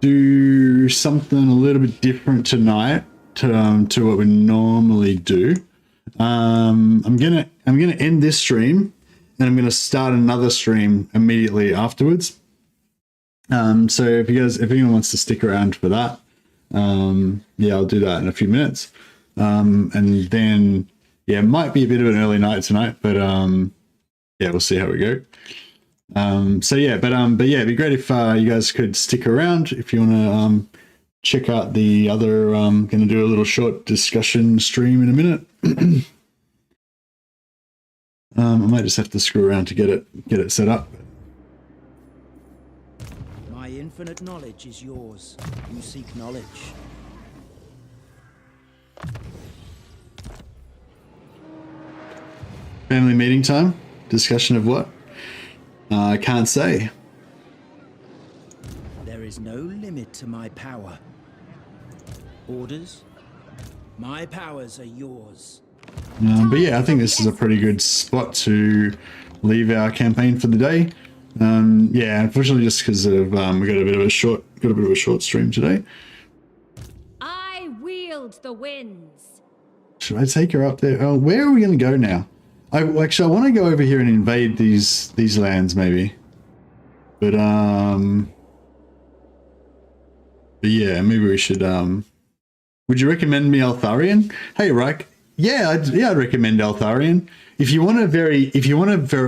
do something a little bit different tonight to what we normally do. I'm gonna end this stream and I'm gonna start another stream immediately afterwards. So if anyone wants to stick around for that, yeah, I'll do that in a few minutes. And then yeah, it might be a bit of an early night tonight, but yeah, we'll see how we go. So yeah, but yeah, it'd be great if you guys could stick around if you want to check out the other. Going to do a little short discussion stream in a minute. I might just have to screw around to get it set up. My infinite knowledge is yours. You seek knowledge. Family meeting time. Discussion of what? I can't say. There is no limit to my power. Orders? My powers are yours. But yeah, I think this is a pretty good spot to leave our campaign for the day. Yeah, unfortunately, just because of we got a bit of a short stream today. I wield the winds. Should I take her up there? Oh, where are we going to go now? I want to go over here and invade these lands maybe. But yeah, maybe we should would you recommend me Eltharion? Hey Reich. Yeah, I'd recommend Eltharion. If you want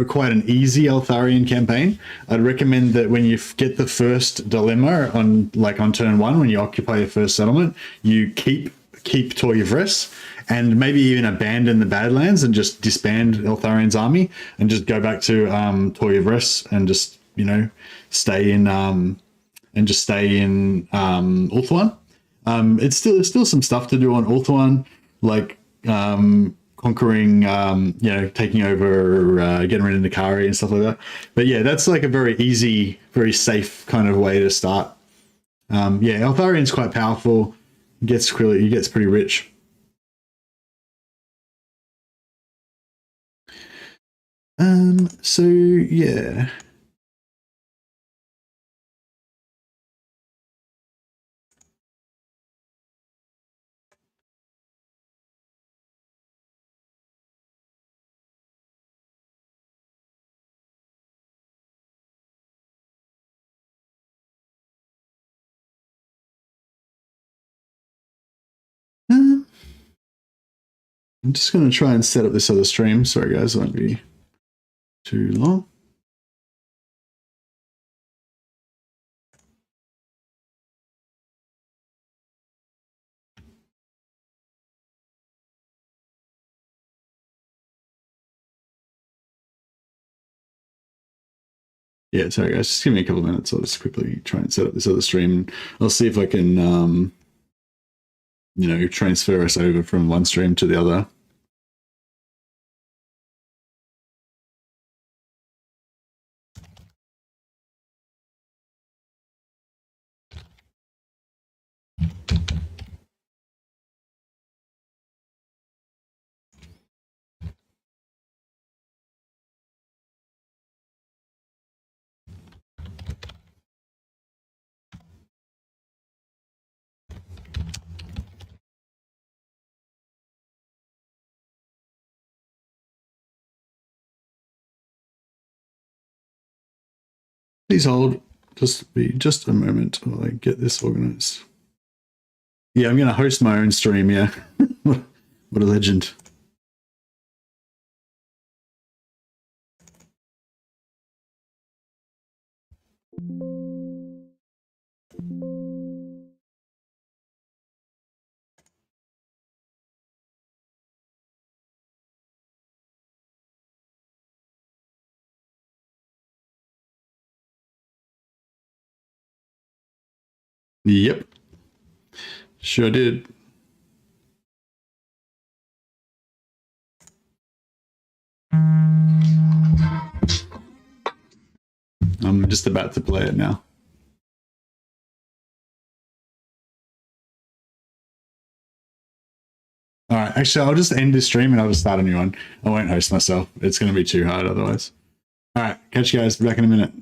quite an easy Eltharion campaign, I'd recommend that when you get the first dilemma on turn 1, when you occupy your first settlement, you keep Tor Yvresse and maybe even abandon the Badlands and just disband Eltharion's army and just go back to Tor Yvresse and just, you know, stay in Ulthuan. There's still some stuff to do on Ulthuan, like conquering, you know, taking over, getting rid of Nakari and stuff like that. But yeah, that's like a very easy, very safe kind of way to start. Yeah, Eltharion's quite powerful. He gets pretty rich. So yeah. I'm just going to try and set up this other stream. Sorry guys, it won't be too long. Yeah, sorry guys, just give me a couple of minutes. I'll just quickly try and set up this other stream. I'll see if I can, you know, transfer us over from one stream to the other. Please hold just a moment while I get this organized. Yeah, I'm going to host my own stream, yeah. What a legend. Yep. Sure did. I'm just about to play it now. All right, actually, I'll just end this stream and I'll just start a new one. I won't host myself. It's going to be too hard otherwise. All right, catch you guys back in a minute.